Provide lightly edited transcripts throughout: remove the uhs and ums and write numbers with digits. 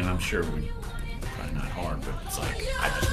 I'm sure we probably not hard, but it's like I just.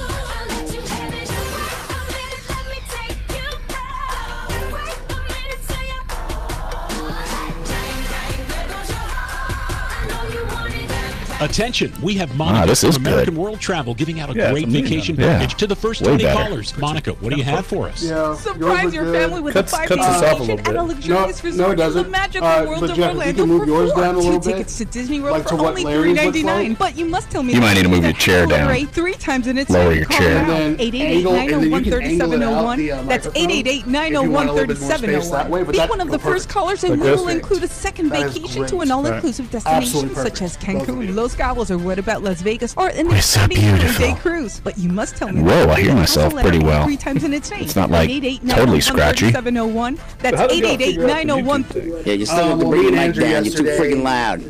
Attention, we have Monica from American World Travel giving out a great vacation package to the first 20 callers. Monica, what do you have for us? Surprise your family with a 5-day vacation at a luxurious resort in the magical world of Orlando for $4. 2 tickets to Disney World for only $3.99. But you must tell me you might need to move your chair down. 3 times in its lower your chair. 888-901-3701. That's 888-901-3701. Be one of the first callers, and we will include a second vacation to an all-inclusive destination such as Cancun, Los Cabos, or what about Las Vegas, or an exciting 3-day cruise. But you must tell me. Whoa, I hear myself pretty well. 3 times in its name. It's not like totally scratchy. That's 888-901. Yeah, you still have to bring your mic down. You're too freaking loud.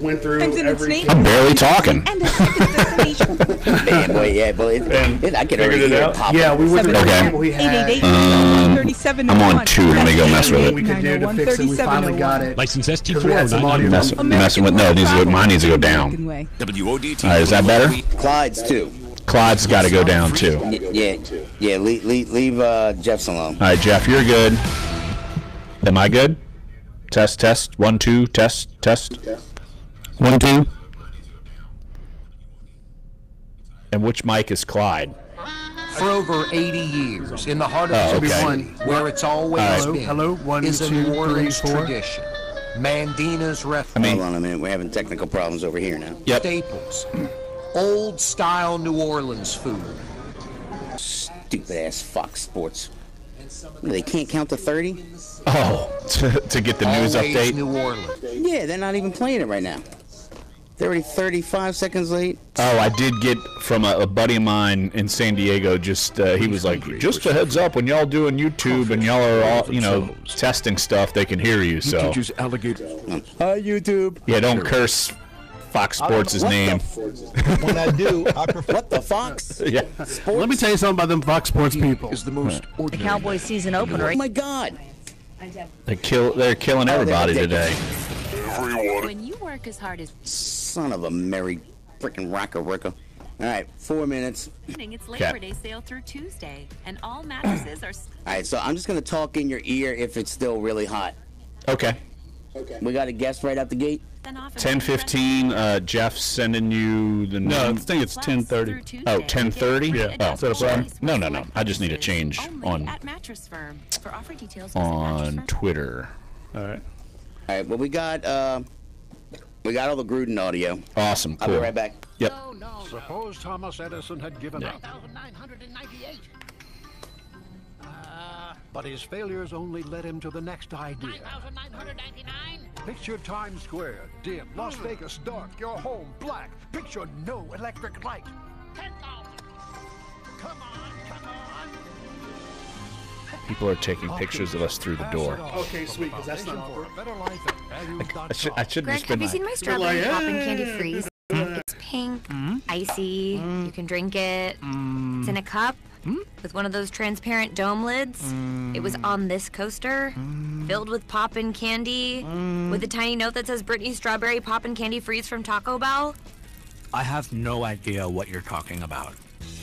I'm barely talking. Man, boy, yeah, boy. I can already hear it popping. Yeah, we went okay. I'm on 2. Let me go mess with it. We could do to fix it. We finally got it. License ST409. Messing with mine needs to go down. WODT. All right, is that better? Clyde's too. Clyde's got to go down too. Yeah. Leave Jeff's alone. All right, Jeff, you're good. Am I good? Test. 1 2. Test. 1 2. And which mic is Clyde? For over 80 years, in the heart of everyone, where it's always been, is a New Orleans tradition. Mandina's Refuge. Hold on a minute, we're having technical problems over here now. Staples. Old-style New Orleans food. Stupid-ass Fox Sports. They can't count to 30? Oh, to get the news update? New Orleans. Yeah, they're not even playing it right now. They're already 35 seconds late. Oh, I did get from a buddy of mine in San Diego. Just he was like, just a heads up, when y'all doing YouTube and y'all are all, testing stuff, they can hear you. So. Hi, YouTube. Yeah, don't curse Fox Sports' name. When I do, I prefer. What the Fox? Yeah. Sports? Let me tell you something about them Fox Sports people. Is the most the Cowboys season opener. Oh my God. They're killing everybody today. When you work as hard as son of a merry freaking rocker. All right, 4 minutes. It's Labor Day sale through Tuesday, and all mattresses are. All right, so I'm just gonna talk in your ear if it's still really hot. Okay. We got a guest right out the gate. 10:15. Jeff's sending you the. No, I think it's 10:30. Oh, 10:30. Yeah. Oh, is that a problem? No. I just need a change on Twitter. All right. All right, well, we got all the Gruden audio. Awesome, cool. I'll be right back. Yep. No. Suppose Thomas Edison had given up. 9,998. But his failures only led him to the next idea. 9,999. Picture Times Square, dim. Las Vegas, dark. Your home, black. Picture no electric light. 10,000. Come on. People are taking pictures of us through the door. Okay, sweet, because that's not awkward. I shouldn't Greg, have you seen my strawberry poppin' candy freeze? It's pink, icy, you can drink it. It's in a cup with one of those transparent dome lids. It was on this coaster, filled with poppin' candy, with a tiny note that says Brittany's Strawberry Poppin' Candy Freeze from Taco Bell. I have no idea what you're talking about.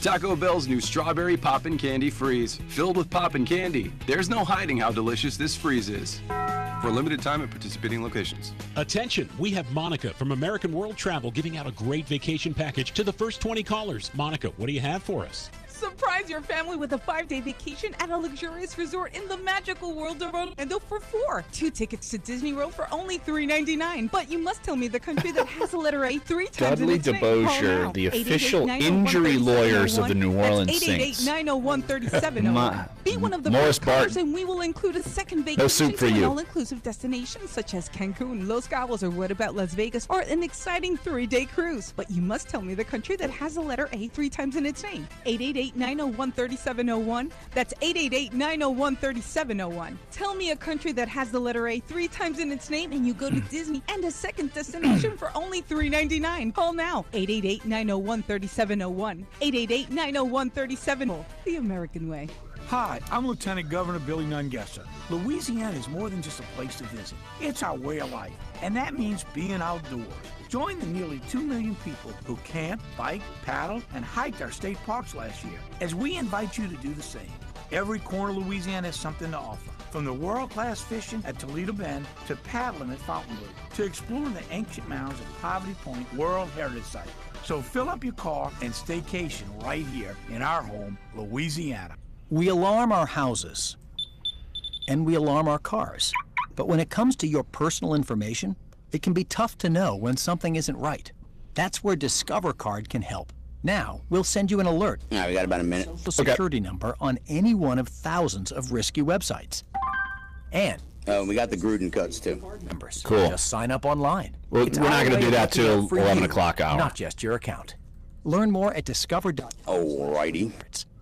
Taco Bell's new Strawberry Poppin' Candy Freeze, filled with poppin' candy. There's no hiding how delicious this freeze is. For a limited time at participating locations. Attention, we have Monica from American World Travel giving out a great vacation package to the first 20 callers. Monica, what do you have for us? Surprise your family with a 5-day vacation at a luxurious resort in the magical world of Orlando for $4. 2 tickets to Disney World for only $3.99. But you must tell me the country that has the letter A 3 times Dudley in its name. DeBosier, the official injury lawyers of the New Orleans Saints. 888-901-3701. Be one of the Morris first callers, Barton. and we will include a second No vacation soup for to an you. all-inclusive destination such as Cancun, Los Cabos, or what about Las Vegas, or an exciting 3-day cruise. But you must tell me the country that has the letter A 3 times in its name. 888-901-3701. That's 888-901-3701. Tell me a country that has the letter A 3 times in its name, and you go to Disney and a second destination for only $3.99. Call now. 888-901-3701. 888-901-3701. The American way. Hi, I'm Lieutenant Governor Billy Nungesser. Louisiana is more than just a place to visit. It's our way of life, and that means being outdoors. Join the nearly 2 million people who camped, biked, paddled, and hiked our state parks last year, as we invite you to do the same. Every corner of Louisiana has something to offer, from the world-class fishing at Toledo Bend to paddling at Fontainebleau, to exploring the ancient mounds at Poverty Point World Heritage Site. So fill up your car and staycation right here in our home, Louisiana. We alarm our houses, and we alarm our cars. But when it comes to your personal information, it can be tough to know when something isn't right. That's where Discover Card can help. Now, we'll send you an alert. Yeah, we got about a minute. Social security number on any one of thousands of risky websites. And we got the Gruden cuts too. Members. Cool. Just sign up online. We're not going to do that till 11 o'clock hour. Not just your account. Learn more at discover.com. Alrighty.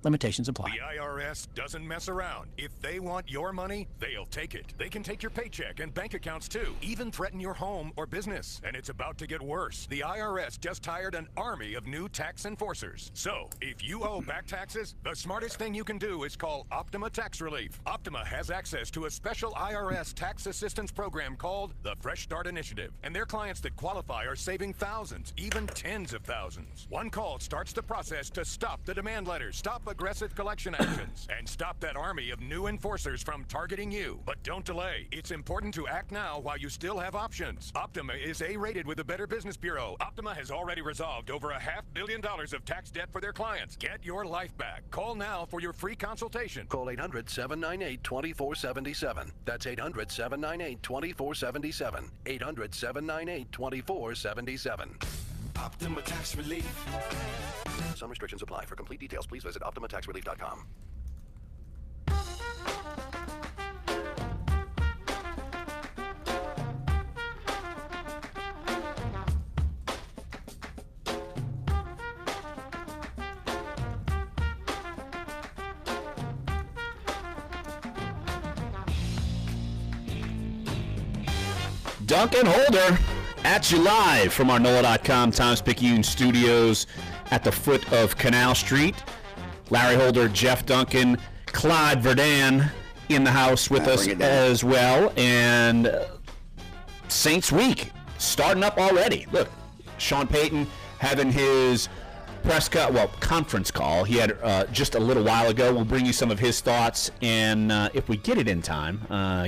Limitations apply. The IRS doesn't mess around. If they want your money, they'll take it. They can take your paycheck and bank accounts too, even threaten your home or business. And it's about to get worse. The IRS just hired an army of new tax enforcers. So, if you owe back taxes, the smartest thing you can do is call Optima Tax Relief. Optima has access to a special IRS tax assistance program called the Fresh Start Initiative. And their clients that qualify are saving thousands, even tens of thousands. One call starts the process to stop the demand letters, stop aggressive collection actions, and stop that army of new enforcers from targeting you. But don't delay. It's important to act now while you still have options. Optima is A-rated with the Better Business Bureau. Optima has already resolved over $500 million of tax debt for their clients. Get your life back. Call now for your free consultation. Call 800-798-2477. That's 800-798-2477. 800-798-2477. Optima Tax Relief. Some restrictions apply. For complete details, please visit OptimaTaxRelief.com. Dunc and Holder at you live from our NOLA.com Times-Picayune studios at the foot of Canal Street. Larry Holder, Jeff Duncan, Clyde Verdun in the house with us as well. And Saints Week starting up already. Look, Sean Payton having his conference call. He had just a little while ago. We'll bring you some of his thoughts, and if we get it in time,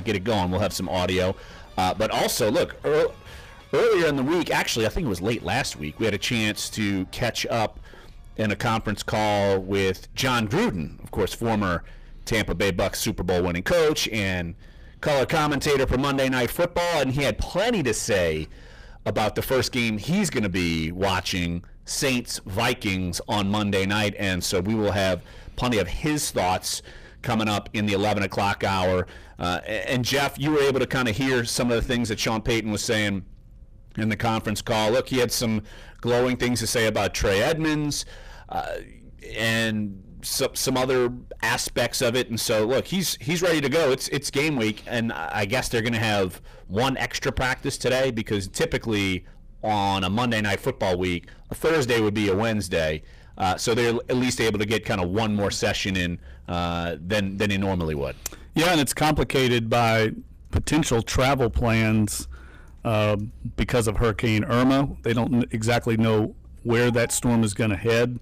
get it going, we'll have some audio. But also, look, earlier in the week, actually, I think it was late last week, we had a chance to catch up in a conference call with John Gruden, of course, former Tampa Bay Bucs Super Bowl winning coach and color commentator for Monday Night Football, and he had plenty to say about the first game he's going to be watching, Saints-Vikings, on Monday night, and so we will have plenty of his thoughts coming up in the 11 o'clock hour. And Jeff, you were able to kind of hear some of the things that Sean Payton was saying in the conference call. Look, he had some glowing things to say about Trey Edmonds and some other aspects of it. And so, look, he's ready to go. It's game week, and I guess they're going to have one extra practice today because typically on a Monday Night Football week, a Thursday would be a Wednesday. So they're at least able to get kind of one more session in than they normally would. Yeah, and it's complicated by potential travel plans because of Hurricane Irma. They don't exactly know where that storm is going to head,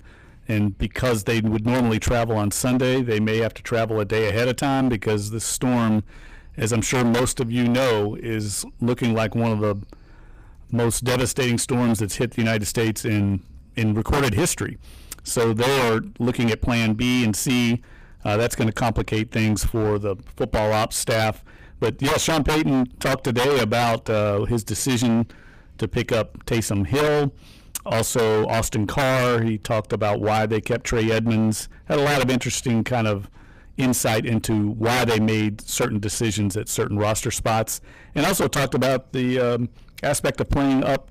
and because they would normally travel on Sunday, they may have to travel a day ahead of time because the storm, as I'm sure most of you know, is looking like one of the most devastating storms that's hit the United States in recorded history. So they are looking at Plan B and C. That's going to complicate things for the football ops staff. But, yeah, Sean Payton talked today about his decision to pick up Taysom Hill. Also, Austin Carr, he talked about why they kept Trey Edmonds. Had a lot of interesting kind of insight into why they made certain decisions at certain roster spots. And also talked about the aspect of playing up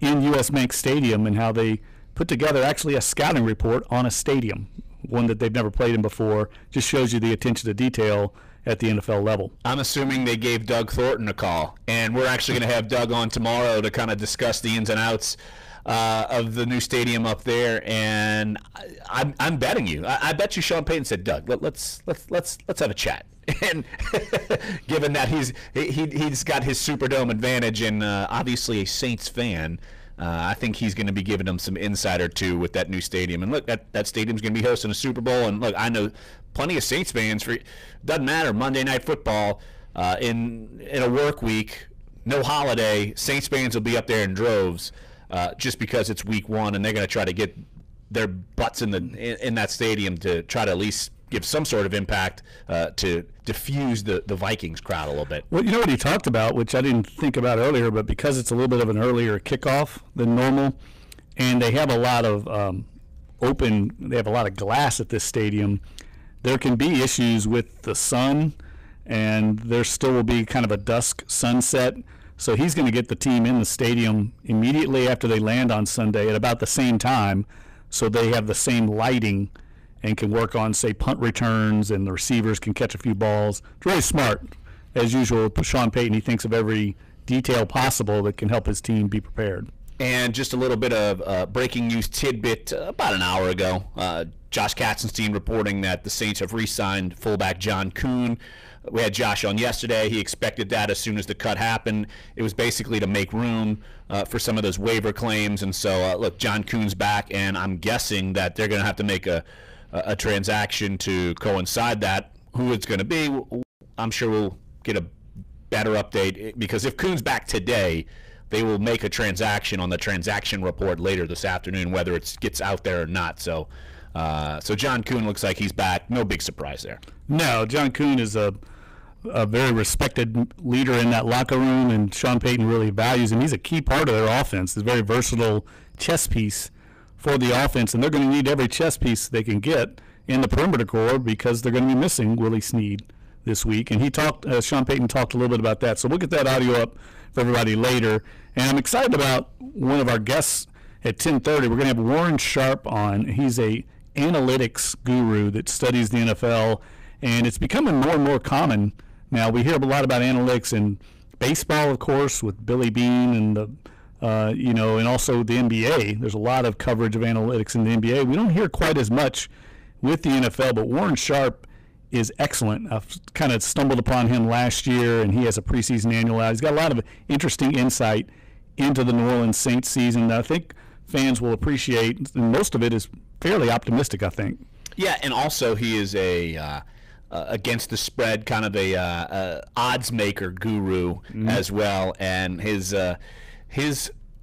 in U.S. Bank Stadium and how they put together actually a scouting report on a stadium, one that they've never played in before. Just shows you the attention to detail at the NFL level. I'm assuming they gave Doug Thornton a call, and we're actually going to have Doug on tomorrow to kind of discuss the ins and outs of the new stadium up there, and I'm betting you. I bet you Sean Payton said, Doug, let's have a chat. And given that he's got his Superdome advantage and obviously a Saints fan, I think he's going to be giving them some insight or two with that new stadium. And look, that stadium's going to be hosting a Super Bowl. And look, I know plenty of Saints fans. Doesn't matter, Monday Night Football in a work week, no holiday, Saints fans will be up there in droves just because it's week 1, and they're going to try to get their butts in that stadium to try to at least give some sort of impact to diffuse the Vikings crowd a little bit. Well, you know what he talked about, which I didn't think about earlier, but because it's a little bit of an earlier kickoff than normal, and they have a lot of they have a lot of glass at this stadium, there can be issues with the sun, and there still will be kind of a dusk sunset. So he's going to get the team in the stadium immediately after they land on Sunday at about the same time, so they have the same lighting and can work on, say, punt returns, and the receivers can catch a few balls. It's really smart. As usual, Sean Payton, he thinks of every detail possible that can help his team be prepared. And just a little bit of breaking news tidbit about an hour ago. Josh Katzenstein reporting that the Saints have re-signed fullback John Kuhn. We had Josh on yesterday. He expected that as soon as the cut happened. It was basically to make room for some of those waiver claims. And so, look, John Kuhn's back, and I'm guessing that they're going to have to make a transaction to coincide that. Who it's going to be, I'm sure we'll get a better update, because if Kuhn's back today, they will make a transaction on the transaction report later this afternoon, whether it gets out there or not. So John Kuhn looks like he's back. No big surprise there. No, John Kuhn is a very respected leader in that locker room, and Sean Payton really values him. He's a key part of their offense. He's a very versatile chess piece for the offense, and they're going to need every chess piece they can get in the perimeter core, because they're going to be missing Willie Snead this week. And Sean Payton talked a little bit about that. So we'll get that audio up for everybody later. And I'm excited about one of our guests at 10:30. We're going to have Warren Sharp on. He's a analytics guru that studies the NFL, and it's becoming more and more common now. We hear a lot about analytics in baseball, of course, with Billy Beane and and also the NBA. There's a lot of coverage of analytics in the NBA. We don't hear quite as much with the NFL, but Warren Sharp is excellent. I've kind of stumbled upon him last year, and he has a preseason annual out. He's got a lot of interesting insight into the New Orleans Saints season that I think fans will appreciate, and most of it is fairly optimistic, I think. Yeah, and also he is a against the spread kind of a odds maker guru as well, and his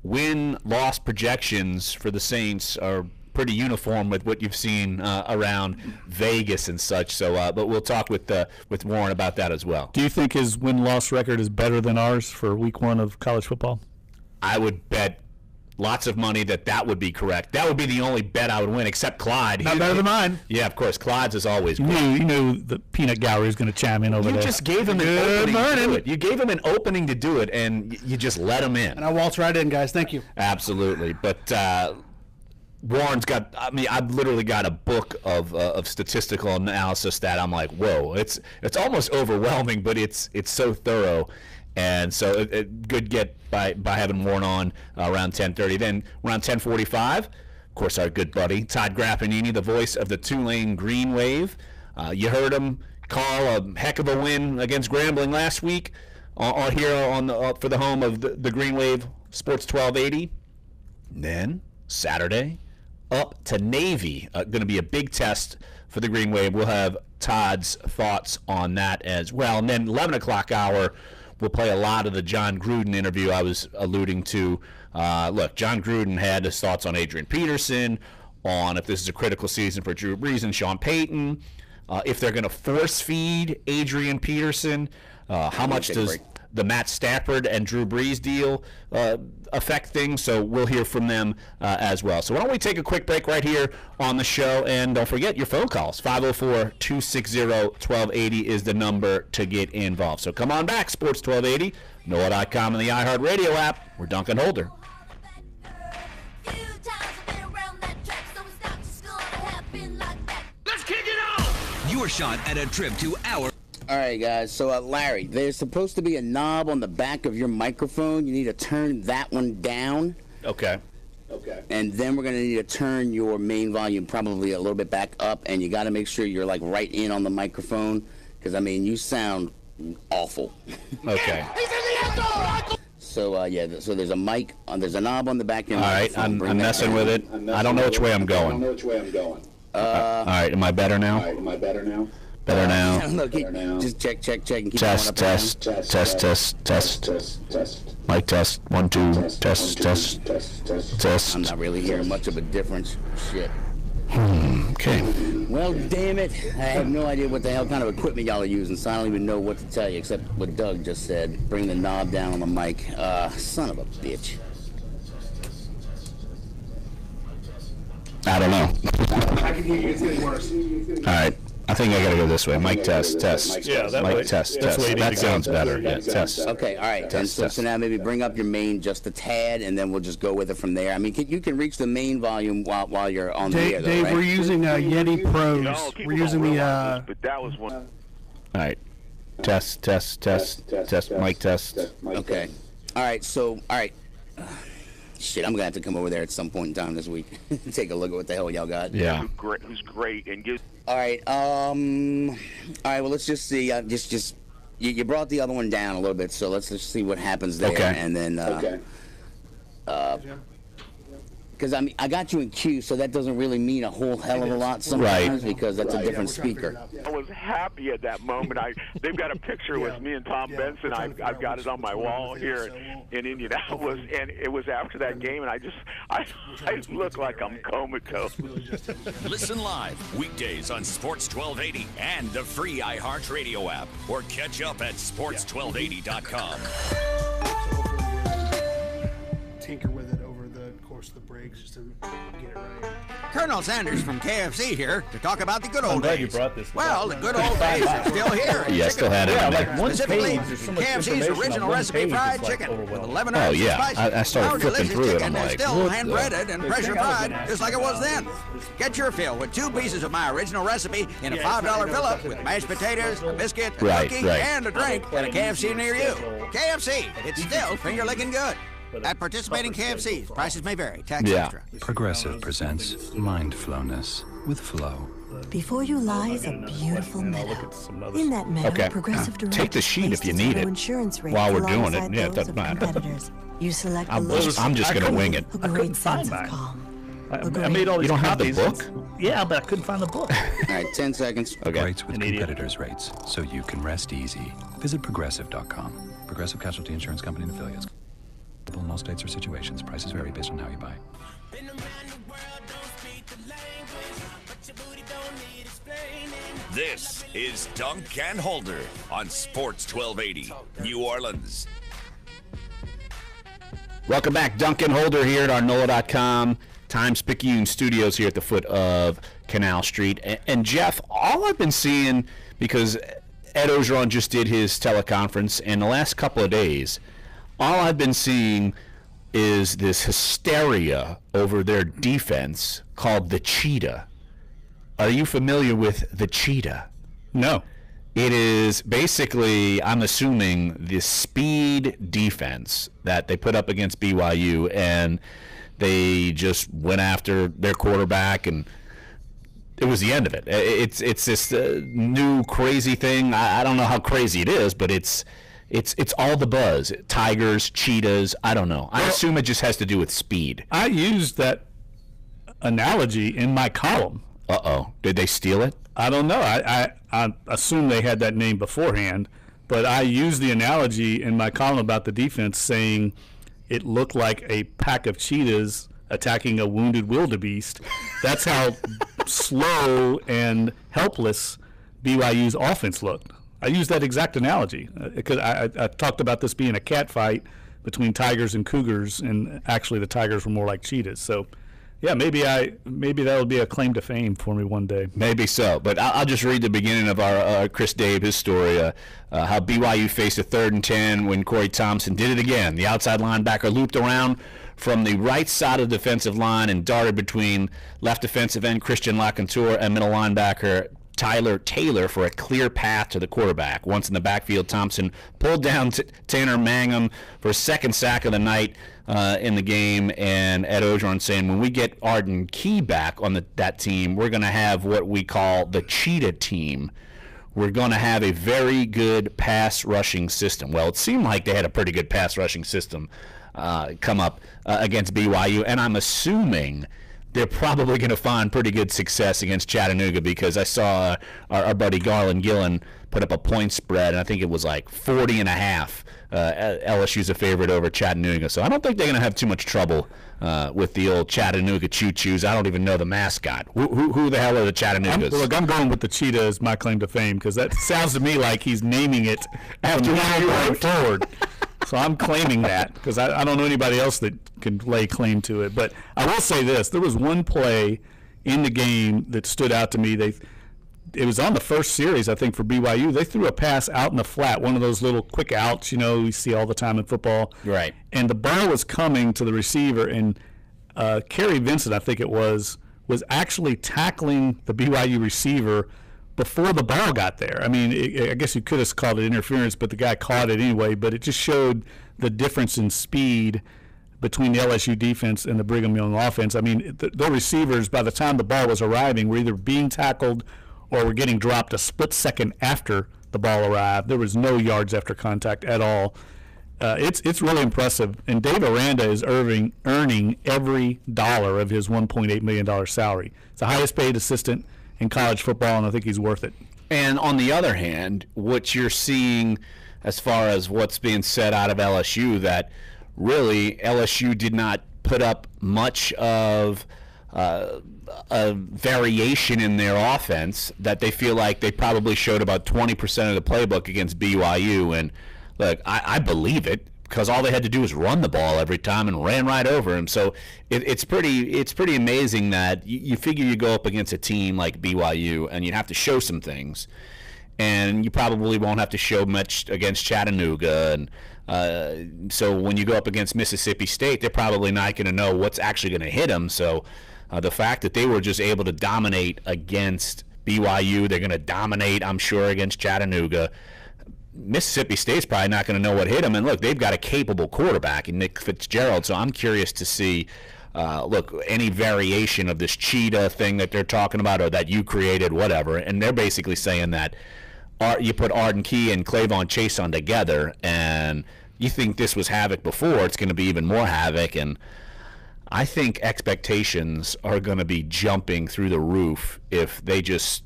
win-loss projections for the Saints are pretty uniform with what you've seen around Vegas and such. So, but we'll talk with Warren about that as well. Do you think his win-loss record is better than ours for Week 1 of college football? I would bet lots of money that would be correct. That would be the only bet I would win, except Clyde. Not better than mine. Yeah, of course. Clyde's is always good. You knew the peanut gallery is going to chime in over there. You just gave him an opening to do it. You gave him an opening to do it, and you just let him in. And I waltz right in, guys. Thank you. Absolutely. But Warren's got, I've literally got a book of statistical analysis that I'm like, whoa, it's almost overwhelming, but it's so thorough. And so good get by having Warren on around 10:30. Then around 10:45, of course, our good buddy Todd Graff, the voice of the Tulane Green Wave. You heard him call a heck of a win against Grambling last week here for the home of the Green Wave, Sports 1280. Then Saturday, up to Navy. Going to be a big test for the Green Wave. We'll have Todd's thoughts on that as well. And then 11 o'clock hour, we'll play a lot of the John Gruden interview I was alluding to. Look, John Gruden had his thoughts on Adrian Peterson, on if this is a critical season for Drew Brees and Sean Payton, if they're going to force feed Adrian Peterson, how much does the Matt Stafford and Drew Brees deal affect things. So we'll hear from them as well. So why don't we take a quick break right here on the show, and don't forget your phone calls. 504-260-1280 is the number to get involved. So come on back, Sports 1280, NOLA.com, and the iHeartRadio app. We're Dunc and Holder. Let's kick it off! Your shot at a trip to our... All right, guys. So, Larry, there's supposed to be a knob on the back of your microphone. You need to turn that one down. Okay. And then we're going to need to turn your main volume probably a little bit back up, and you got to make sure you're like right in on the microphone, because I mean you sound awful. Okay. So yeah, so there's a mic, there's a knob on the back end. All right, I'm messing with it. I don't know which way I'm going. All right, am I better now? Better now. I don't know, just check, and keep test. Mic test. 1, 2. Test. I'm not really hearing much of a difference. Shit. Okay. Well, damn it. I have no idea what the hell kind of equipment y'all are using, so I don't even know what to tell you except what Doug just said. Bring the knob down on the mic. Son of a bitch. I don't know. I can hear you. It's getting worse. All right. I think I gotta go this way. Mic test. Yeah, that mic way. test. That sounds better. Yeah, test. Okay, all right. So now maybe bring up your main just a tad, and then we'll just go with it from there. I mean, you can reach the main volume while you're on the air, though, Dave, right? we're using Yeti Pros. We're using the. But that was one. All right. Test. Mic test. Okay. All right. Shit, I'm gonna have to come over there at some point in time this week. Take a look at what the hell y'all got. Yeah. Who's great and gives. All right. All right. Well, let's just see. You brought the other one down a little bit, so let's just see what happens there, and then. Because I got you in Q, so that doesn't really mean a whole hell of a lot sometimes, because that's a different speaker. I was happy at that moment. They've got a picture with me and Tom Benson. I've got it on my wall here in Indianapolis, and it was after that game, and I look like I'm comatose. Listen live weekdays on Sports 1280 and the free iHeartRadio app, or catch up at sports1280.com. Tinker with it over the course of the breaks just to get it right. Colonel Sanders from KFC here to talk about the good old days. I'm glad you brought this. Well, the good old days are still here. Yeah, still had it. Yeah, like one Specifically, page, there's so much KFC's information original on one recipe page, fried it's like chicken with overwhelming. 11 Oh, herbs yeah. and spices. I started Our flipping delicious through it. chicken I'm is like, still what hand the- breaded and pressure fried, just like it was then. Get your fill with 2 pieces of my original recipe in a $5 fill-up with mashed potatoes, a biscuit, a cookie, and a drink at a KFC near you. KFC, it's still finger-licking good. At participating KFCs, prices may vary. Tax extra. Progressive presents Mindflowness with Flow. Before you lies a beautiful meadow. In that meadow, Progressive directs Take the sheet if you need it insurance rates while we're doing it. alongside Yeah, it those doesn't of matter. competitors. You select the I'm lowest just going to wing it. a great sense of calm. I made all these You don't have the copies. book? Yeah, but I couldn't find the book. All right, 10 seconds. Okay. Rates with competitors' rates, so you can rest easy. Visit Progressive.com. Progressive Casualty Insurance Company and Affiliates. In all states or situations, prices vary based on how you buy. This is Dunc and Holder on Sports 1280, New Orleans. Welcome back. Dunc and Holder here at our NOLA.com Times-Picayune studios here at the foot of Canal Street. And Jeff, all I've been seeing, because Ed Ogeron just did his teleconference, and the last couple of days, all I've been seeing is this hysteria over their defense called the Cheetah. Are you familiar with the Cheetah? No. It is basically, I'm assuming, the speed defense that they put up against BYU, and they just went after their quarterback, and it was the end of it. It's this new crazy thing. I don't know how crazy it is, but it's all the buzz. Tigers, cheetahs, I don't know. I assume it just has to do with speed. I used that analogy in my column. Uh-oh. Did they steal it? I don't know. I assume they had that name beforehand, but I used the analogy in my column about the defense, saying it looked like a pack of cheetahs attacking a wounded wildebeest. That's how slow and helpless BYU's offense looked. I used that exact analogy because I talked about this being a cat fight between tigers and cougars, and actually the tigers were more like cheetahs. So, yeah, maybe that will be a claim to fame for me one day. Maybe so, but I'll just read the beginning of our Chris Dave, his story, how BYU faced a 3rd and 10 when Corey Thompson did it again. The outside linebacker looped around from the right side of the defensive line and darted between left defensive end Christian LaContour and middle linebacker Tyler Taylor for a clear path to the quarterback. Once in the backfield, Thompson pulled down Tanner Mangum for a second sack of the night in the game, and Ed Ogeron saying, when we get Arden Key back on that team, we're going to have what we call the Cheetah team. We're going to have a very good pass rushing system. Well, it seemed like they had a pretty good pass rushing system come up against BYU, and I'm assuming they're probably going to find pretty good success against Chattanooga, because I saw our buddy Garland Gillen put up a point spread, and I think it was like 40.5. LSU's a favorite over Chattanooga, so I don't think they're going to have too much trouble with the old Chattanooga Choo-Choos. I don't even know the mascot. Who the hell are the Chattanoogas? Look, I'm going with the Cheetah as my claim to fame, because that sounds to me like he's naming it after going forward. So I'm claiming that, because I don't know anybody else that can lay claim to it. But I will say this. There was one play in the game that stood out to me. It was on the first series, I think, for BYU. They threw a pass out in the flat, one of those little quick outs, you see all the time in football. Right. And the ball was coming to the receiver, and Kerry Vincent, I think it was actually tackling the BYU receiver before the ball got there. I mean, I guess you could have called it interference, but the guy caught it anyway. But it just showed the difference in speed between the LSU defense and the Brigham Young offense. I mean, the receivers, by the time the ball was arriving, were either being tackled or were getting dropped a split second after the ball arrived. There was no yards after contact at all. It's really impressive. And Dave Aranda is earning every dollar of his $1.8 million salary. It's the highest paid assistant in college football, and I think he's worth it. And on the other hand, what you're seeing as far as what's being said out of LSU, that really LSU did not put up much of a variation in their offense, that they feel like they probably showed about 20% of the playbook against BYU. And look, I believe it, because all they had to do was run the ball every time and ran right over him. So it's pretty amazing that you figure you go up against a team like BYU and you have to show some things, and you probably won't have to show much against Chattanooga. And so when you go up against Mississippi State, they're probably not going to know what's actually going to hit them. So the fact that they were just able to dominate against BYU, they're going to dominate, I'm sure, against Chattanooga. Mississippi State's probably not going to know what hit them. And look, they've got a capable quarterback in Nick Fitzgerald, so I'm curious to see, any variation of this cheetah thing that they're talking about, or that you created, whatever. And they're basically saying that you put Arden Key and Clavon Chason together, and you think this was havoc before, it's going to be even more havoc. And I think expectations are going to be jumping through the roof if they just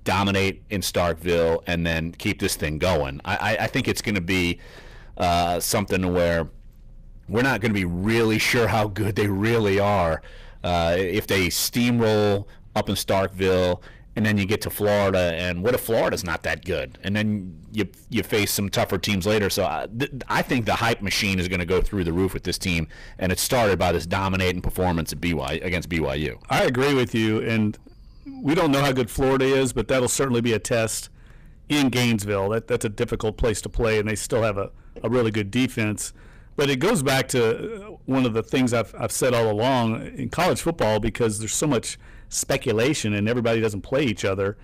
dominate in Starkville and then keep this thing going. I think it's going to be something where we're not going to be really sure how good they really are if they steamroll up in Starkville, and then you get to Florida, and what if Florida's not that good? And then you face some tougher teams later. So I think the hype machine is going to go through the roof with this team, and it started by this dominating performance against BYU. I agree with you, and we don't know how good Florida is, but that'll certainly be a test in Gainesville. That's a difficult place to play, and they still have a really good defense. But it goes back to one of the things I've said all along in college football, because there's so much speculation and everybody doesn't play each other.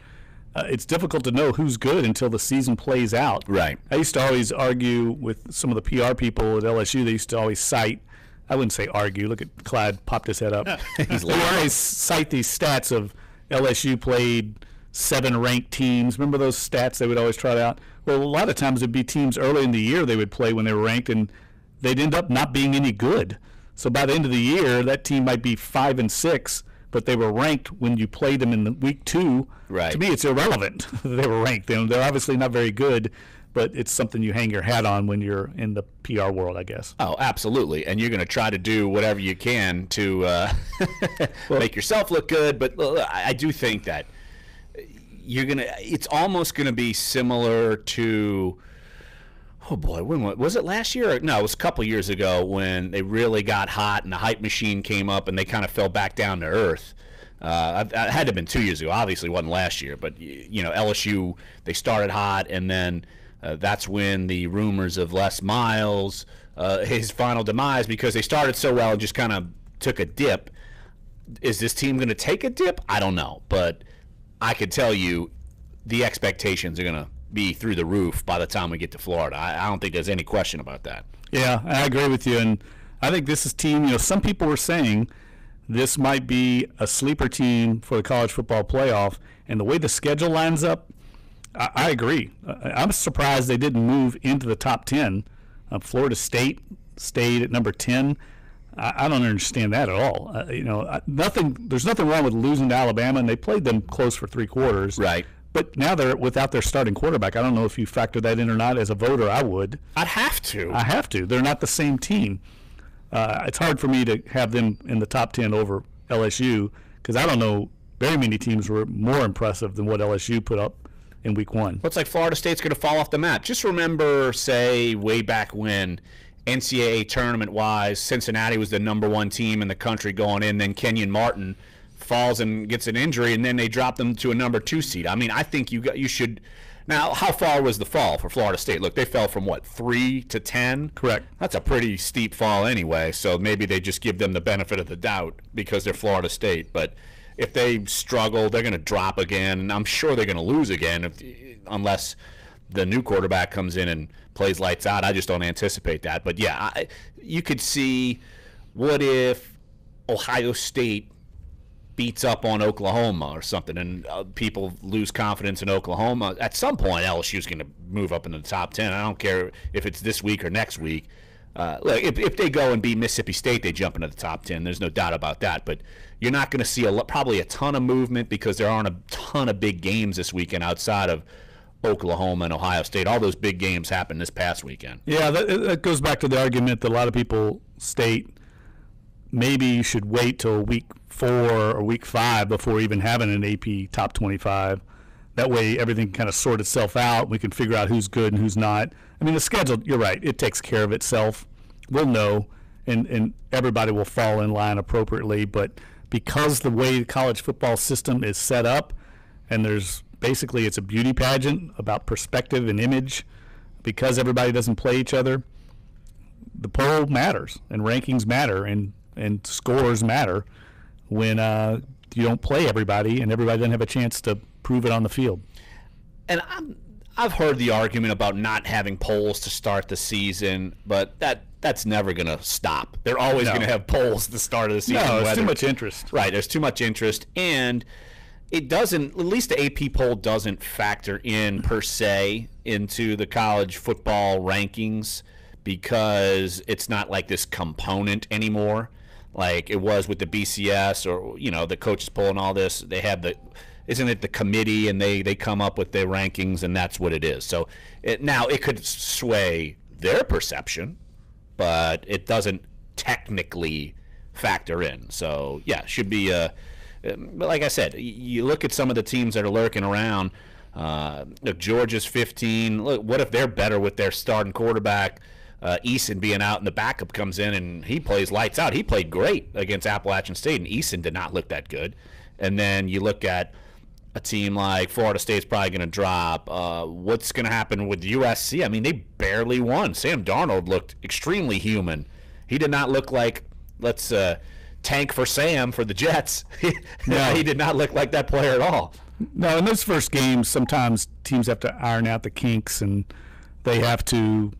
It's difficult to know who's good until the season plays out. Right. I used to always argue with some of the PR people at LSU. They used to always cite, I wouldn't say argue, look at Clyde popped his head up. They always cite these stats of LSU played 7 ranked teams. Remember those stats they would always trot out? Well, a lot of times it'd be teams early in the year they would play when they were ranked, and they'd end up not being any good. So by the end of the year, that team might be 5-6, but they were ranked when you played them in the week 2. Right. To me, it's irrelevant that they were ranked. They're obviously not very good, but it's something you hang your hat on when you're in the PR world, I guess. Oh, absolutely. And you're going to try to do whatever you can to make yourself look good. But I do think that it's almost going to be similar to, oh boy, when was it last year? No, it was a couple years ago when they really got hot and the hype machine came up and they kind of fell back down to earth. It had to have been 2 years ago. Obviously, it wasn't last year. But, LSU, they started hot, and then that's when the rumors of Les Miles, his final demise, because they started so well and just kind of took a dip. Is this team going to take a dip? I don't know. But I could tell you the expectations are going to be through the roof by the time we get to Florida. I don't think there's any question about that. Yeah, I agree with you. And I think this is team, some people were saying this might be a sleeper team for the college football playoff. And the way the schedule lines up, I agree. I'm surprised they didn't move into the top 10. Florida State stayed at number 10. I don't understand that at all. There's nothing wrong with losing to Alabama, and they played them close for 3 quarters. Right. But now they're without their starting quarterback. I don't know if you factor that in or not. As a voter, I would. I'd have to. I have to. They're not the same team. It's hard for me to have them in the top 10 over LSU because I don't know very many teams were more impressive than what LSU put up in week 1. Looks like Florida State's going to fall off the map. Just remember, say, way back when, NCAA tournament-wise, Cincinnati was the number 1 team in the country going in. Then Kenyon Martin falls and gets an injury, and then they drop them to a number 2 seed. I mean, I think you should. Now, how far was the fall for Florida State? Look, they fell from, 3 to 10? Correct. That's a pretty steep fall anyway, so maybe they just give them the benefit of the doubt because they're Florida State. But if they struggle, they're going to drop again, and I'm sure they're going to lose again unless the new quarterback comes in and plays lights out. I just don't anticipate that. But, yeah, you could see what if Ohio State beats up on Oklahoma or something, and people lose confidence in Oklahoma. At some point, LSU's going to move up into the top 10. I don't care if it's this week or next week. Look, if they go and beat Mississippi State, they jump into the top 10. There's no doubt about that. But you're not going to see probably a ton of movement because there aren't a ton of big games this weekend outside of Oklahoma and Ohio State. All those big games happened this past weekend. Yeah, that goes back to the argument that a lot of people state maybe you should wait till week 4 or week 5 before even having an AP top 25. That way everything can kind of sort itself out. We can figure out who's good and who's not. I mean, the schedule, you're right, it takes care of itself. We'll know, and everybody will fall in line appropriately. But because the way the college football system is set up, and there's basically it's a beauty pageant about perspective and image, because everybody doesn't play each other, the poll matters, and rankings matter, and scores matter when you don't play everybody and everybody doesn't have a chance to prove it on the field. And I've heard the argument about not having polls to start the season, but that's never going to stop. They're always going to have polls at the start of the season. No, there's too much interest. Right, there's too much interest, and it doesn't, at least the AP poll doesn't factor in per se into the college football rankings because it's not like this component anymore like it was with the BCS or, the coaches poll and all this. They have isn't it the committee, and they come up with their rankings, and that's what it is. So now it could sway their perception, but it doesn't technically factor in. So, yeah, it should be like I said, you look at some of the teams that are lurking around. Look, Georgia's 15. Look, what if they're better with their starting quarterback, Eason being out, and the backup comes in and he plays lights out? He played great against Appalachian State, and Eason did not look that good. And then you look at a team like Florida State's probably going to drop. What's going to happen with USC? I mean, they barely won. Sam Darnold looked extremely human. He did not look like, let's tank for Sam for the Jets. No. He did not look like that player at all. No, in those first games, sometimes teams have to iron out the kinks, and they have to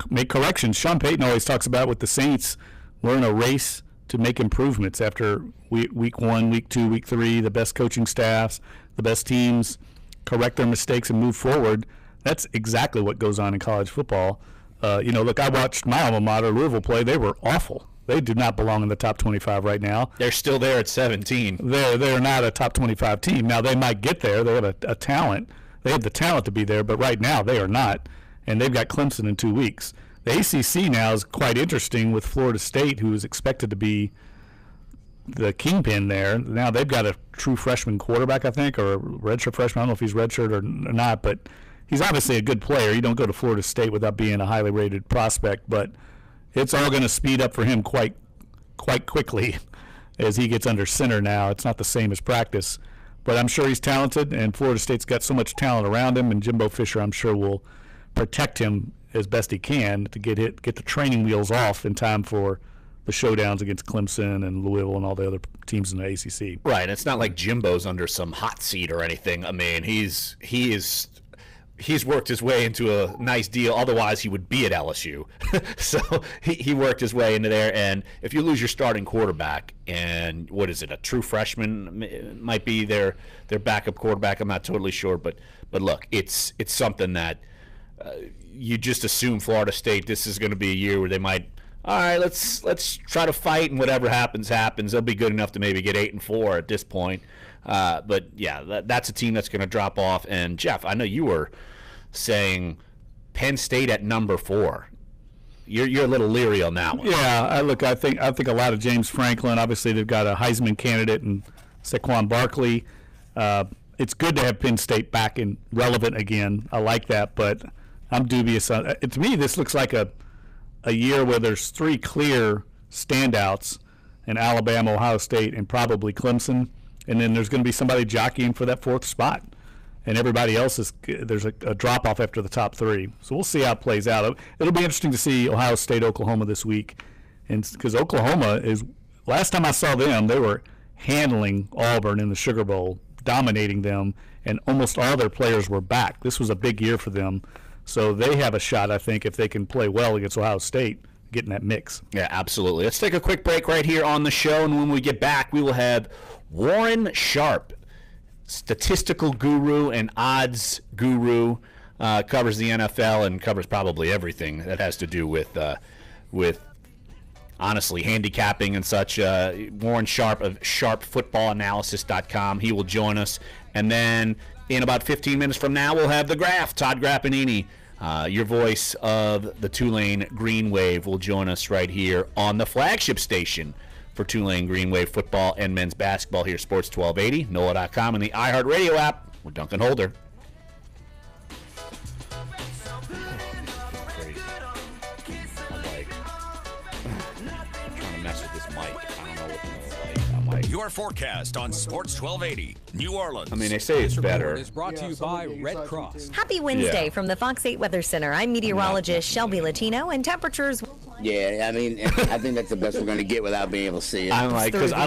make corrections. Sean Payton always talks about with the Saints, we're in a race to make improvements after week 1, week 2, week 3, the best coaching staffs, the best teams correct their mistakes and move forward. That's exactly what goes on in college football. Look, I watched my alma mater, Louisville, play. They were awful. They do not belong in the top 25 right now. They're still there at 17. They're not a top 25 team. Now, they might get there. They have a talent. They have the talent to be there, but right now they are not, and they've got Clemson in 2 weeks. The ACC now is quite interesting with Florida State, who is expected to be the kingpin there. Now they've got a true freshman quarterback, I think, or a redshirt freshman. I don't know if he's redshirt or not, but he's obviously a good player. You don't go to Florida State without being a highly rated prospect, but it's all going to speed up for him quite quickly as he gets under center now. It's not the same as practice, but I'm sure he's talented, and Florida State's got so much talent around him, and Jimbo Fisher, I'm sure, will protect him as best he can to get the training wheels off in time for the showdowns against Clemson and Louisville and all the other teams in the ACC. Right. It's not like Jimbo's under some hot seat or anything. I mean, he's worked his way into a nice deal. Otherwise, he would be at LSU. So he worked his way into there. And if you lose your starting quarterback, and what is it, a true freshman might be their backup quarterback. I'm not totally sure, but look, it's something that you just assume Florida State. This is going to be a year where they might. All right, let's try to fight, and whatever happens. They'll be good enough to maybe get 8-4 at this point. But yeah, that's a team that's going to drop off. And Jeff, I know you were saying Penn State at number 4. You're a little leery on that one. Yeah, I think a lot of James Franklin. Obviously, they've got a Heisman candidate and Saquon Barkley. It's good to have Penn State back and relevant again. I like that, but I'm dubious. To me, this looks like a year where there's 3 clear standouts in Alabama, Ohio State, and probably Clemson, and then there's going to be somebody jockeying for that 4th spot, and everybody else there's a drop-off after the top 3. So we'll see how it plays out. It'll be interesting to see Ohio State, Oklahoma this week, and because Oklahoma is, last time I saw them, they were handling Auburn in the Sugar Bowl, dominating them, and almost all their players were back. This was a big year for them. So they have a shot, I think, if they can play well against Ohio State, getting that mix. Yeah, absolutely. Let's take a quick break right here on the show, and when we get back, we will have Warren Sharp, statistical guru and odds guru, covers the NFL and covers probably everything that has to do with honestly, handicapping and such. Warren Sharp of sharpfootballanalysis.com. He will join us, and then in about 15 minutes from now, we'll have the Graff, Todd Graff. Your voice of the Tulane Green Wave will join us right here on the flagship station for Tulane Green Wave football and men's basketball here, Sports 1280, NOLA.com, and the iHeartRadio app. We're Dunc and Holder. Your forecast on Sports 1280, New Orleans. I mean, they say it's better. Is brought to you by Red Cross. Happy Wednesday from the Fox 8 Weather Center. I'm meteorologist Shelby Latino, and temperatures. Yeah, I mean, I think that's the best we're going to get without being able to see it. I'm like, because now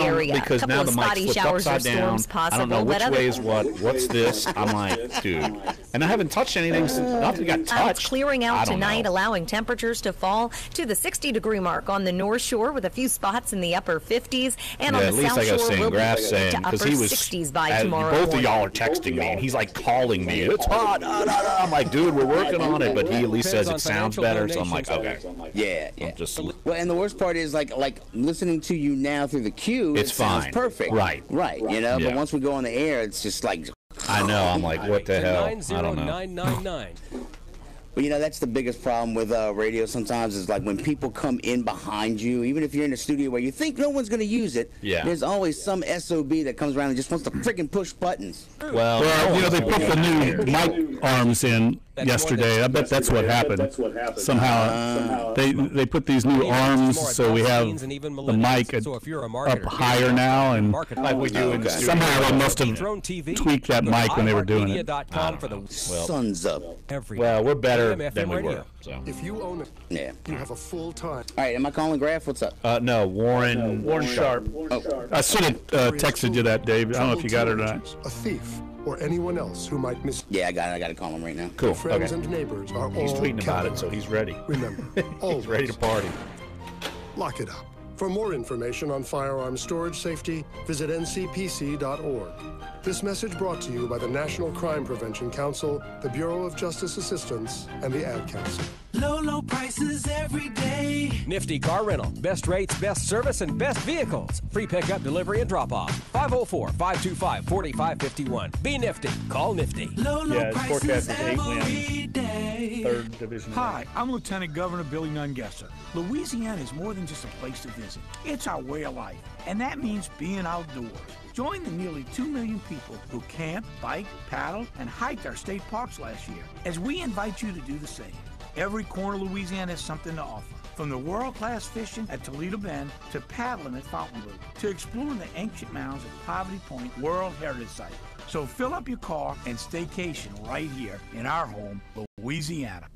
the mic flipped upside down. I don't know which way is what. What's this? I'm like, dude. And I haven't touched anything since nothing got touched. It's clearing out tonight, allowing temperatures to fall to the 60-degree mark on the North Shore with a few spots in the upper 50s. And on the South Shore, we'll be to upper 60s by tomorrow both morning. of y'all are texting me, and he's like calling me. It's hot. I'm like, dude, we're working on it. But he at least says it sounds better. So I'm like, okay. Yeah. Well, and the worst part is like listening to you now through the queue. It's fine. Sounds perfect. Right. You know, but once we go on the air, it's just like. I know. I'm like, what the hell? I don't know. 90999. But, you know, that's the biggest problem with radio sometimes is like when people come in behind you, even if you're in a studio where you think no one's going to use it, there's always some SOB that comes around and just wants to freaking push buttons. Well, you know, they put the new mic arms in yesterday. I bet that's what happened. Somehow they put these new arms, so we have the mic up higher now, and like we do in the studio. Somehow they must have tweaked that mic when they were doing it. Sons of. Well, we're better than we were. So. If you own it, you have a full time. All right, am I calling Graff? What's up? No, Warren Sharp. I should have texted you that, Dave. I don't know if you got it or not. A thief or anyone else who might miss. Yeah, I got it. I got to call him right now. Cool. Friends and neighbors are He's all tweeting about it, so he's ready. Remember, he's ready to party. Lock it up. For more information on firearm storage safety, visit ncpc.org. This message brought to you by the National Crime Prevention Council, the Bureau of Justice Assistance, and the Ad Council. Low prices every day. Nifty Car Rental. Best rates, best service, and best vehicles. Free pickup, delivery, and drop-off. 504-525-4551. Be Nifty. Call Nifty. Low prices every day. 3rd Division. Hi, I'm Lieutenant Governor Billy Nungesser. Louisiana is more than just a place to visit. It's our way of life, and that means being outdoors. Join the nearly 2 million people who camped, biked, paddled, and hiked our state parks last year as we invite you to do the same. Every corner of Louisiana has something to offer. From the world-class fishing at Toledo Bend to paddling at Fountainville to exploring the ancient mounds at Poverty Point World Heritage Site. So fill up your car and staycation right here in our home, Louisiana.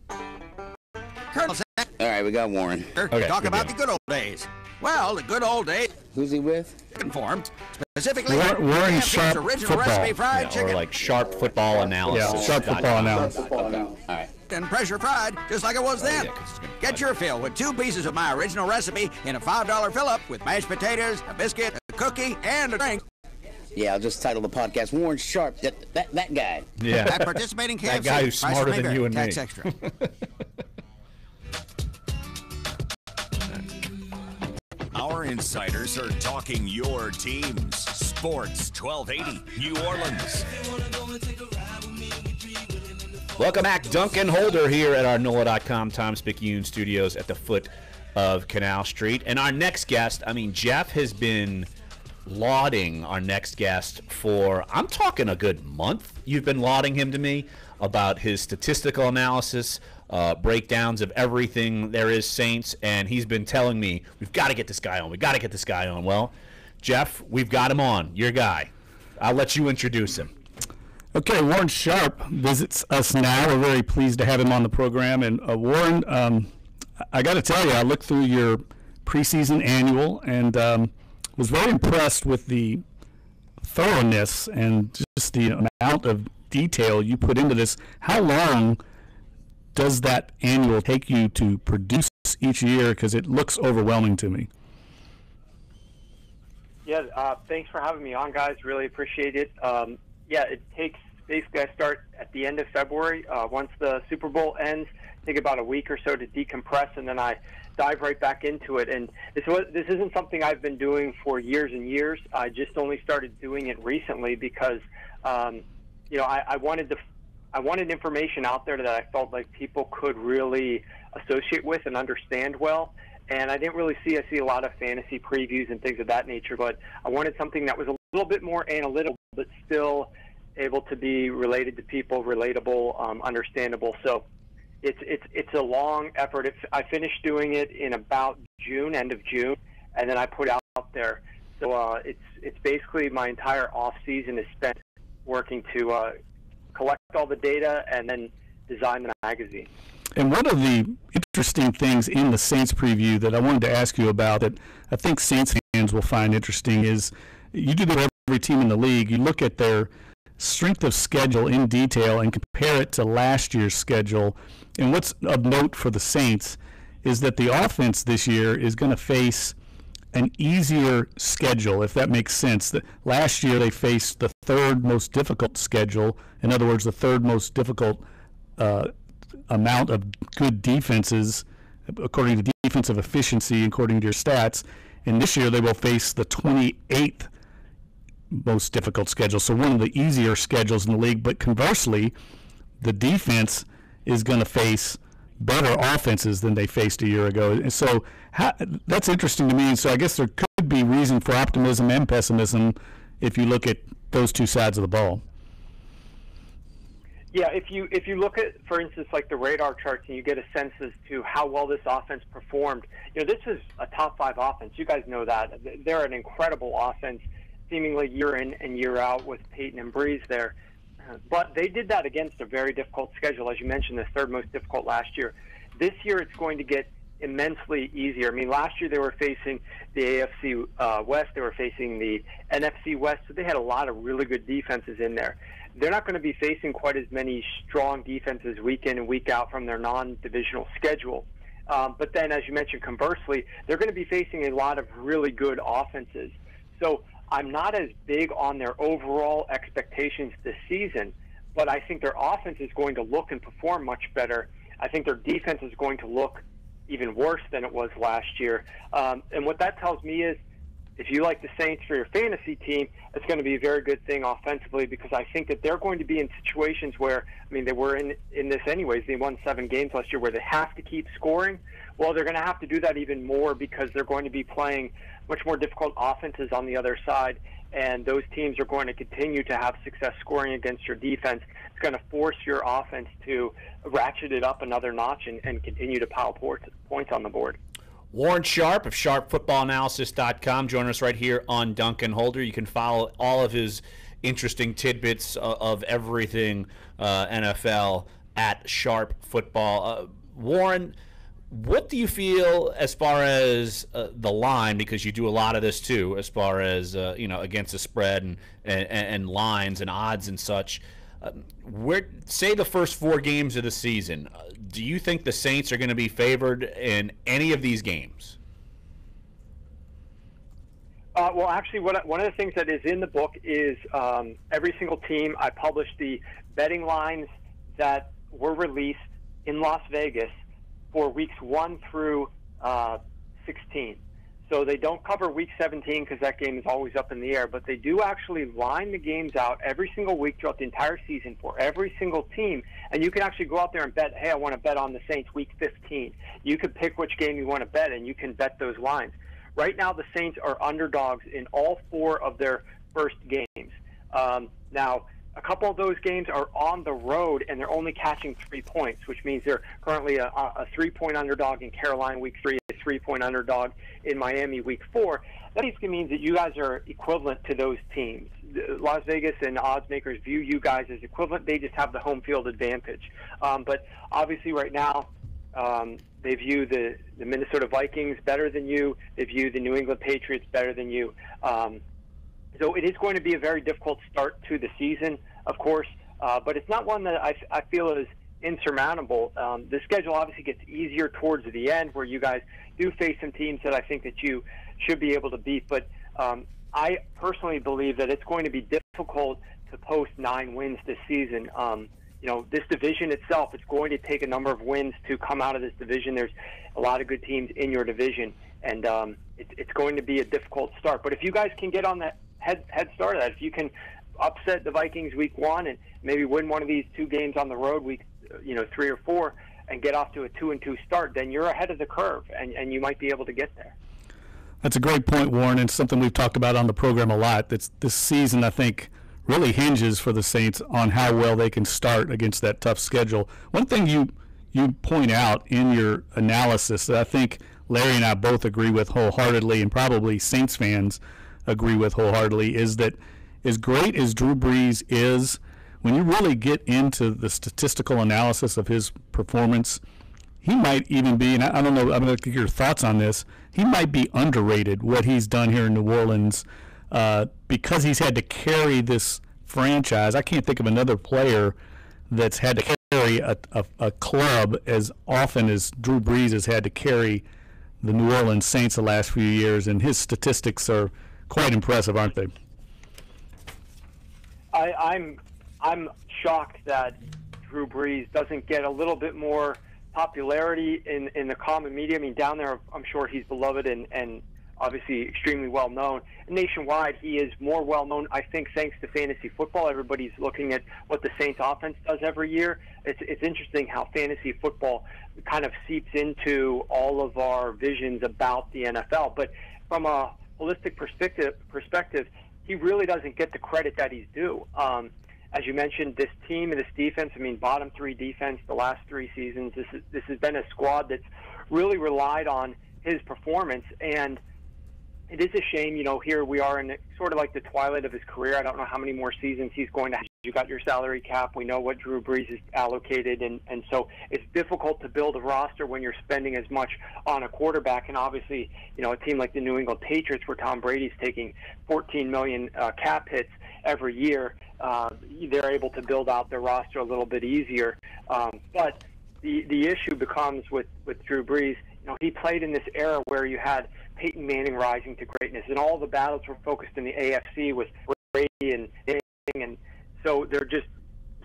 All right, we got Warren. Okay, talk about the good old days. Well, the good old days. Who's he with? Informed. Specifically, Warren Sharp original football. recipe fried chicken. Or like Sharp Football Analysis. Yeah, Sharp Football Analysis. All right. And pressure fried, just like it was then. Get your fill with 2 pieces of my original recipe in a $5 fill-up with mashed potatoes, a biscuit, a cookie, and a drink. Yeah, I'll just title the podcast Warren Sharp, that guy. Yeah. At participating KFC. That guy who's smarter than you and me. Tax extra. Our insiders are talking your teams. Sports 1280, New Orleans. Welcome back. Dunc and Holder here at our NOLA.com Times-Picayune studios at the foot of Canal Street. And our next guest, Jeff has been lauding our next guest for, I'm talking a good month. You've been lauding him to me about his statistical analysis, breakdowns of everything there is Saints, and he's been telling me, we've got to get this guy on. We've got to get this guy on. Well, Jeff, we've got him on. Your guy. I'll let you introduce him. Okay, Warren Sharp visits us now. We're very pleased to have him on the program. And Warren, I got to tell you, I looked through your preseason annual and was very impressed with the thoroughness and just the amount of detail you put into this. How long does that annual take you to produce each year? Because it looks overwhelming to me. Yeah, thanks for having me on, guys. Really appreciate it. It takes, basically I start at the end of February. Once the Super Bowl ends, take about a week or so to decompress, and then I dive right back into it. And this isn't something I've been doing for years and years. I just only started doing it recently because, I wanted information out there that I felt like people could really associate with and understand well. And I didn't really see a lot of fantasy previews and things of that nature, but I wanted something that was a little bit more analytical, but still able to be related to people, relatable, understandable. So it's a long effort. I finished doing it in about June, end of June, and then I put out there. So it's basically my entire off season is spent working to collect all the data and then design the magazine. And one of the interesting things in the Saints preview that I wanted to ask you about that I think Saints fans will find interesting is you do that every team in the league. You look at their strength of schedule in detail and compare it to last year's schedule. And what's of note for the Saints is that the offense this year is going to face an easier schedule, if that makes sense. Last year they faced the third most difficult schedule. In other words, the third most difficult amount of good defenses according to defensive efficiency, according to your stats. And this year they will face the 28th most difficult schedule, so one of the easier schedules in the league. But conversely, the defense is going to face better offenses than they faced a year ago. And so that's interesting to me. And so I guess there could be reason for optimism and pessimism if you look at those two sides of the ball. Yeah, if you look at, for instance, like the radar charts, and you get a sense as to how well this offense performed. This is a top 5 offense. You guys know that. They're an incredible offense, seemingly year in and year out with Payton and Breeze there. But they did that against a very difficult schedule, as you mentioned, the third most difficult last year. This year it's going to get immensely easier. Last year they were facing the AFC West, they were facing the NFC West, so they had a lot of really good defenses in there. They're not going to be facing quite as many strong defenses week in and week out from their non-divisional schedule. But then, as you mentioned, conversely, they're going to be facing a lot of really good offenses. So I'm not as big on their overall expectations this season, but I think their offense is going to look and perform much better. I think their defense is going to look even worse than it was last year. And what that tells me is, if you like the Saints for your fantasy team, it's going to be a very good thing offensively, because I think that they're going to be in situations where, they were in this anyways. They won 7 games last year where they have to keep scoring. Well, they're going to have to do that even more because they're going to be playing much more difficult offenses on the other side, and those teams are going to continue to have success scoring against your defense. It's going to force your offense to ratchet it up another notch and continue to pile points on the board. Warren Sharp of SharpFootballAnalysis.com. Join us right here on Dunc and Holder. You can follow all of his interesting tidbits of everything NFL at Sharp Football. Warren, What do you feel as far as the line, because you do a lot of this too, as far as against the spread and lines and odds and such? Say the first 4 games of the season, do you think the Saints are going to be favored in any of these games? Well, actually, one of the things that is in the book is every single team. I published the betting lines that were released in Las Vegas for weeks 1 through 16. So they don't cover week 17 because that game is always up in the air, but they do actually line the games out every single week throughout the entire season for every single team. And you can actually go out there and bet, hey, I want to bet on the Saints week 15. You can pick which game you want to bet, and you can bet those lines. Right now, the Saints are underdogs in all 4 of their first games. Now, a couple of those games are on the road, and they're only catching 3 points, which means they're currently a 3-point underdog in Carolina week 3, a 3-point underdog in Miami week 4. That basically means that you guys are equivalent to those teams. Las Vegas and odds makers view you guys as equivalent. They just have the home field advantage. But obviously right now, they view the Minnesota Vikings better than you. They view the New England Patriots better than you. So it is going to be a very difficult start to the season, of course, but it's not one that I feel is insurmountable. The schedule obviously gets easier towards the end, where you guys do face some teams that I think that you should be able to beat. But I personally believe that it's going to be difficult to post 9 wins this season. This division itself, it's going to take a number of wins to come out of this division. There's a lot of good teams in your division, and it's going to be a difficult start. But if you guys can get on that head start of that, if you can upset the Vikings week 1 and maybe win one of these 2 games on the road week 3 or 4 and get off to a 2-2 start, then you're ahead of the curve, and you might be able to get there. That's a great point, Warren, and something we've talked about on the program a lot. This season, I think, really hinges for the Saints on how well they can start against that tough schedule. One thing you point out in your analysis that I think Larry and I both agree with wholeheartedly, and probably Saints fans agree with wholeheartedly, is that as great as Drew Brees is, when you really get into the statistical analysis of his performance, he might even be, and I don't know, I'm going to get your thoughts on this, he might be underrated, what he's done here in New Orleans, because he's had to carry this franchise. I can't think of another player that's had to carry a club as often as Drew Brees has had to carry the New Orleans Saints the last few years, and his statistics are quite impressive, aren't they? I'm shocked that Drew Brees doesn't get a little bit more popularity in the common media. I mean, down there, I'm sure he's beloved and obviously extremely well known. Nationwide, he is more well known, I think, thanks to fantasy football. Everybody's looking at what the Saints offense does every year. It's interesting how fantasy football kind of seeps into all of our visions about the NFL. But from a holistic perspective, he really doesn't get the credit that he's due. As you mentioned, this team and this defense, I mean, bottom 3 defense the last 3 seasons, this has been a squad that's really relied on his performance, and it is a shame, here we are in sort of like the twilight of his career. I don't know how many more seasons he's going to have. You got your salary cap. We know what Drew Brees is allocated, and so it's difficult to build a roster when you're spending as much on a quarterback. And obviously, a team like the New England Patriots, where Tom Brady's taking $14 million cap hits every year, they're able to build out their roster a little bit easier. But the issue becomes with Drew Brees. He played in this era where you had Payton Manning rising to greatness, and all the battles were focused in the AFC with Brady and so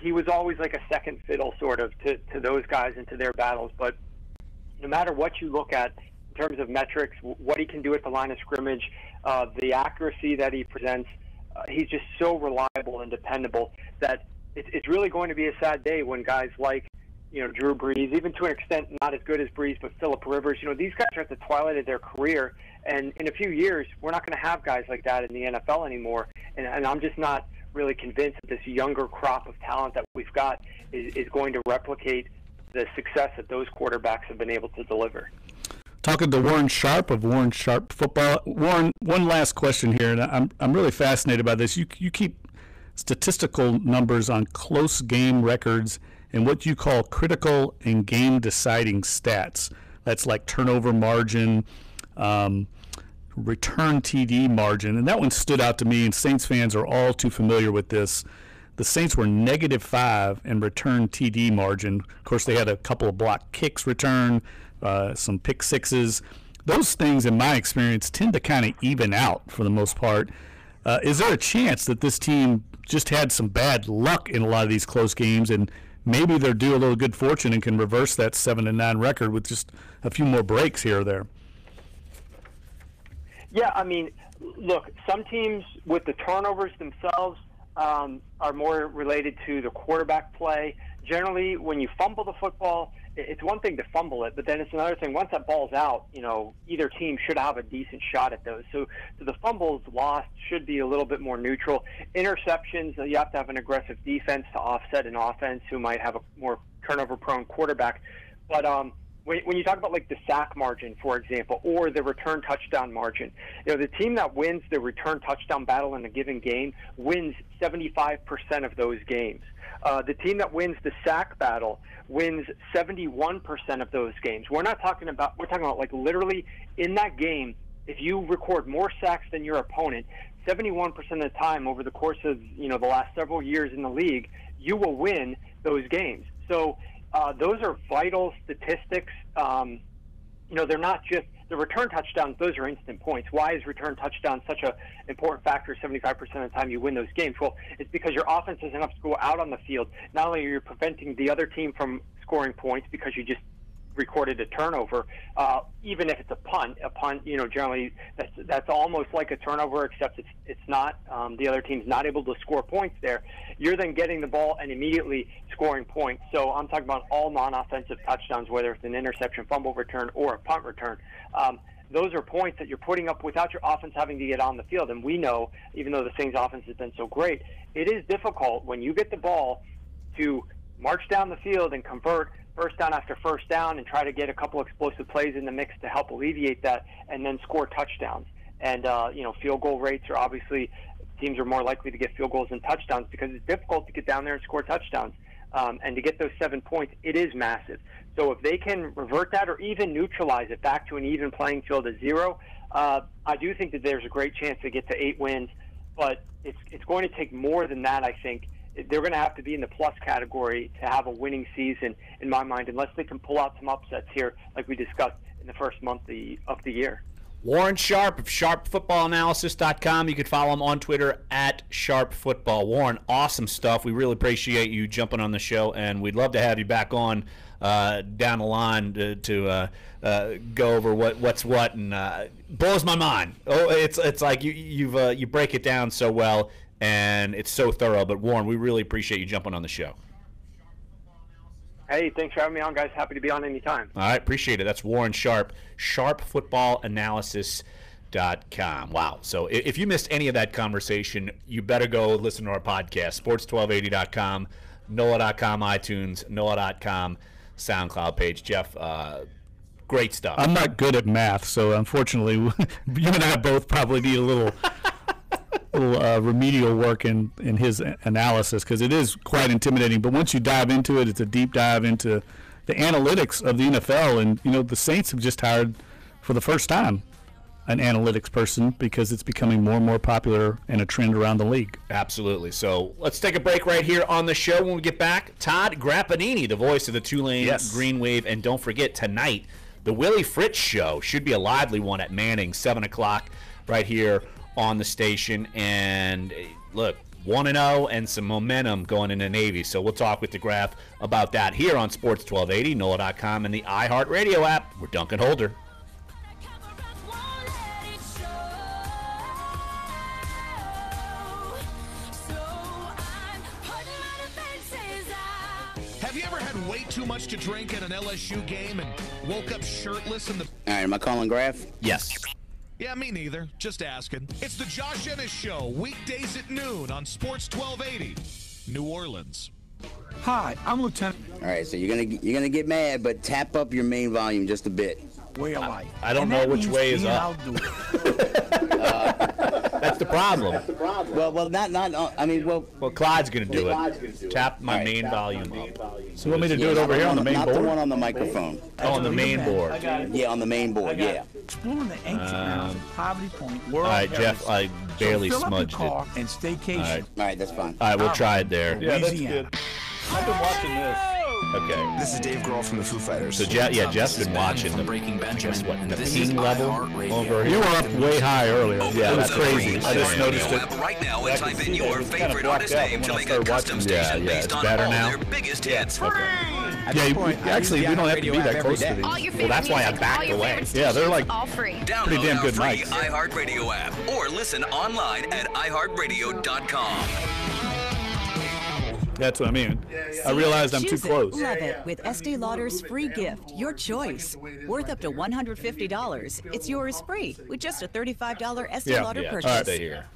he was always like a second fiddle sort of to those guys and to their battles. But no matter what you look at in terms of metrics, what he can do at the line of scrimmage, the accuracy that he presents, he's just so reliable and dependable that it's really going to be a sad day when guys like Drew Brees, even to an extent not as good as Brees, but Phillip Rivers, these guys are at the twilight of their career, and in a few years we're not going to have guys like that in the NFL anymore, and I'm just not really convinced that this younger crop of talent that we've got is going to replicate the success that those quarterbacks have been able to deliver. Talking to Warren Sharp of Warren Sharp Football. Warren, one last question here, and I'm really fascinated by this. You keep statistical numbers on close game records and what you call critical and game-deciding stats. That's like turnover margin, return TD margin, and that one stood out to me, and Saints fans are all too familiar with this. The Saints were -5 in return TD margin. Of course, they had a couple of block kicks return, some pick sixes. Those things, in my experience, tend to kind of even out for the most part. Is there a chance that this team just had some bad luck in a lot of these close games, and maybe they're due a little good fortune and can reverse that 7-9 record with just a few more breaks here or there? Yeah, I mean, look, some teams with the turnovers themselves are more related to the quarterback play. Generally, when you fumble the football, it's one thing to fumble it, but then it's another thing. Once that ball's out, either team should have a decent shot at those. So the fumbles lost should be a little bit more neutral. Interceptions, you have to have an aggressive defense to offset an offense who might have a more turnover-prone quarterback. But when you talk about like the sack margin, for example, or the return touchdown margin, the team that wins the return touchdown battle in a given game wins 75% of those games. The team that wins the sack battle wins 71% of those games. We're talking about like literally in that game, if you record more sacks than your opponent, 71% of the time over the course of the last several years in the league, you will win those games. So those are vital statistics. They're not just the return touchdowns. Those are instant points. Why is return touchdown such an important factor 75% of the time you win those games? Well, it's because your offense is enough to go out on the field. Not only are you preventing the other team from scoring points because you just recorded a turnover, even if it's a punt, generally that's almost like a turnover, except it's not. The other team's not able to score points there. You're then getting the ball and immediately scoring points. So I'm talking about all non-offensive touchdowns, whether it's an interception, fumble return, or a punt return. Those are points that you're putting up without your offense having to get on the field. And we know, even though the Saints offense has been so great, it is difficult when you get the ball to march down the field and convert first down after first down and try to get a couple explosive plays in the mix to help alleviate that and then score touchdowns. And, field goal rates are obviously, teams are more likely to get field goals than touchdowns because it's difficult to get down there and score touchdowns. And to get those 7 points, it is massive. So if they can revert that or even neutralize it back to an even playing field at 0, I do think that there's a great chance to get to 8 wins. But it's going to take more than that, I think. They're going to have to be in the plus category to have a winning season, in my mind, unless they can pull out some upsets here, like we discussed in the first month of the year. Warren Sharp of SharpFootballAnalysis.com. You can follow him on Twitter at SharpFootball. Warren, awesome stuff. We really appreciate you jumping on the show, and we'd love to have you back on down the line to go over what's what, and blows my mind. Oh, it's like you break it down so well. And it's so thorough. But, Warren, we really appreciate you jumping on the show. Hey, thanks for having me on, guys. Happy to be on anytime. All right, appreciate it. That's Warren Sharp, SharpFootballAnalysis.com. Wow. So if you missed any of that conversation, you better go listen to our podcast, sports1280.com, NOLA.com, iTunes, NOLA.com, SoundCloud page. Jeff, great stuff. I'm not good at math, so unfortunately, you and I both probably need a little remedial work in his analysis, because it is quite intimidating. But once you dive into it, it's a deep dive into the analytics of the NFL. And, the Saints have just hired, for the first time, an analytics person, because it's becoming more and more popular and a trend around the league. Absolutely. So let's take a break right here on the show. When we get back, Todd Graffanini, the voice of the Tulane Green Wave. And don't forget, tonight, the Willie Fritz Show should be a lively one at Manning, 7 o'clock, right here on the station. And look, 1-0 and some momentum going into Navy. So we'll talk with DeGraff about that here on Sports 1280, NOLA.com, and the iHeartRadio app. We're Dunc and Holder. Have you ever had way too much to drink at an LSU game and woke up shirtless in the... All right, am I calling Graff? Yes. Yeah, me neither. Just asking. It's the Josh Ennis Show, weekdays at noon on Sports 1280, New Orleans. Hi, I'm Lieutenant. All right, so you're gonna get mad, but tap up your main volume just a bit. Way of life. I don't know which way is up. That's the problem. Well, not. I mean, well, Clyde's gonna do it. Tap my main volume up. So you want me to do it over here on the main board? Not the one on the microphone. Oh, on the main board. Yeah, on the main board. Yeah. Exploring the ancient mounds of Poverty Point, World All right, Jeff, I barely so smudged it. And staycation. All right, that's fine. All right, we'll try it there. Yeah, that's good. I've been watching this. Okay. This is Dave Grohl from the Foo Fighters. So Jeff's been watching the Breaking Benjamin. the ping level over You here. were up way high earlier. Yeah, that's crazy. I just noticed it. Right now, and type in your favorite artist name to make a custom station based on all their biggest hits. Actually, we don't have to be that close to these. Well, that's why I backed away. Yeah, they're like All free. pretty damn good Download our free mics. iHeartRadio app or listen online at iHeartRadio.com. That's what I mean. I realized I'm too Choose it, close. Love it with Estee Lauder's free gift, your choice. Worth up to $150. It's yours free with just a $35 Estee Lauder purchase.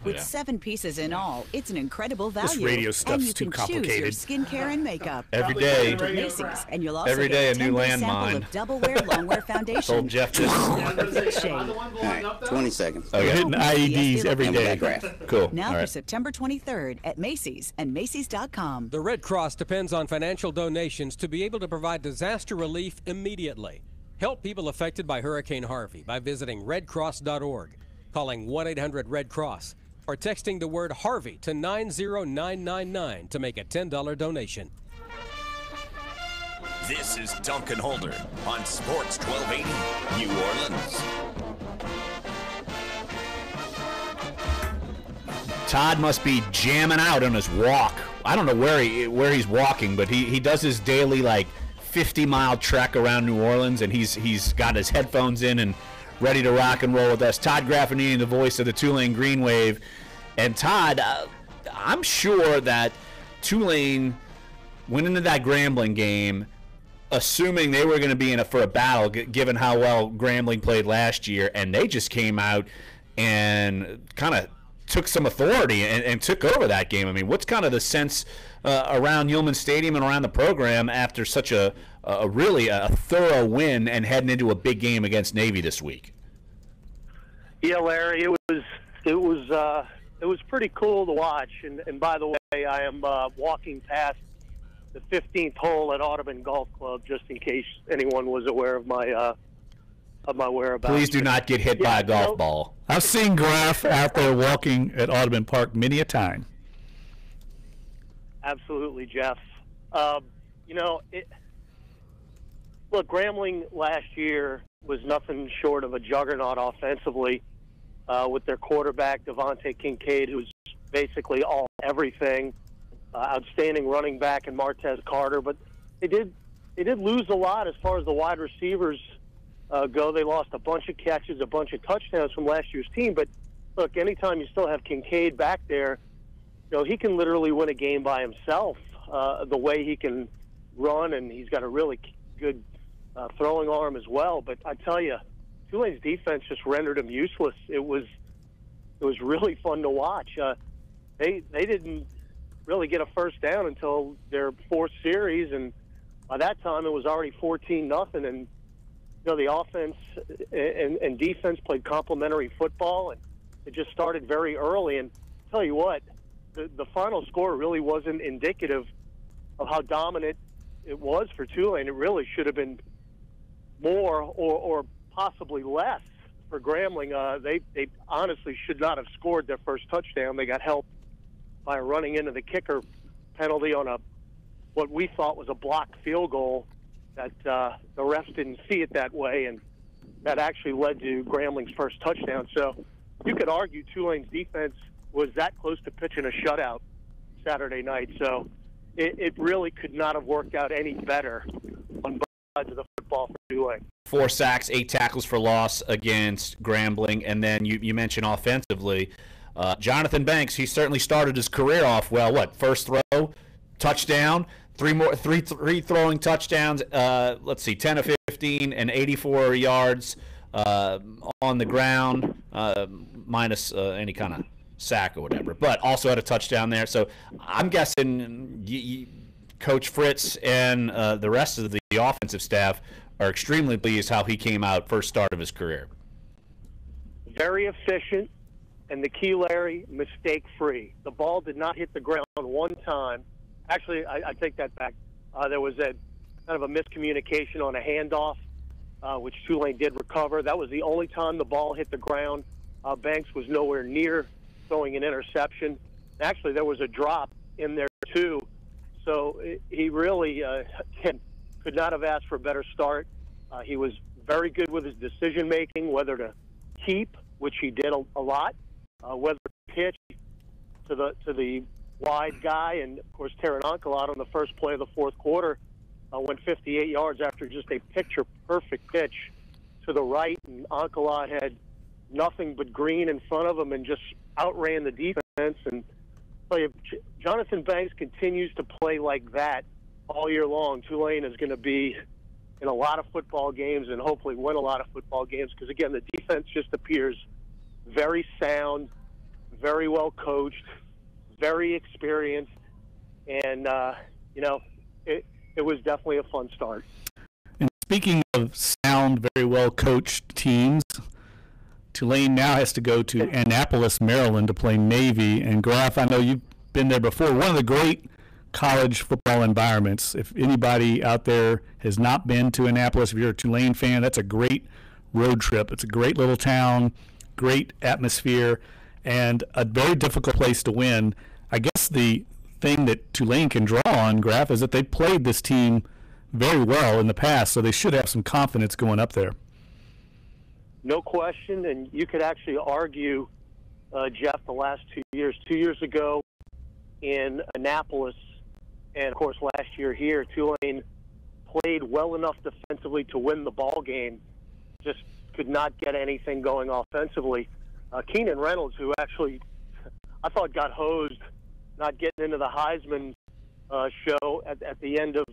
With 7 pieces in all, it's an incredible value. This radio and stuff's you too can complicated. choose your skincare and makeup. Every day. At Macy's, and you'll also Every get day a new 10-day sample landmine. of double wear long wear foundation. Told Jeff this. Perfect shade. All right, 20 seconds. We're hitting IEDs every day. Cool. Now All for right. September 23rd at Macy's and Macy's.com. The Red Cross depends on financial donations to be able to provide disaster relief immediately. Help people affected by Hurricane Harvey by visiting redcross.org, calling 1-800-RED-CROSS, or texting the word Harvey to 90999 to make a $10 donation. This is Dunc and Holder on Sports 1280 New Orleans. Todd must be jamming out on his walk. I don't know where he's walking, but he does his daily 50-mile trek around New Orleans, and he's got his headphones in and ready to rock and roll with us. Todd Graff, the voice of the Tulane Green Wave. And Todd, I'm sure that Tulane went into that Grambling game assuming they were going to be in for a battle, given how well Grambling played last year, and they just came out and kind of took some authority and took over that game. I mean, what's kind of the sense around Yulman Stadium and around the program after such a really thorough win and heading into a big game against Navy this week? Yeah, Larry, it was pretty cool to watch. And by the way, I am walking past the 15th hole at Audubon Golf Club, just in case anyone was aware of my whereabouts. Please do not get hit by a golf ball. I've seen Graff out there walking at Audubon Park many a time. Absolutely, Jeff. Look, Grambling last year was nothing short of a juggernaut offensively with their quarterback, Devontae Kincaid, who's basically all everything. Outstanding running back in Martez Carter. But they did lose a lot as far as the wide receivers go. They lost a bunch of catches, a bunch of touchdowns from last year's team. But look, anytime you still have Kincaid back there, he can literally win a game by himself. The way he can run, and he's got a really good throwing arm as well. But I tell you, Tulane's defense just rendered him useless. It was really fun to watch. They didn't really get a first down until their fourth series, and by that time it was already 14-0. And the offense and defense played complementary football, and it just started very early. And I'll tell you what, the final score really wasn't indicative of how dominant it was for Tulane. It really should have been more or possibly less for Grambling. They honestly should not have scored their first touchdown. They got helped by running into the kicker penalty on what we thought was a blocked field goal that the refs didn't see it that way, and that actually led to Grambling's first touchdown. So you could argue Tulane's defense was that close to pitching a shutout Saturday night. So it really could not have worked out any better on both sides of the football for Tulane. 4 sacks, 8 tackles for loss against Grambling, and then you mentioned offensively, Jonathan Banks. He certainly started his career off well. First throw, touchdown, three throwing touchdowns. Let's see, 10 of 15 and 84 yards on the ground, minus any kind of sack or whatever. But also had a touchdown there. So I'm guessing Coach Fritz and the rest of the offensive staff are extremely pleased how he came out first start of his career. Very efficient And the key, Larry, mistake-free. The ball did not hit the ground one time. Actually, I take that back. There was a kind of a miscommunication on a handoff, which Tulane did recover. That was the only time the ball hit the ground. Banks was nowhere near throwing an interception. Actually, there was a drop in there, too. So he really could not have asked for a better start. He was very good with his decision-making, whether to keep, which he did a lot, whether to pitch to the wide guy. And, of course, Taron Oncolot on the first play of the fourth quarter went 58 yards after just a picture-perfect pitch to the right. And Oncolot had nothing but green in front of him and just outran the defense. And if Jonathan Banks continues to play like that all year long, Tulane is going to be in a lot of football games and hopefully win a lot of football games because, again, the defense just appears very sound, very well coached, very experienced, and, it was definitely a fun start. And speaking of sound, very well coached teams, Tulane now has to go to Annapolis, Maryland to play Navy. And Graff, I know you've been there before. One of the great college football environments. If anybody out there has not been to Annapolis, if you're a Tulane fan, that's a great road trip. It's a great little town, great atmosphere, and a very difficult place to win. I guess the thing that Tulane can draw on, Graff, is that they played this team very well in the past, so they should have some confidence going up there. No question, and you could actually argue, Jeff, the last 2 years. 2 years ago in Annapolis, and, of course, last year here, Tulane played well enough defensively to win the ball game, just could not get anything going offensively. Keenan Reynolds, who actually I thought got hosed not getting into the Heisman show at the end of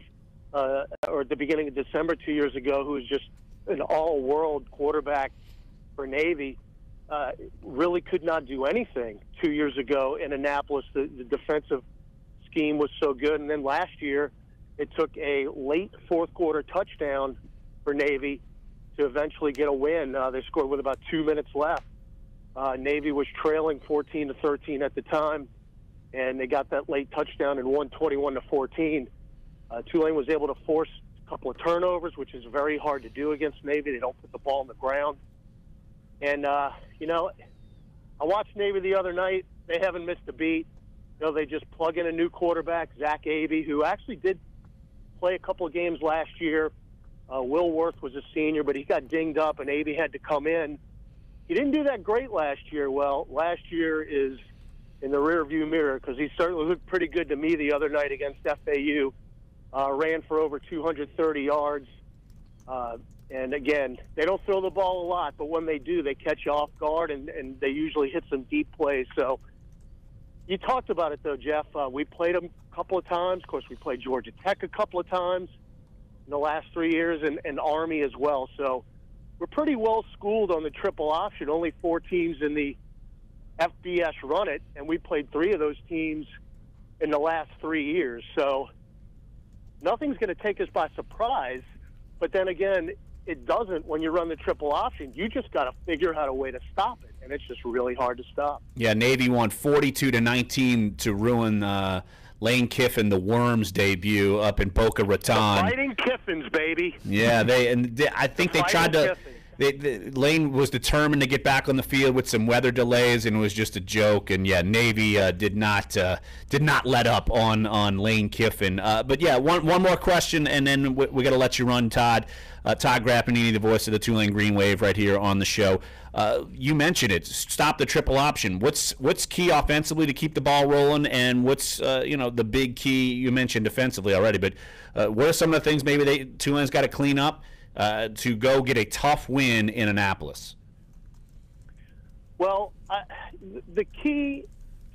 or at the beginning of December 2 years ago, who was just an all-world quarterback for Navy, really could not do anything 2 years ago in Annapolis. The defensive scheme was so good. And then last year, it took a late fourth-quarter touchdown for Navy to eventually get a win. They scored with about 2 minutes left. Navy was trailing 14-13 at the time, and they got that late touchdown and won 21-14. Tulane was able to force a couple of turnovers, which is very hard to do against Navy. They don't put the ball on the ground. And, I watched Navy the other night. They haven't missed a beat. They just plug in a new quarterback, Zach Abey, who actually did play a couple of games last year. Will Worth was a senior, but he got dinged up, and Abey had to come in. He didn't do that great last year. Well, last year is in the rearview mirror because he certainly looked pretty good to me the other night against FAU. Ran for over 230 yards. And, again, they don't throw the ball a lot, but when they do, they catch you off guard, and they usually hit some deep plays. So you talked about it, though, Jeff. We played them a couple of times. Of course, we played Georgia Tech a couple of times in the last 3 years, and Army as well. So we're pretty well schooled on the triple option. Only 4 teams in the FBS run it, and we played 3 of those teams in the last 3 years. So nothing's going to take us by surprise. But then again, it doesn't when you run the triple option. You just got to figure out a way to stop it, and it's just really hard to stop. Yeah, Navy won 42-19 to ruin Lane Kiffin, the Worms debut up in Boca Raton. The Fighting Kiffins, baby. Yeah, I think they tried to. Lane was determined to get back on the field with some weather delays, and it was just a joke. And yeah, Navy did not let up on Lane Kiffin. But yeah, one more question, and then we got to let you run, Todd. Todd Graff, the voice of the Tulane Green Wave, right here on the show. You mentioned it. Stop the triple option. What's key offensively to keep the ball rolling, and what's the big key you mentioned defensively already? But what are some of the things maybe Tulane's got to clean up to go get a tough win in Annapolis? Well, the key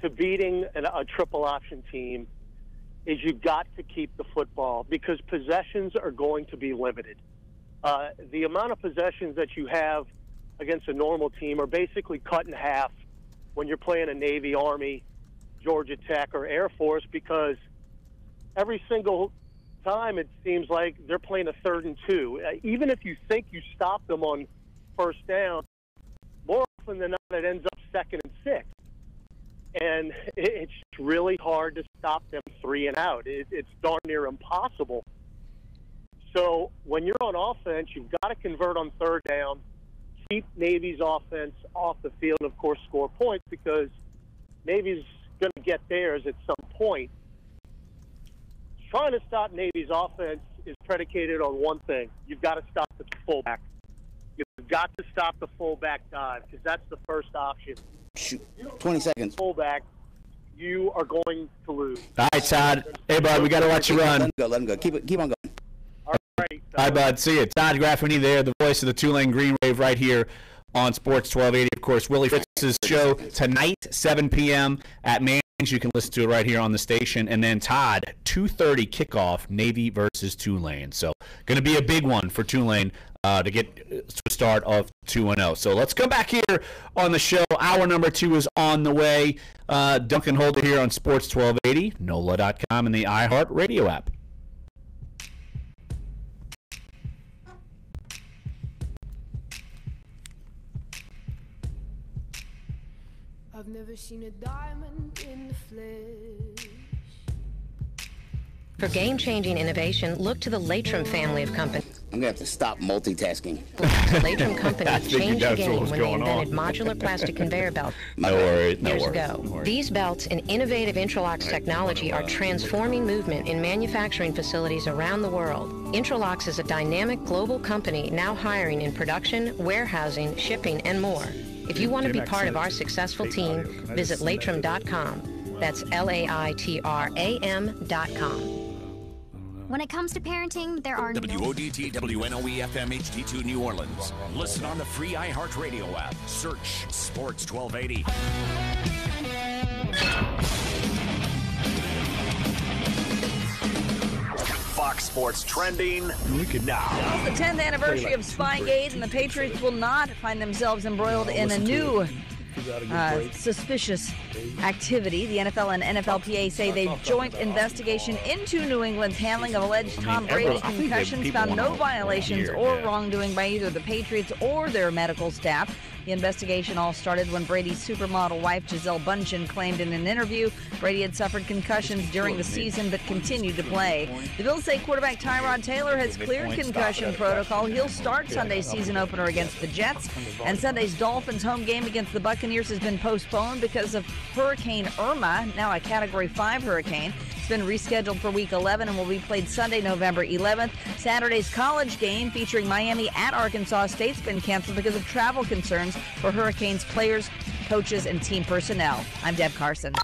to beating a triple option team is you've got to keep the football because possessions are going to be limited. The amount of possessions that you have against a normal team are basically cut in half when you're playing a Navy, Army, Georgia Tech, or Air Force because every single time it seems like they're playing a 3rd and 2. Even if you think you stop them on first down, more often than not, it ends up 2nd and 6. And it's really hard to stop them 3 and out. It's darn near impossible. So when you're on offense, you've got to convert on 3rd down, keep Navy's offense off the field, and, of course, score points, because Navy's going to get theirs at some point. Trying to stop Navy's offense is predicated on one thing. You've got to stop the fullback. You've got to stop the fullback dive, because that's the first option. Shoot. 20 seconds. Fullback, you are going to lose. All right, Todd. Hey, bud, we got to let you run. Let him go. Keep on going. All right. Hi, bud. See you. Todd Graff there, the voice of the Tulane Green Wave right here on Sports 1280. Of course, Willie Fritz's show tonight, 7 p.m. at Manning's. You can listen to it right here on the station. And then, Todd, 2:30 kickoff, Navy versus Tulane. So, going to be a big one for Tulane to get to a start of 2-0. So, let's come back here on the show. Hour number 2 is on the way. Dunc and Holder here on Sports 1280, NOLA.com, and the iHeart Radio app. I've never seen a diamond in the flesh. For game-changing innovation, look to the Latrim family of companies. I'm going to have to stop multitasking. The Latrim company changed the game when they invented modular plastic conveyor belts years ago. These belts and innovative Intralocks technology are transforming movement in manufacturing facilities around the world. Intralocks is a dynamic global company now hiring in production, warehousing, shipping, and more. If you want to be part of our successful team, visit Latrim.com. That's LAITRAM.com. When it comes to parenting, there are WODT WNOE FM HD2 New Orleans. Listen on the free iHeart Radio app. Search Sports 1280. Fox Sports trending now. It's the 10th anniversary of Spygate, and the Patriots will not find themselves embroiled in a new suspicious activity. The NFL and NFLPA say they joint investigation into New England's handling of alleged Tom Brady concussions found no violations or wrongdoing by either the Patriots or their medical staff. The investigation all started when Brady's supermodel wife, Gisele Bündchen, claimed in an interview Brady had suffered concussions during the season but continued to play. The Bills say quarterback Tyrod Taylor has cleared concussion protocol. He'll start Sunday's season opener against the Jets, and Sunday's Dolphins home game against the Buccaneers has been postponed because of Hurricane Irma, now a Category 5 hurricane. It's been rescheduled for Week 11 and will be played Sunday, November 11th. Saturday's college game featuring Miami at Arkansas State's been canceled because of travel concerns for Hurricanes players, coaches, and team personnel. I'm Deb Carson.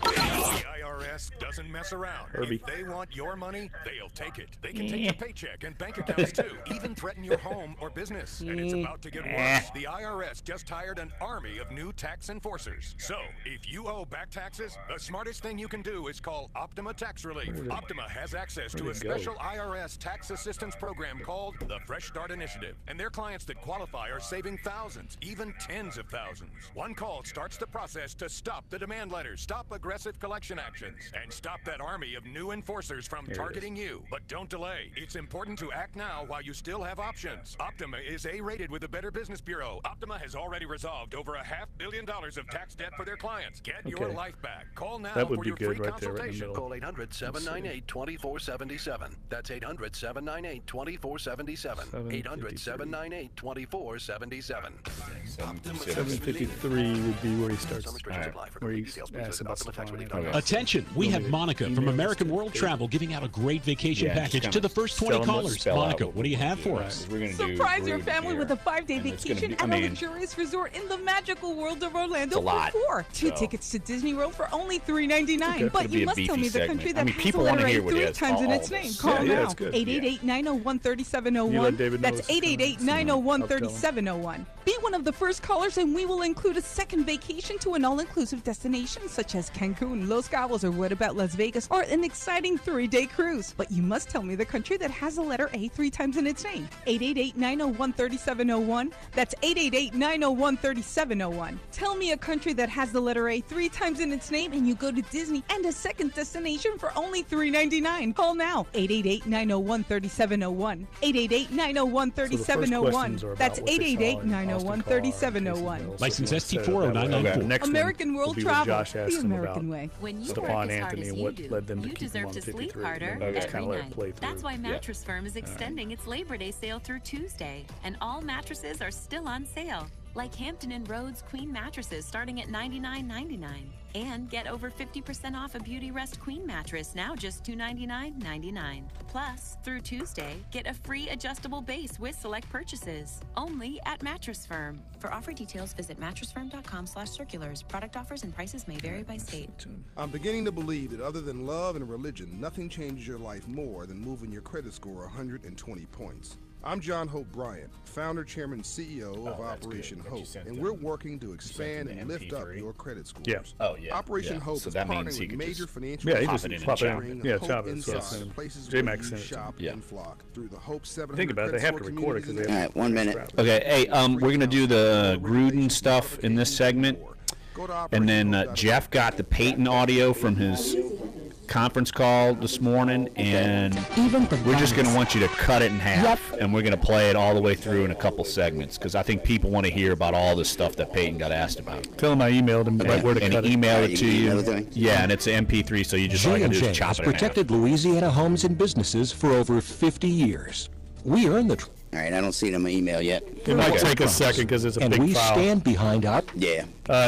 Doesn't mess around. If they want your money, they'll take it. They can take your paycheck and bank accounts too, even threaten your home or business. And it's about to get worse. The IRS just hired an army of new tax enforcers. So, if you owe back taxes, the smartest thing you can do is call Optima Tax Relief. Optima has access to a special IRS tax assistance program called the Fresh Start Initiative. And their clients that qualify are saving thousands, even tens of thousands. One call starts the process to stop the demand letters, stop aggressive collection actions, and stop that army of new enforcers from targeting you. But don't delay. It's important to act now while you still have options. Optima is A-rated with the Better Business Bureau. Optima has already resolved over $500 million of tax debt for their clients. Get your life back. Call now for your free consultation. Call 800-798-2477. That's 800-798-2477. 800-798-2477. 753 would be where he starts. Where he asks about the fine. Attention, we have Monica from American World Travel giving out a great vacation package to the first 20 callers. Monica, what do you have for us? Surprise your family with a 5-day vacation at a luxurious resort in the magical world of Orlando for 4. 2 tickets to Disney World for only $3.99. But you must tell me the country that has the letter A 3 times in its name. Call now. 888-901-3701. That's 888-901-3701. Be one of the first callers and we will include a second vacation to an all-inclusive destination such as Cancun, Los Cabos, or what about Las Vegas, or an exciting 3-day cruise. But you must tell me the country that has the letter A 3 times in its name. 888-901-3701. That's 888-901-3701. Tell me a country that has the letter A 3 times in its name, and you go to Disney and a second destination for only $3.99. Call now. 888-901-3701. 888-901-3701. That's 888-901-3701. License ST40994. Next American World Travel, the American way. When you Stephon Anthony and what led them to you keep him deserve on to 53. sleep harder every night. That's why Mattress Firm is extending its Labor Day sale through Tuesday, and all mattresses are still on sale. Like Hampton and Rhodes Queen mattresses starting at $99.99. And get over 50% off a Beauty Rest Queen mattress, now just $299.99. Plus, through Tuesday, get a free adjustable base with select purchases. Only at Mattress Firm. For offer details, visit mattressfirm.com/circulars. Product offers and prices may vary by state. I'm beginning to believe that other than love and religion, nothing changes your life more than moving your credit score 120 points. I'm John Hope Bryant, founder, chairman, CEO of Operation Hope, and we're working to expand and lift up your credit scores. Yeah. Operation Hope is partnering with major financial institutions to bring Hope inside places where you shop and flock through the Hope 700. Think about it, they have to record it because they have. All right, 1 minute. Okay, hey, we're going to do the Gruden stuff in this segment, and then Jeff got the Payton audio from his conference call this morning, and we're just going to want you to cut it in half, and we're going to play it all the way through in a couple segments, because I think people want to hear about all this stuff that Payton got asked about. Tell him I emailed him right where to cut it. Email it to you. Yeah, and it's an MP3, so you just all you do is chop has it in protected Louisiana homes and businesses for over 50 years. We earn the All right, I don't see it in my email yet. It might take a second because it's a big file. And we stand behind our 100% I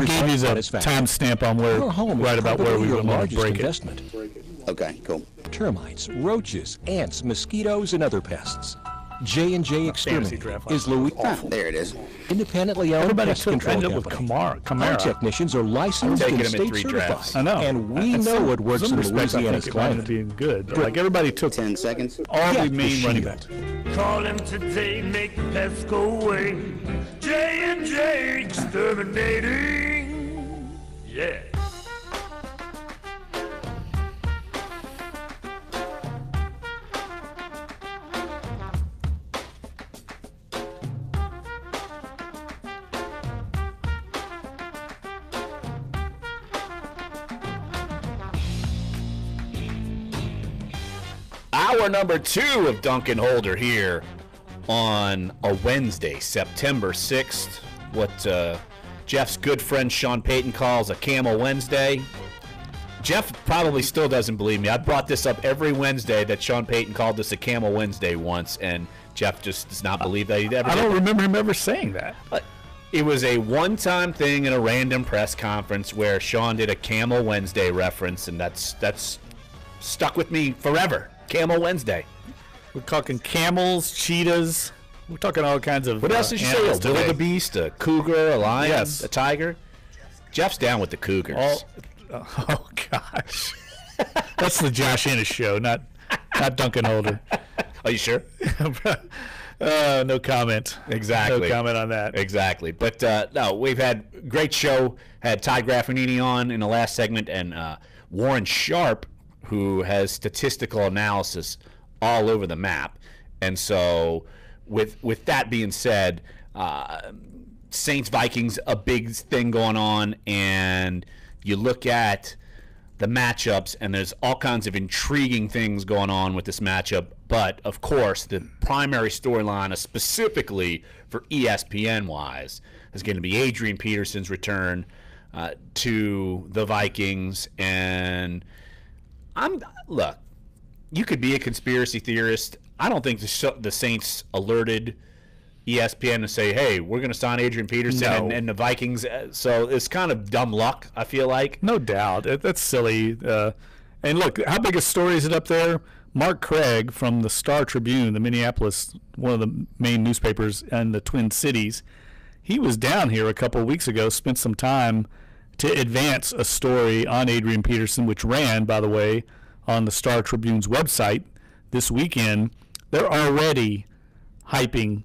gave you the timestamp on where, right about where we want to break investment. Okay, cool. Termites, roaches, ants, mosquitoes, and other pests. J&J Exterminate is Louisiana. There it is. Independently owned pest control company. Our technicians are licensed and state certified. I know. And we know what works in Louisiana's climate. Being good. Like everybody took 10 seconds. All the main running backs. Call him today, make the pests go away. J&J Exterminating. Yeah. Hour number 2 of Dunc and Holder here on a Wednesday, September 6th. What Jeff's good friend Sean Payton calls a Camel Wednesday. Jeff probably still doesn't believe me. I brought this up every Wednesday that Sean Payton called this a Camel Wednesday once, and Jeff just does not believe that he ever did. I don't remember him ever saying that. It was a one-time thing in a random press conference where Sean did a Camel Wednesday reference, and that's stuck with me forever. Camel Wednesday. We're talking camels, cheetahs. We're talking all kinds of. What else did you say? A wildebeest, a cougar, a lion, a tiger. Jeff's down with the cougars. Oh gosh, that's the Josh Ennis show, not Dunc and Holder. Are you sure? No comment. Exactly. No comment on that. Exactly. But no, we've had a great show. Had Todd Graff on in the last segment, and Warren Sharp, who has statistical analysis all over the map. And so with that being said, Saints-Vikings, a big thing going on, and you look at the matchups, and there's all kinds of intriguing things going on with this matchup. But, of course, the primary storyline, specifically for ESPN-wise, is going to be Adrian Peterson's return to the Vikings. And look, you could be a conspiracy theorist. I don't think the Saints alerted ESPN to say, hey, we're going to sign Adrian Peterson and the Vikings. So it's kind of dumb luck, I feel like. No doubt. That's silly. And look, how big a story is it up there? Mark Craig from the Star Tribune, the Minneapolis, one of the main newspapers in the Twin Cities, he was down here a couple of weeks ago, spent some time to advance a story on Adrian Peterson, which ran, by the way, on the Star Tribune's website this weekend. They're already hyping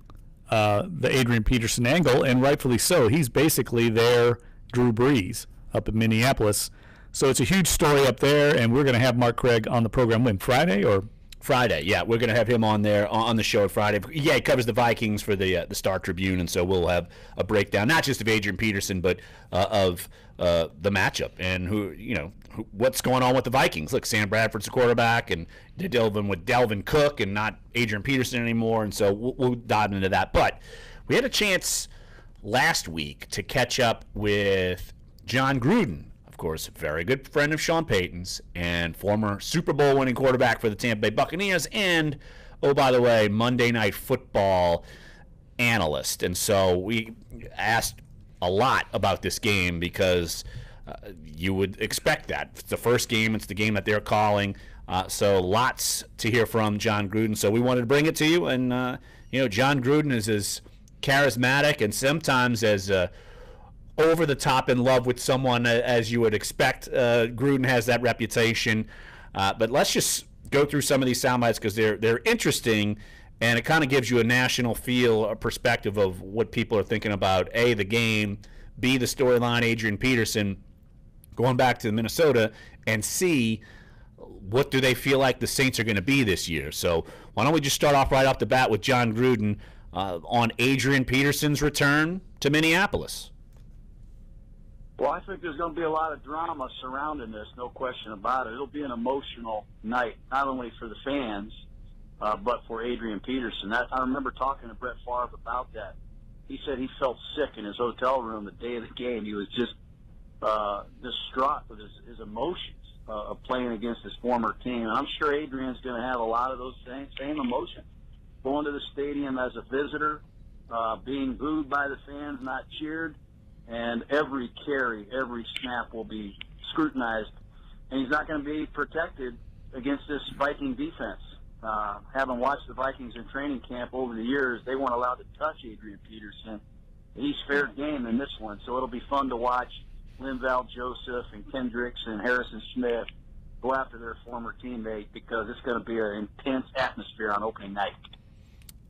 the Adrian Peterson angle, and rightfully so. He's basically their Drew Brees up in Minneapolis. So it's a huge story up there, and we're going to have Mark Craig on the program when, Friday or? Friday, yeah. We're going to have him on there on the show Friday. Yeah, he covers the Vikings for the Star Tribune, and so we'll have a breakdown, not just of Adrian Peterson, but of the matchup and what's going on with the Vikings. Look, Sam Bradford's the quarterback, and they're delving with Delvin Cook and not Adrian Peterson anymore, and so we'll dive into that. But we had a chance last week to catch up with John Gruden, of course, very good friend of Sean Payton's and former Super Bowl winning quarterback for the Tampa Bay Buccaneers and, oh, by the way, Monday Night Football analyst. And so we asked a lot about this game because you would expect that. It's the first game. It's the game that they're calling. So lots to hear from John Gruden. So we wanted to bring it to you. And, John Gruden is as charismatic and sometimes as over the top in love with someone as you would expect. Gruden has that reputation. But let's just go through some of these sound bites because they're interesting, and it kind of gives you a national feel, a perspective of what people are thinking about, A, the game, B, the storyline, Adrian Peterson, going back to Minnesota, and C, what do they feel like the Saints are going to be this year. So why don't we just start off right off the bat with John Gruden on Adrian Peterson's return to Minneapolis. Well, I think there's going to be a lot of drama surrounding this, no question about it. It'll be an emotional night, not only for the fans, but for Adrian Peterson. I remember talking to Brett Favre about that. He said he felt sick in his hotel room the day of the game. He was just distraught with his emotions of playing against his former team. And I'm sure Adrian's going to have a lot of those same emotions. Going to the stadium as a visitor, being booed by the fans, not cheered, and every carry, every snap will be scrutinized. And he's not going to be protected against this Viking defense. Having watched the Vikings in training camp over the years, they weren't allowed to touch Adrian Peterson. He's fair game in this one, so it'll be fun to watch Linval Joseph and Kendricks and Harrison Smith go after their former teammate because it's going to be an intense atmosphere on opening night.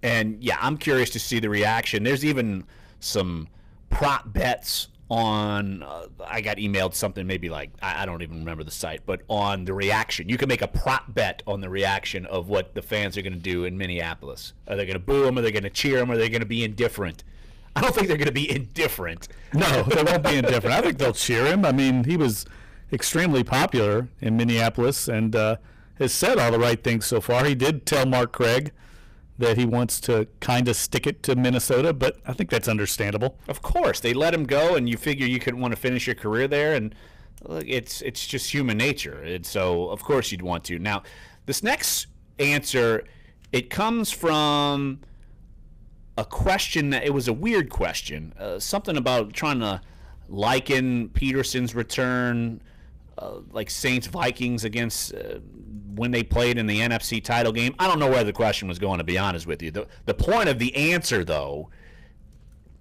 And, yeah, I'm curious to see the reaction. There's even some prop bets on I got emailed something maybe like I don't even remember the site, but on the reaction. You can make a prop bet on the reaction of what the fans are going to do in Minneapolis. Are they going to boo him? Are they going to cheer him? Are they going to be indifferent? I don't think they're going to be indifferent. No, they won't be indifferent. I think they'll cheer him. I mean, he was extremely popular in Minneapolis and has said all the right things so far. He did tell Mark Craig that he wants to kind of stick it to Minnesota, but I think that's understandable. Of course. They let him go, and you figure you could want to finish your career there, and it's just human nature. And so, of course, you'd want to. Now, this next answer, it comes from a question that it was a weird question, something about trying to liken Peterson's return like Saints-Vikings against when they played in the NFC title game. I don't know where the question was going, to be honest with you. The point of the answer, though,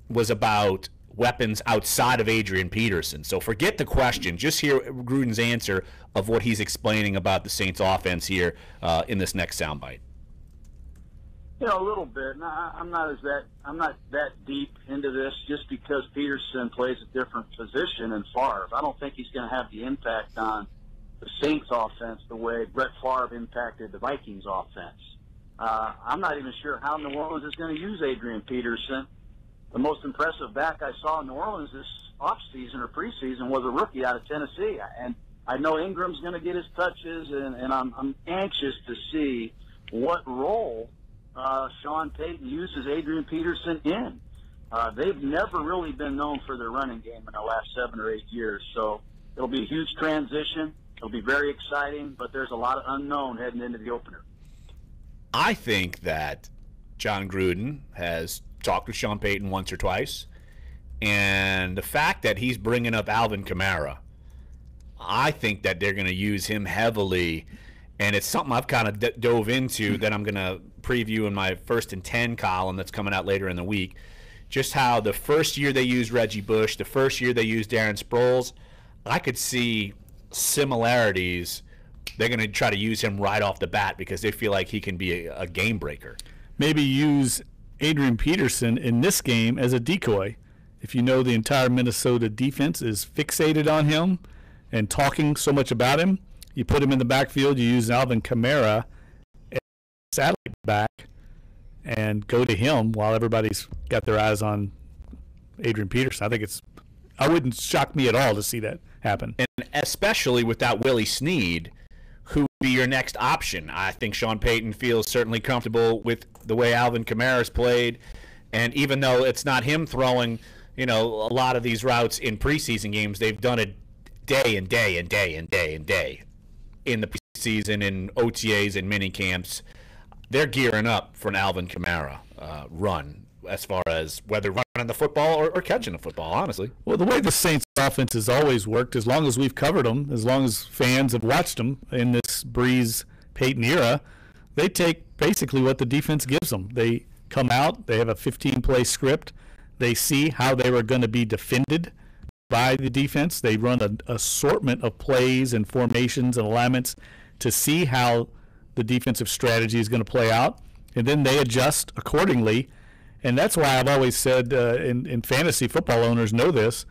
was about weapons outside of Adrian Peterson. So forget the question. Just hear Gruden's answer of what he's explaining about the Saints offense here in this next soundbite. A little bit. I'm not that deep into this just because Peterson plays a different position than Favre. I don't think he's going to have the impact on the Saints offense the way Brett Favre impacted the Vikings offense. I'm not even sure how New Orleans is going to use Adrian Peterson. The most impressive back I saw in New Orleans this offseason or preseason was a rookie out of Tennessee. And I know Ingram's going to get his touches, and I'm anxious to see what role Sean Payton uses Adrian Peterson in. They've never really been known for their running game in the last 7 or 8 years, so it'll be a huge transition. It'll be very exciting, but there's a lot of unknown heading into the opener. I think that John Gruden has talked with Sean Payton once or twice, and the fact that he's bringing up Alvin Kamara, I think that they're going to use him heavily, and it's something I've kind of dove into that I'm going to preview in my 1st and 10 column that's coming out later in the week. Just how the first year they used Reggie Bush, the first year they used Darren Sproles, I could see similarities. They're going to try to use him right off the bat because they feel like he can be a game breaker. Maybe use Adrian Peterson in this game as a decoy. If you know the entire Minnesota defense is fixated on him and talking so much about him, you put him in the backfield, you use Alvin Kamara as satellite back and go to him while everybody's got their eyes on Adrian Peterson. I wouldn't shock me at all to see that happen. And especially without Willie Snead, who would be your next option. I think Sean Payton feels certainly comfortable with the way Alvin Kamara's played. And even though it's not him throwing, a lot of these routes in preseason games, they've done it day and day and day and day and day in the preseason, in OTAs and mini camps. They're gearing up for an Alvin Kamara run, as far as whether running the football or catching the football, honestly. Well, the way the Saints offense has always worked, as long as we've covered them, as long as fans have watched them in this Breeze-Payton era, they take basically what the defense gives them. They come out, they have a 15-play script, they see how they were going to be defended by the defense. They run an assortment of plays and formations and alignments to see how the defensive strategy is going to play out, and then they adjust accordingly. And that's why I've always said, in fantasy football owners know this,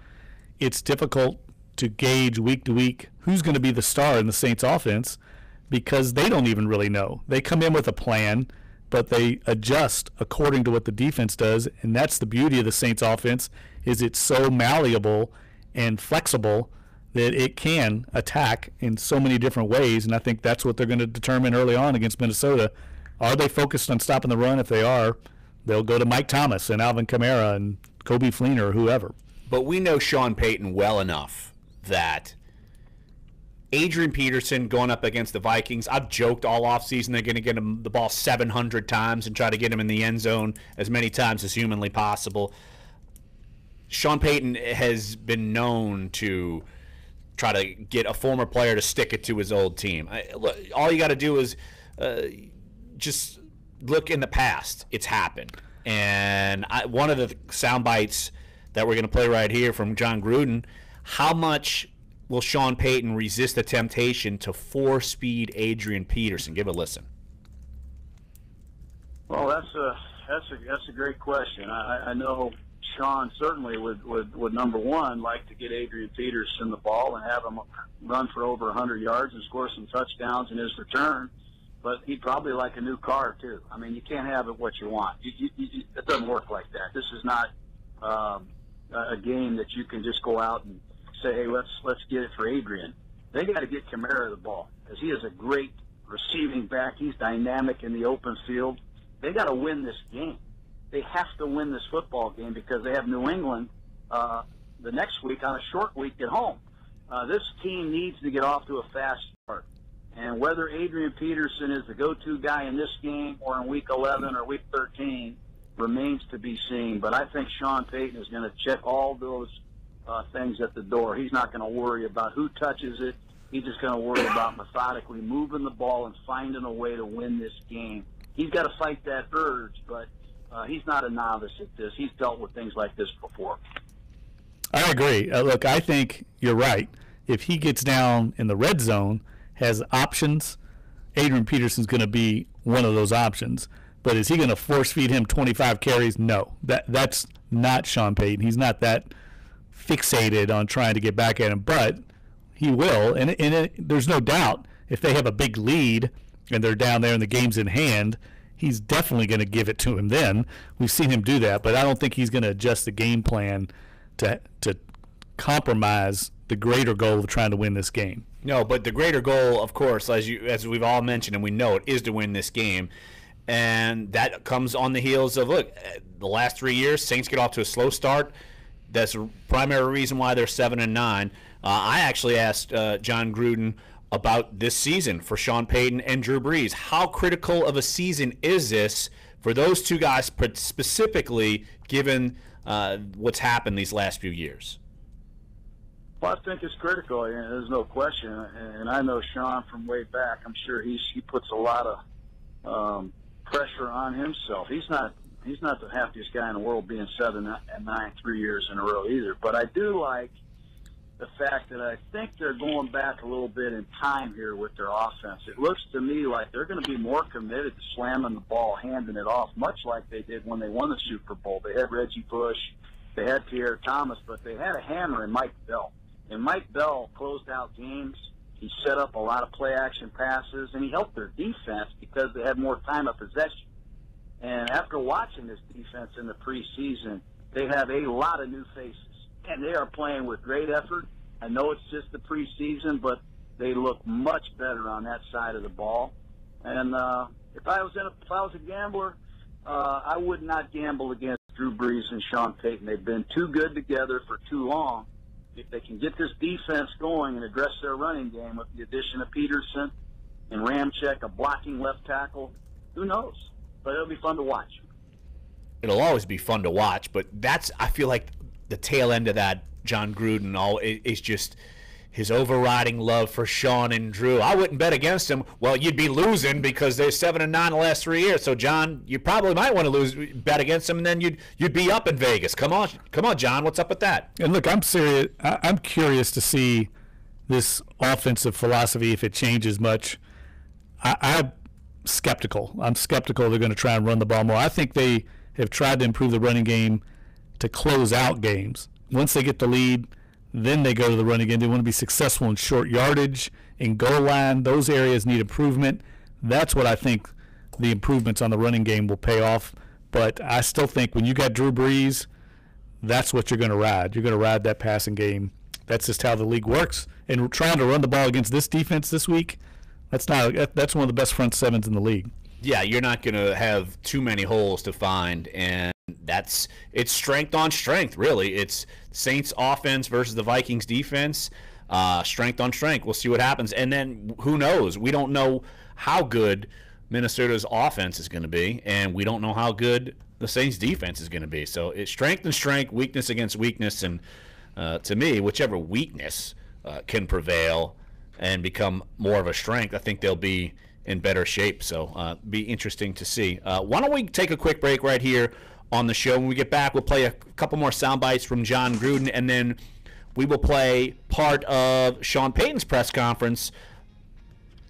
it's difficult to gauge week to week who's going to be the star in the Saints offense because they don't even really know. They come in with a plan, but they adjust according to what the defense does, and that's the beauty of the Saints offense, is it's so malleable and flexible that it can attack in so many different ways, and I think that's what they're going to determine early on against Minnesota. Are they focused on stopping the run? If they are, they'll go to Mike Thomas and Alvin Kamara and Kobe Fleener or whoever. But we know Sean Payton well enough that Adrian Peterson going up against the Vikings, I've joked all offseason they're going to get him the ball 700 times and try to get him in the end zone as many times as humanly possible. Sean Payton has been known to try to get a former player to stick it to his old team. Look, all you got to do is just look in the past. It's happened. And one of the sound bites that we're going to play right here from John Gruden, how much will Sean Payton resist the temptation to four-speed Adrian Peterson? Give a listen. Well, that's a great question. I know Sean certainly would number one like to get Adrian Peterson the ball and have him run for over 100 yards and score some touchdowns in his return. But he'd probably like a new car, too. I mean, you can't have it what you want. It doesn't work like that. This is not a game that you can just go out and say, hey, let's get it for Adrian. They got to get Kamara the ball, because he is a great receiving back. He's dynamic in the open field. They got to win this game. They have to win this football game because they have New England the next week on a short week at home. This team needs to get off to a fast start. And whether Adrian Peterson is the go-to guy in this game or in Week 11 or Week 13 remains to be seen. But I think Sean Payton is going to check all those things at the door. He's not going to worry about who touches it. He's just going to worry about methodically moving the ball and finding a way to win this game. He's got to fight that urge, but he's not a novice at this. He's dealt with things like this before. I agree. Look, I think you're right. If he gets down in the red zone, has options, Adrian Peterson's going to be one of those options. But is he going to force feed him 25 carries? No. That's not Sean Payton. He's not that fixated on trying to get back at him, but he will. And there's no doubt if they have a big lead and they're down there and the game's in hand, he's definitely going to give it to him then. We've seen him do that, but I don't think he's going to adjust the game plan to compromise the greater goal of trying to win this game. No, but the greater goal, of course, as we've all mentioned and we know it, is to win this game. And that comes on the heels of, look, the last 3 years, Saints get off to a slow start. That's the primary reason why they're 7-9. I actually asked John Gruden about this season for Sean Payton and Drew Brees. How critical of a season is this for those two guys specifically, given what's happened these last few years? Well, I think it's critical. There's no question. And I know Sean from way back. I'm sure he puts a lot of pressure on himself. He's not the happiest guy in the world being 7-9 3 years in a row either. But I do like the fact that I think they're going back a little bit in time here with their offense. It looks to me like they're going to be more committed to slamming the ball, handing it off, much like they did when they won the Super Bowl. They had Reggie Bush, they had Pierre Thomas, but they had a hammer in Mike Bell. And Mike Bell closed out games. He set up a lot of play-action passes, and he helped their defense because they had more time of possession. And after watching this defense in the preseason, they have a lot of new faces, and they are playing with great effort. I know it's just the preseason, but they look much better on that side of the ball. And if I was a gambler, I would not gamble against Drew Brees and Sean Payton. They've been too good together for too long. If they can get this defense going and address their running game with the addition of Peterson and Ramczyk, a blocking left tackle, who knows? But it'll be fun to watch. It'll always be fun to watch, but I feel like the tail end of that, John Gruden, is just his overriding love for Sean and Drew. I wouldn't bet against him. Well, you'd be losing because they're 7-9 the last 3 years. So, John, you probably might want to bet against him, and then you'd be up in Vegas. Come on, John. What's up with that? And look, I'm serious. I'm curious to see this offensive philosophy if it changes much. I'm skeptical. I'm skeptical they're going to try and run the ball more. I think they have tried to improve the running game to close out games. Once they get the lead, then they go to the running game. They want to be successful in short yardage, in goal line. Those areas need improvement. That's what I think the improvements on the running game will pay off. But I still think when you got Drew Brees, that's what you're going to ride. You're going to ride that passing game. That's just how the league works. And trying to run the ball against this defense this week, that's one of the best front sevens in the league. Yeah, you're not going to have too many holes to find, and it's strength on strength, really. It's Saints offense versus the Vikings defense, strength on strength. We'll see what happens. And then who knows? We don't know how good Minnesota's offense is going to be, and we don't know how good the Saints defense is going to be. So it's strength and strength, weakness against weakness, and to me, whichever weakness can prevail and become more of a strength, I think they'll be in better shape. So be interesting to see. Why don't we take a quick break right here on the show? When we get back, we'll play a couple more sound bites from John Gruden, and then we will play part of Sean Payton's press conference,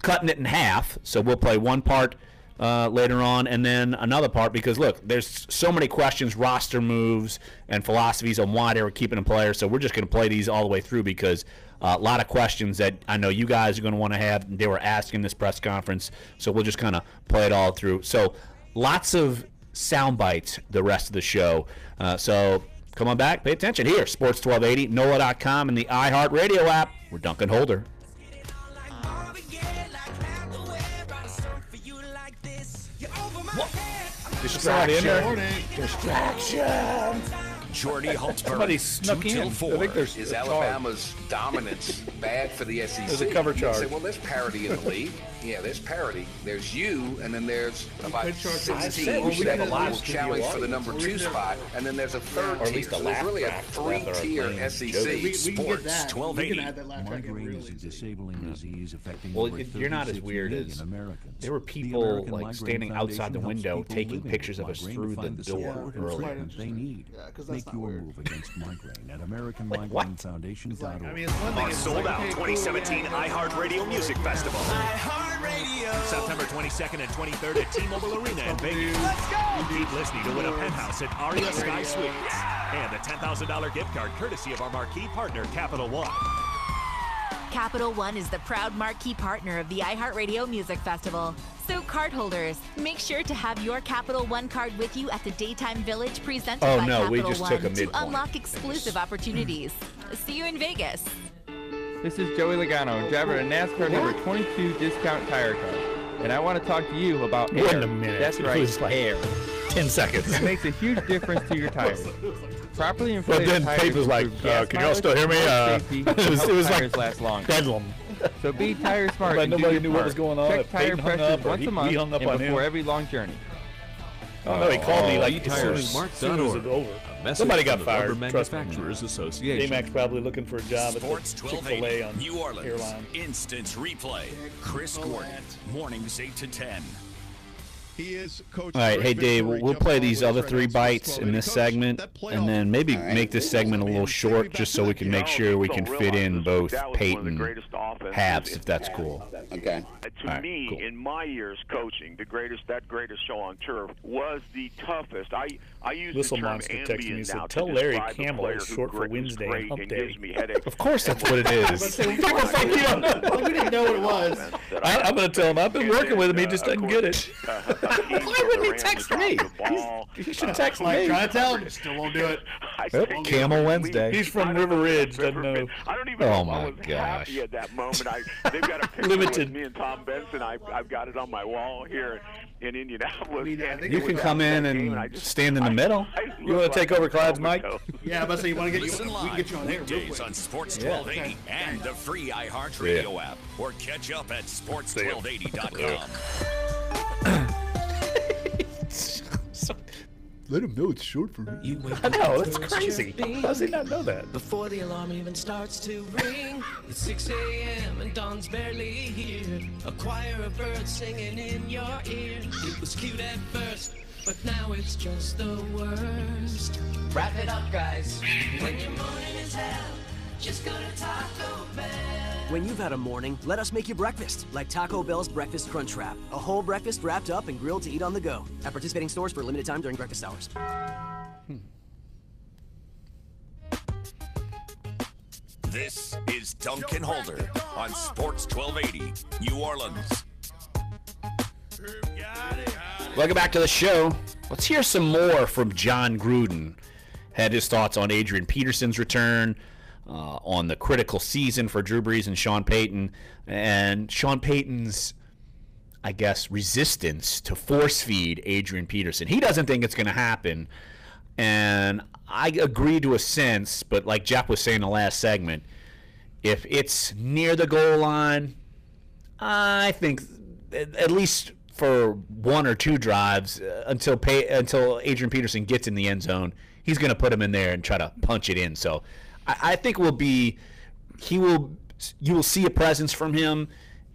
cutting it in half. So we'll play one part later on and then another part because, look, there's so many questions, roster moves, and philosophies on why they were keeping a player. So we're just going to play these all the way through because a lot of questions that I know you guys are going to want to have. They were asking this press conference, so we'll just kind of play it all through. So lots of sound bites the rest of the show. So come on back, pay attention here. Sports 1280, NOLA.com, and the iHeartRadio app. We're Dunc and Holder. Distraction. Jordy Holtzberg. Somebody snuck in. I think there's Is Alabama's dominance bad for the SEC? There's a cover charge. Say, well, there's parity in the league. Yeah, there's parity. There's you, and then there's about 6 teams that will challenge for the number 2 spot, and then there's a third tier. So there's really a 3-tier SEC. Sports 1280. Migraine is a disabling disease affecting Well, you're not as weird as there were people like standing outside the window taking pictures of us through the door earlier. They need. Make your move against migraine at AmericanMigraineFoundation.org. I mean, sold out 2017 iHeartRadio Music Festival. September 22nd and 23rd at T-Mobile Arena in Vegas. Let's go! Keep listening to win a penthouse at Aria Sky Suites. And a $10,000 gift card courtesy of our marquee partner, Capital One. Capital One is the proud marquee partner of the iHeartRadio Music Festival. So cardholders, make sure to have your Capital One card with you at the Daytime Village presented by Capital we just One took a midpoint. to unlock exclusive opportunities. See you in Vegas. This is Joey Logano, driver of NASCAR number 22 Discount Tire Card. And I want to talk to you about air. Wait a minute. That's right, air. 10 seconds. It makes a huge difference to your tires. Properly inflated then tires Payton was like, can y'all still hear me? It was like last long. bedlam. So be tire smart. Like nobody knew what was going on. Check tire pressures once a month and before him. every long journey. Oh no, he called me like as soon as it was over. Somebody got fired. Rubber Manufacturers Association. J-Mac's probably looking for a job at the Chick-fil-A on New Orleans. Airline. Instant replay. Chris Gordon. Mornings 8 to 10. He is Coach. All right, hey Dave, we'll play these other 3 bites in this segment, and then maybe make this segment a little short, just so we can make sure we can fit in both Payton halves, if that's cool. Okay. To me, in my years coaching, the greatest show on turf was the toughest. I use the term ambient now tell to Larry describe Campbell a player is who short for is Wednesday great hump and day. gives me headaches. Of course, that's what it is. We didn't know what it was. I'm going to tell him I've been working with him. He just doesn't get it. Why wouldn't he text me? He should text me. Try to tell him. Still won't do it. Camel Wednesday. He's from River Ridge. Doesn't know. I don't even know if I was gosh. happy at that moment. They've got a picture Limited. with me and Tom Benson. I've got it on my wall here in Indianapolis. You can come in and stand in the middle. You want to take over Clyde's mic? Yeah, but so you want to get Listen we can get you on there real weekdays quick. on Sports 1280 and the free iHeartRadio app, or catch up at sports1280.com. Let him know it's short for me. I know, it's crazy. How does he not know that? Before the alarm even starts to ring, it's 6 a.m. and dawn's barely here. A choir of birds singing in your ear. It was cute at first, but now it's just the worst. Wrap it up, guys. When your morning is hell, just go to Taco Bell. When you've had a morning, let us make you breakfast, like Taco Bell's Breakfast Crunch Wrap. A whole breakfast wrapped up and grilled to eat on the go. At participating stores for a limited time during breakfast hours. This is Dunc and Holder on Sports 1280, New Orleans. Welcome back to the show. Let's hear some more from John Gruden. Had his thoughts on Adrian Peterson's return, on the critical season for Drew Brees and Sean Payton, and Sean Payton's, I guess, resistance to force feed Adrian Peterson. He doesn't think it's going to happen, and I agree to a sense, but like Jeff was saying in the last segment, if it's near the goal line, I think at least for 1 or 2 drives until Adrian Peterson gets in the end zone, he's going to put him in there and try to punch it in. So I think you will see a presence from him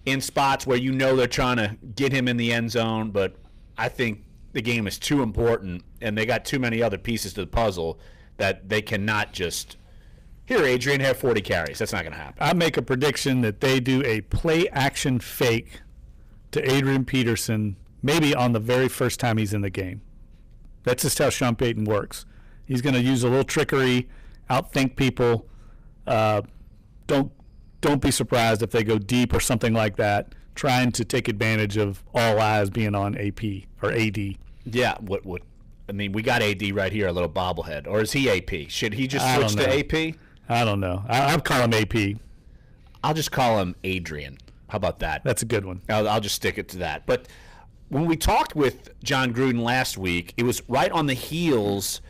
in spots where you know they're trying to get him in the end zone, but I think the game is too important and they got too many other pieces to the puzzle that they cannot just, here, Adrian, have 40 carries. That's not going to happen. I make a prediction that they do a play-action fake to Adrian Peterson maybe on the very first time he's in the game. That's just how Sean Payton works. He's going to use a little trickery, outthink people. Don't be surprised if they go deep or something like that, trying to take advantage of all eyes being on AP or AD. Yeah, I mean, we got AD right here, a little bobblehead. Or is he AP? Should he just switch to AP? I don't know. I'll call him AP. I'll just call him Adrian. How about that? That's a good one. I'll just stick it to that. But when we talked with John Gruden last week, it was right on the heels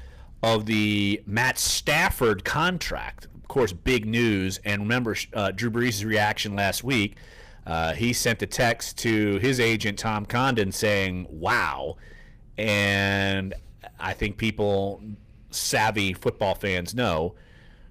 of the Matt Stafford contract. Of course, big news. And remember Drew Brees' reaction last week. He sent a text to his agent, Tom Condon, saying, wow. And I think people, savvy football fans, know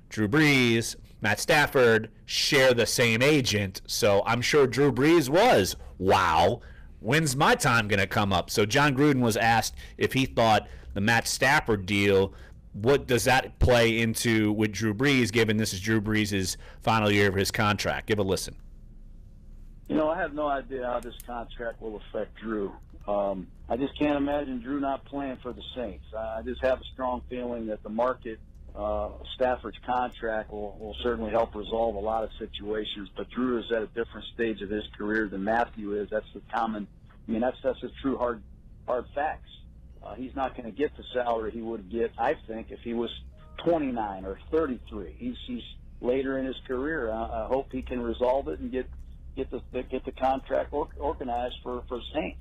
Drew Brees, Matt Stafford share the same agent. So I'm sure Drew Brees was, wow, when's my time going to come up? So John Gruden was asked if he thought the Matt Stafford deal, what does that play into with Drew Brees, given this is Drew Brees' final year of his contract? Give a listen. You know, I have no idea how this contract will affect Drew. I just can't imagine Drew not playing for the Saints. I just have a strong feeling that the market, Stafford's contract will certainly help resolve a lot of situations, but Drew is at a different stage of his career than Matthew is. That's the common, I mean, that's the true hard facts. He's not going to get the salary he would get, I think, if he was 29 or 33. He's later in his career. I hope he can resolve it and get the contract organized for Saints.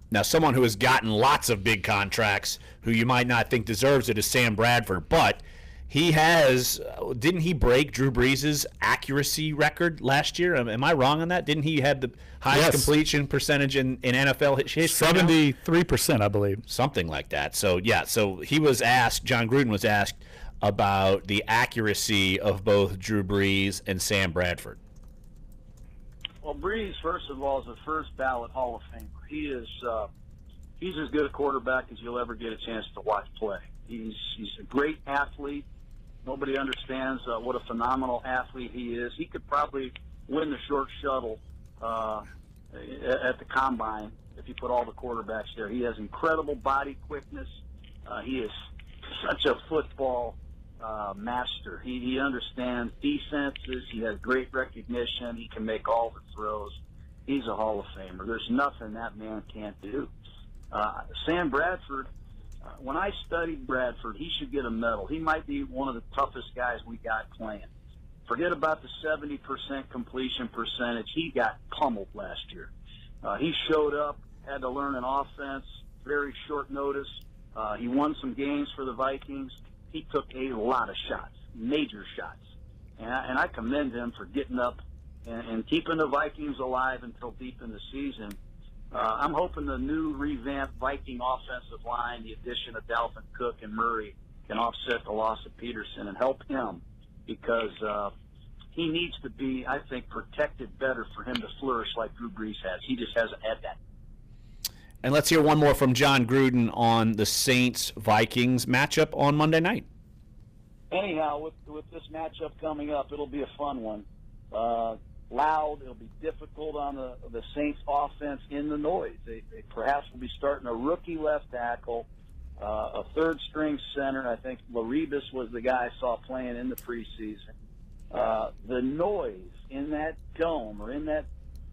Now, someone who has gotten lots of big contracts, who you might not think deserves it, is Sam Bradford. But he has, didn't he break Drew Brees' accuracy record last year? Am I wrong on that? Didn't he have the highest completion percentage in NFL history? 73%, I believe. Something like that. So, yeah, so he was asked, John Gruden was asked about the accuracy of both Drew Brees and Sam Bradford. Well, Breeze, first of all, is a first ballot Hall of Famer. He is he's as good a quarterback as you'll ever get a chance to watch play. He's a great athlete. Nobody understands what a phenomenal athlete he is. He could probably win the short shuttle at the combine if you put all the quarterbacks there. He has incredible body quickness. He is such a football master. He understands defenses. He has great recognition. He can make all the throws. He's a Hall of Famer. There's nothing that man can't do. Sam Bradford, when I studied Bradford, he should get a medal. He might be one of the toughest guys we got playing. Forget about the 70% completion percentage. He got pummeled last year. He showed up, had to learn an offense, very short notice. He won some games for the Vikings. He took a lot of shots, major shots. And I commend him for getting up and keeping the Vikings alive until deep in the season. I'm hoping the new revamped Viking offensive line, the addition of Dalvin Cook and Murray, can offset the loss of Peterson and help him, because he needs to be, I think, protected better for him to flourish like Drew Brees has. He just hasn't had that. And let's hear one more from John Gruden on the Saints-Vikings matchup on Monday night. Anyhow, with this matchup coming up, it'll be a fun one. Loud. It'll be difficult on the Saints offense in the noise. They perhaps will be starting a rookie left tackle, a third-string center. I think Laribas was the guy I saw playing in the preseason. The noise in that dome or in that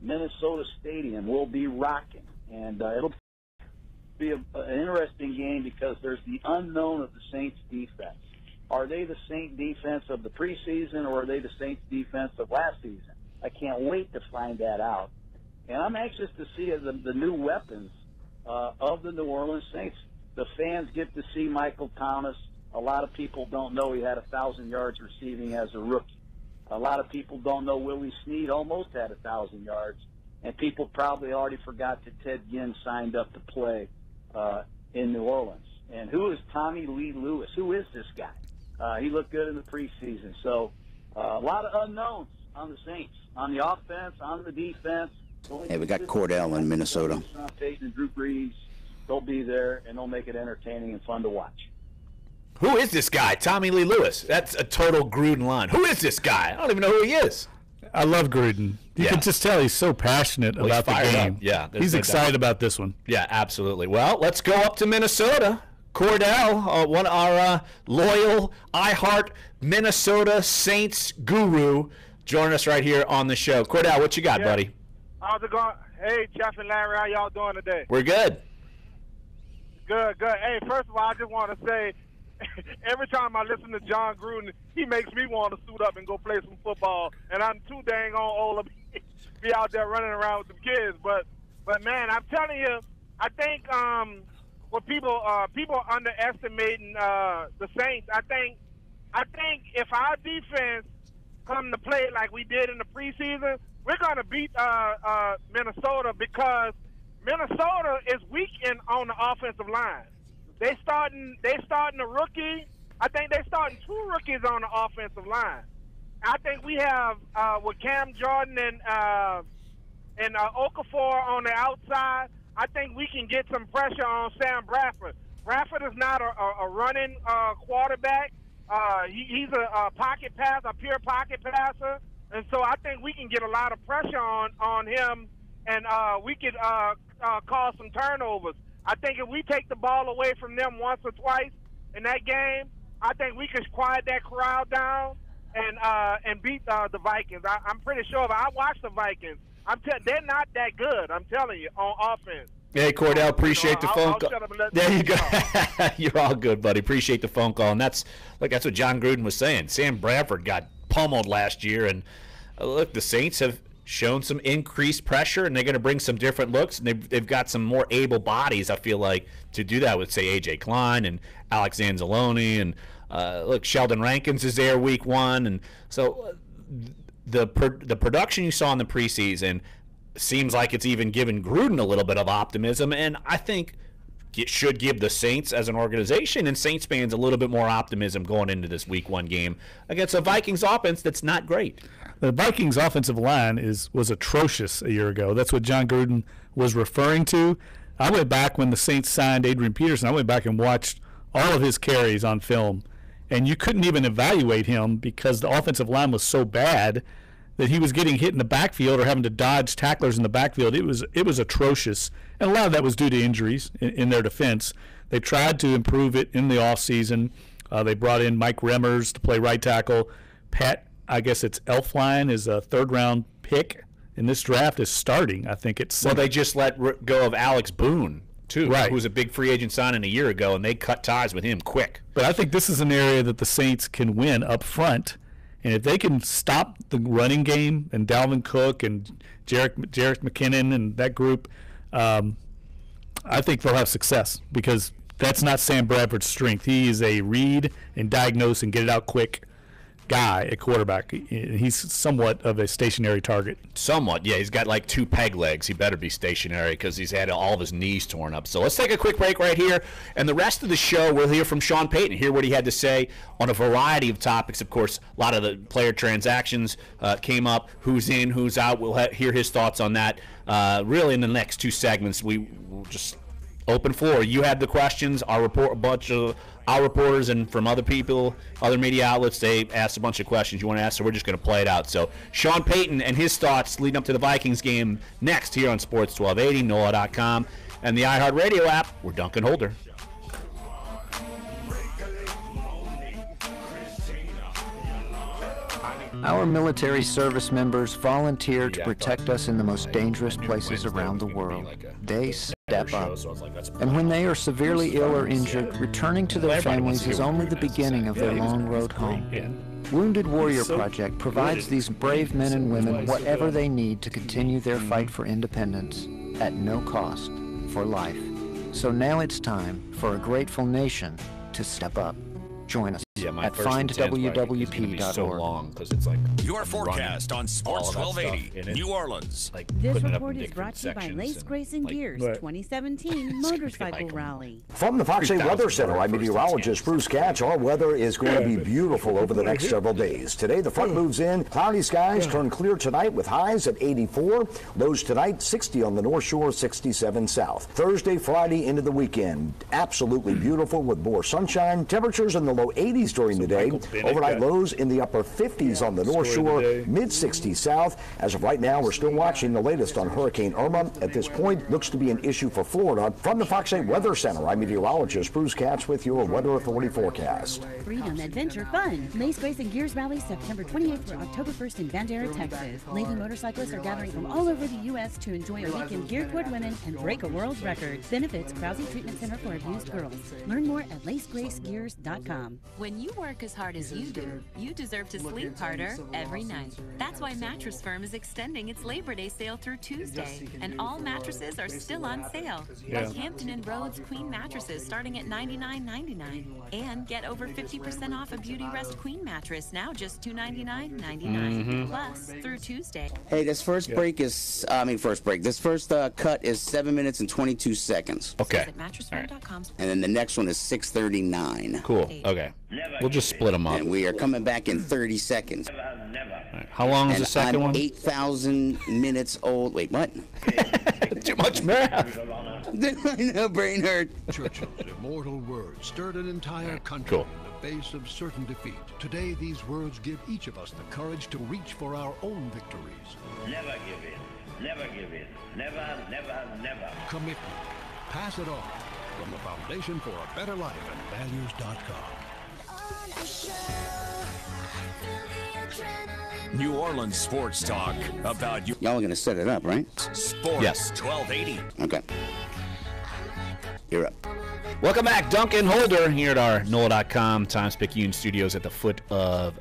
Minnesota stadium will be rocking, and it'll be an interesting game because there's the unknown of the Saints defense. Are they the Saints defense of the preseason, or are they the Saints defense of last season? I can't wait to find that out. And I'm anxious to see the new weapons of the New Orleans Saints. The fans get to see Michael Thomas. A lot of people don't know he had 1,000 yards receiving as a rookie. A lot of people don't know Willie Snead almost had 1,000 yards. And people probably already forgot that Ted Ginn signed up to play in New Orleans. And who is Tommy Lee Lewis? Who is this guy? He looked good in the preseason. So a lot of unknowns on the Saints, on the offense, on the defense. Hey, we got Cordell in Minnesota. Payton and Drew Brees, they'll be there, and they'll make it entertaining and fun to watch. Who is this guy? Tommy Lee Lewis. That's a total Gruden line. Who is this guy? I don't even know who he is. I love Gruden. You can just tell he's so passionate about the game. Up. Yeah, he's excited about this one. Yeah, absolutely. Well, let's go up to Minnesota. Cordell, one of our loyal, iHeart Minnesota Saints guru, join us right here on the show. Cordell, what you got, buddy? How's it going? Hey, Jeff and Larry, how y'all doing today? We're good. Good. Hey, first of all, I just want to say, every time I listen to John Gruden, he makes me want to suit up and go play some football, and I'm too dang old to be out there running around with some kids. But man, I'm telling you, I think what people underestimating the Saints. I think if our defense come to play like we did in the preseason, we're going to beat Minnesota, because Minnesota is weak on the offensive line. They starting a rookie. I think they're starting 2 rookies on the offensive line. I think we have with Cam Jordan and Okafor on the outside. I think we can get some pressure on Sam Bradford. Bradford is not a running quarterback. He's a pocket passer, a pure pocket passer, and so I think we can get a lot of pressure on him, and we could cause some turnovers. I think if we take the ball away from them once or twice in that game, I think we could quiet that crowd down and beat the Vikings. I'm pretty sure. If I watch the Vikings, they're not that good, I'm telling you, on offense. Hey, Cordell, appreciate the phone call. There you go. You're all good, buddy. Appreciate the phone call. And that's what John Gruden was saying. Sam Bradford got pummeled last year. And look, the Saints have shown some increased pressure, and they're going to bring some different looks. And they've got some more able bodies, I feel like, to do that with, say, A.J. Klein and Alex Anzalone. And, look, Sheldon Rankins is there week 1. And so the production you saw in the preseason seems like it's even given Gruden a little bit of optimism. And I think should give the Saints as an organization and Saints fans a little bit more optimism going into this Week 1 game against a Vikings offense that's not great. The Vikings offensive line was atrocious a year ago. That's what John Gruden was referring to. I went back when the Saints signed Adrian Peterson. I went back and watched all of his carries on film, and you couldn't even evaluate him because the offensive line was so bad that he was getting hit in the backfield or having to dodge tacklers in the backfield. It was atrocious, and a lot of that was due to injuries in their defense. They tried to improve it in the offseason. They brought in Mike Remmers to play right tackle. Pat, I guess it's Elflein, is a third-round pick in this draft, is starting, I think it's center. Well, they just let go of Alex Boone, too, right, who was a big free agent signing a year ago, and they cut ties with him quick. But I think this is an area that the Saints can win up front. And if they can stop the running game and Dalvin Cook and Jerick McKinnon and that group, I think they'll have success because that's not Sam Bradford's strength. He is a read and diagnose and get it out quick guy at quarterback. He's somewhat of a stationary target. Somewhat, yeah. He's got like 2 peg legs. He better be stationary because he's had all of his knees torn up. So let's take a quick break right here. And the rest of the show, we'll hear from Sean Payton, hear what he had to say on a variety of topics. Of course, a lot of the player transactions came up. Who's in, who's out. We'll hear his thoughts on that. Really, in the next 2 segments, we'll just open floor. You had the questions. A bunch of our reporters and from other people, other media outlets, they asked a bunch of questions you want to ask, so we're just going to play it out. So Sean Payton and his thoughts leading up to the Vikings game next here on Sports 1280, NOLA.com, and the iHeartRadio app. We're Dunc and Holder. Our military service members volunteer to protect us in the most dangerous places around the world. They step up. And when they are severely ill or injured, returning to their families is only the beginning of their long road home. Wounded Warrior Project provides these brave men and women whatever they need to continue their fight for independence at no cost for life. So now it's time for a grateful nation to step up. Join us at findwwp.org. So long because it's like your forecast on Sports 1280 New Orleans. Like this report is brought to you by Lace Grace and Gears 2017 Motorcycle Rally. From the Fox 8 Weather Center, I'm meteorologist Bruce Katz. Our weather is going to be beautiful over the next several days. Today, the front moves in. Cloudy skies turn clear tonight with highs at 84. Lows tonight, 60 on the North Shore, 67 south. Thursday, Friday, into the weekend. Absolutely beautiful with more sunshine. Temperatures in the low 80s during the day. Overnight lows in the upper 50s on the North Shore, mid-60s south. As of right now, we're still watching the latest on Hurricane Irma. At this point, looks to be an issue for Florida. From the Fox 8 Weather Center, I'm meteorologist Bruce Katz with your Weather Authority forecast. Freedom, adventure, fun. Lace Grace and Gears Rally, September 28th through October 1st in Bandera, Texas. Lady motorcyclists are gathering from all over the U.S. to enjoy a weekend geared toward women and break a world record. Benefits Krause Treatment Center for Abused Girls. Learn more at lacegracegears.com. When you work as hard as you do, you deserve to sleep harder every night. That's why Mattress Firm is extending its Labor Day sale through Tuesday, and all mattresses are still on sale. Like Hampton and Rhodes Queen mattresses starting at $99.99, and get over 50% off a Beauty Rest Queen mattress, now just $299.99. Plus through Tuesday. Hey, this first break is this first cut is 7 minutes and 22 seconds. Okay. Mattressfirm.com. And then the next one is 6:39. Cool. Okay. We'll just split them up. And we are coming back in 30 seconds. Right. How long is the second one? 8,000 minutes old. Wait, what? Too much math. I know, brain hurt. Churchill's immortal words stirred an entire country in the face of certain defeat. Today, these words give each of us the courage to reach for our own victories. Never give in. Never give in. Never, never, never. Commitment. Pass it on. From the Foundation for a Better Life and Values.com. New Orleans Sports Talk about you. Y'all are going to set it up, right? Sports 1280. Okay. You're up. Welcome back, Dunc and Holder, here at our NOLA.com Times-Picayune studios at the foot of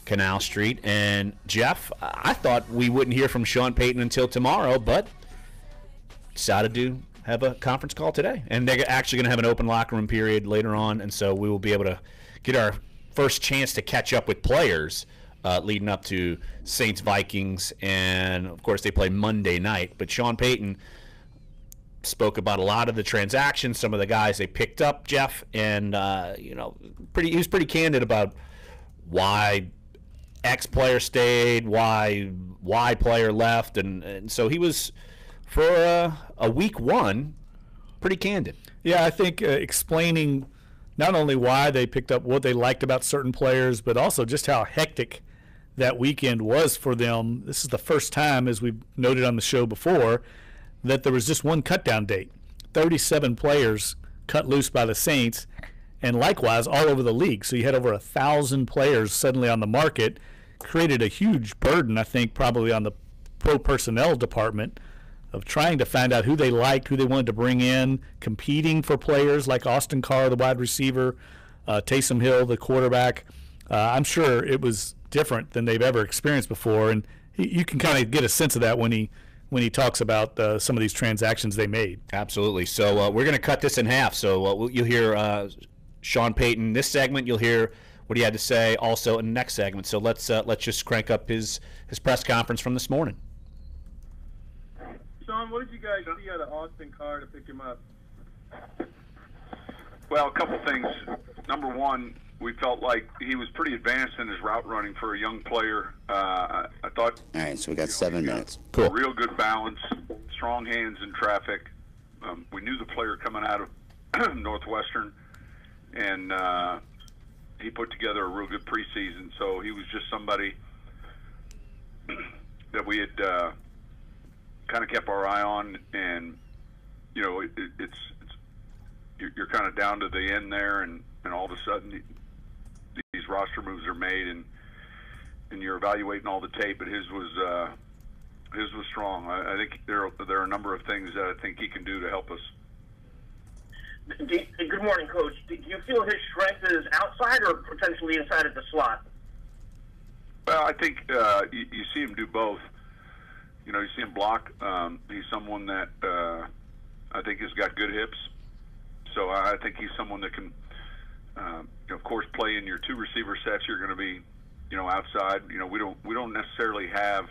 Canal Street. And, Jeff, I thought we wouldn't hear from Sean Payton until tomorrow, but decided to have a conference call today. And they're actually going to have an open locker room period later on, and so we will be able to get our first chance to catch up with players leading up to Saints-Vikings. And, of course, they play Monday night. But Sean Payton spoke about a lot of the transactions, some of the guys they picked up, Jeff, and he was pretty candid about why X player stayed, why Y player left, and so he was, for a week one, pretty candid. Yeah, I think explaining not only why they picked up what they liked about certain players, but also just how hectic that weekend was for them. This is the first time, as we've noted on the show before, that there was just one cut-down date. 37 players cut loose by the Saints, and likewise all over the league. So you had over 1,000 players suddenly on the market, created a huge burden, I think, probably on the pro personnel department of trying to find out who they liked, who they wanted to bring in, competing for players like Austin Carr, the wide receiver, Taysom Hill, the quarterback. I'm sure it was different than they've ever experienced before, and you can kind of get a sense of that when he talks about some of these transactions they made. Absolutely. So we're going to cut this in half. So you'll hear Sean Payton this segment. You'll hear what he had to say also in the next segment. So let's just crank up his press conference from this morning. Sean, what did you guys see out of Austin Carr to pick him up? Well, a couple things. Number one, we felt like he was pretty advanced in his route running for a young player. I thought. All right, so we got 7 minutes. Cool. Real good balance, strong hands in traffic. We knew the player coming out of Northwestern, and he put together a real good preseason. So he was just somebody that we had kind of kept our eye on, and you're kind of down to the end there, and all of a sudden these roster moves are made, and you're evaluating all the tape. But his was strong. I think there are a number of things that I think he can do to help us. Good morning, Coach. Do you feel his strength is outside or potentially inside of the slot? Well, I think you see him do both. You see him block. He's someone that I think has got good hips. So I think he's someone that can, of course, play in your two receiver sets. You're going to be, outside. We don't necessarily have,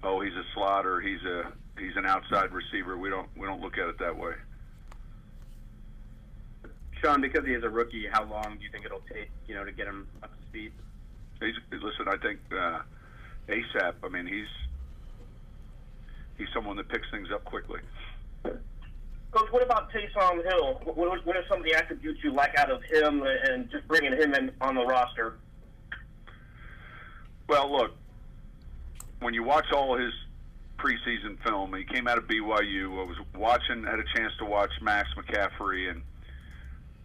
he's a slot or he's an outside receiver. We don't look at it that way. Sean, because he is a rookie, how long do you think it'll take, to get him up to speed? Listen, I think ASAP. I mean, he's someone that picks things up quickly. Coach, what about Taysom Hill? What are some of the attributes you like out of him and just bringing him in on the roster? Well, look, when you watch all his preseason film, he came out of BYU. I was had a chance to watch Max McCaffrey, and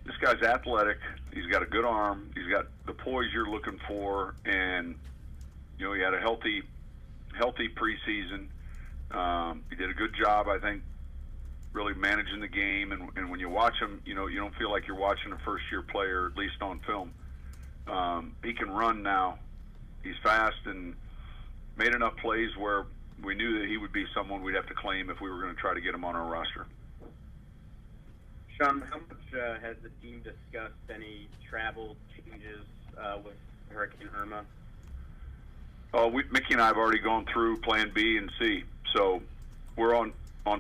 this guy's athletic. He's got a good arm. He's got the poise you're looking for, and he had a healthy preseason. He did a good job, I think, really managing the game. And when you watch him, you don't feel like you're watching a first-year player, at least on film. He can run now. He's fast and made enough plays where we knew that he would be someone we'd have to claim if we were going to try to get him on our roster. Sean, how much has the team discussed any travel changes with Hurricane Irma? Mickey and I have already gone through Plan B and C, so we're on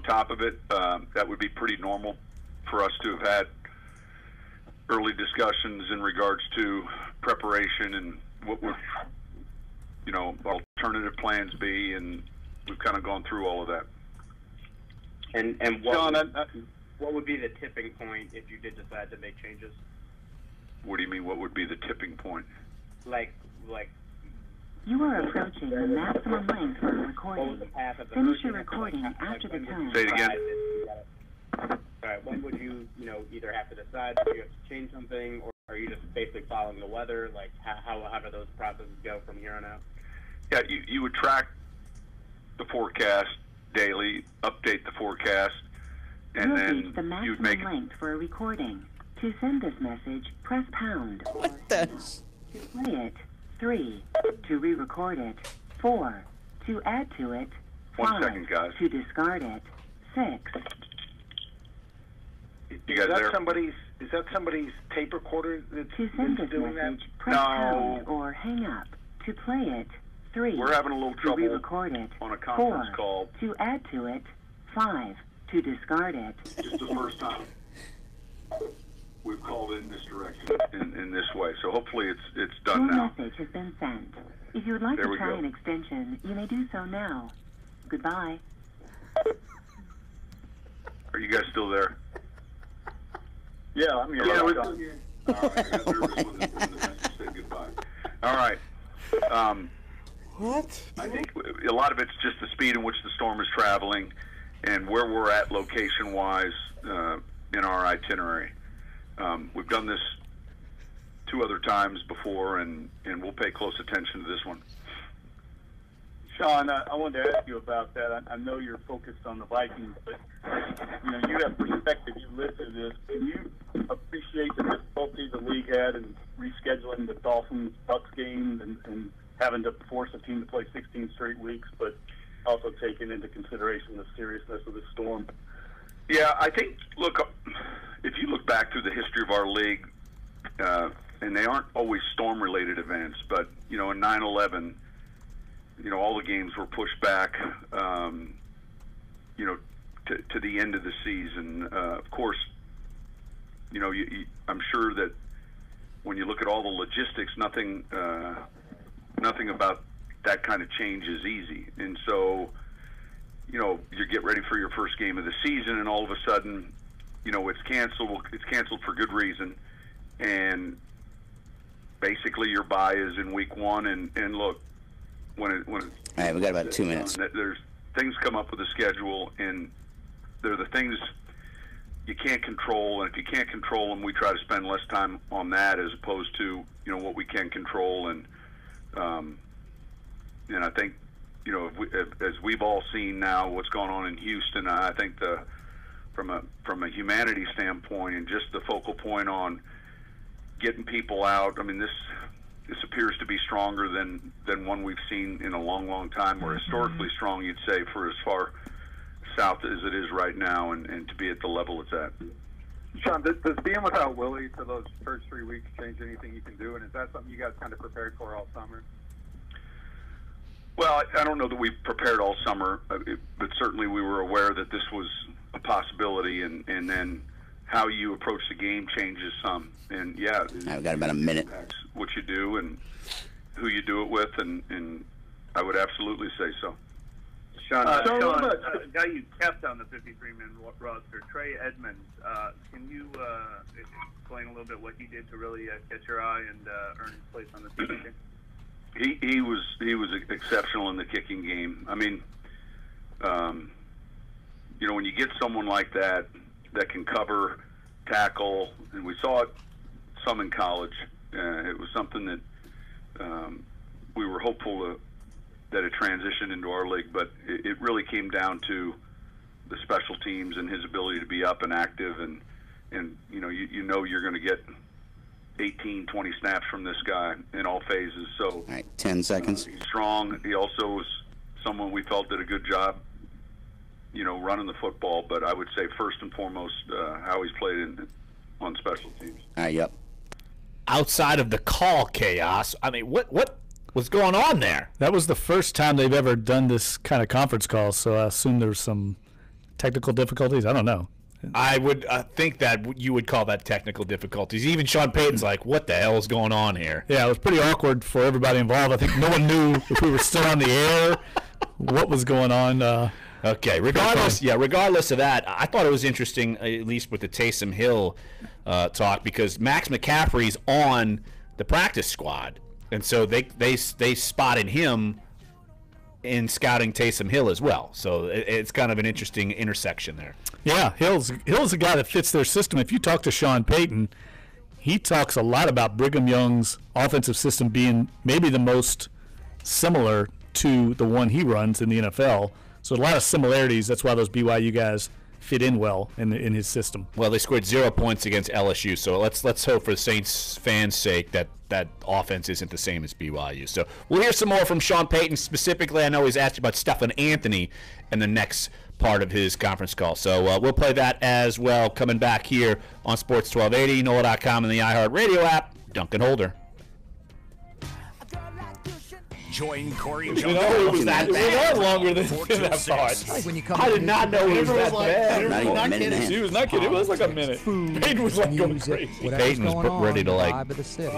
top of it. That would be pretty normal for us to have had early discussions in regards to preparation and what would, alternative plans be, and we've kind of gone through all of that. And what would be the tipping point if you did decide to make changes? What do you mean, what would be the tipping point? Like. You are approaching the maximum length for recording. Finish your recording after the tone. Say it again. All right, when would you, either have to decide if you have to change something, or are you just basically following the weather? Like, how do those processes go from here on out? Yeah, you would track the forecast daily, update the forecast, and then the maximum length for a recording. To send this message, press pound. What the? To play it, 3. To re-record it, 4. To add to it, 5. 1 second, guys. To discard it, 6. You guys there? Is that somebody's tape recorder that's to send this doing message, that? press pound or hang up. To play it, 3. We're having a little trouble to re-record it, on a conference 4. call. To add to it, 5. To discard it. Just the first time we've called in this direction in this way. So hopefully it's done Your now. message has been sent. If you would like to try an extension, you may do so now. Goodbye. Are you guys still there? Yeah, I'm here. Yeah, we're still here. All right, I got nervous when the message said goodbye. All right. What? I think a lot of it's just the speed in which the storm is traveling and where we're at location-wise in our itinerary. We've done this 2 other times before, and we'll pay close attention to this one. Sean, I wanted to ask you about that. I know you're focused on the Vikings, but you have perspective. You lived through this. Can you appreciate the difficulty the league had in rescheduling the Dolphins-Bucs game and having to force a team to play 16 straight weeks, but also taking into consideration the seriousness of the storm? Yeah, I think, look, if you look back through the history of our league, and they aren't always storm-related events, but, in 9/11, all the games were pushed back, to the end of the season. Of course, I'm sure that when you look at all the logistics, nothing about that kind of change is easy. And so, you get ready for your first game of the season, and all of a sudden, it's canceled. It's canceled for good reason, and basically your bye is in week 1. And look, when all right, we got about 2 minutes. There's things come up with the schedule, and they're the things you can't control. And if you can't control them, we try to spend less time on that as opposed to what we can control. And I think as we've all seen now what's going on in Houston, I think from a humanity standpoint and just the focal point on getting people out. I mean, this appears to be stronger than one we've seen in a long time, or historically strong, you'd say, for as far south as it is right now, and to be at the level it's at. Sean, does being without Willie for those first 3 weeks change anything you can do, and is that something you guys kind of prepared for all summer? Well, I don't know that we've prepared all summer, but certainly we were aware that this was a possibility, and then how you approach the game changes some. And yeah, I've got about a minute. What you do and who you do it with, and I would absolutely say so. Sean, a guy you kept on the 53-man roster, Trey Edmonds. Can you explain a little bit what he did to really catch your eye and earn his place on the team again? He was exceptional in the kicking game. I mean, when you get someone like that can cover, tackle, and we saw it some in college. It was something that we were hopeful that it transitioned into our league, but it really came down to the special teams and his ability to be up and active, and you're going to get 18, 20 snaps from this guy in all phases. So, all right, 10 seconds. He's strong. He also was someone we felt did a good job, running the football. But I would say first and foremost, how he's played on special teams. All right, yep. Outside of the call chaos, I mean, what was going on there? That was the first time they've ever done this kind of conference call, so I assume there's some technical difficulties. I don't know. I would think that you would call that technical difficulties. Even Sean Payton's like, what the hell is going on here? Yeah, it was pretty awkward for everybody involved. I think no one knew if we were still on the air, what was going on. Okay, regardless of that, I thought it was interesting, at least with the Taysom Hill talk, because Max McCaffrey's on the practice squad, and so they spotted him in scouting Taysom Hill as well. So it's kind of an interesting intersection there. Yeah, Hill's a guy that fits their system. If you talk to Sean Payton, he talks a lot about Brigham Young's offensive system being maybe the most similar to the one he runs in the NFL. So a lot of similarities. That's why those BYU guys fit in well in his system. Well, they scored 0 points against LSU, so let's hope for the Saints fans' sake that offense isn't the same as BYU. So we'll hear some more from Sean Payton. Specifically, I know he's asked about Stephen Anthony in the next part of his conference call. So we'll play that as well coming back here on Sports 1280, NOLA.com, and the iHeartRadio app. Dunc and Holder. Join Corey You Jones. know, it was that bad. It was longer than 4 to that 6. part. I did not know it was that bad. Not even a minute and a half. He was not kidding. It was like a minute. Payton was like going crazy. Payton was ready to like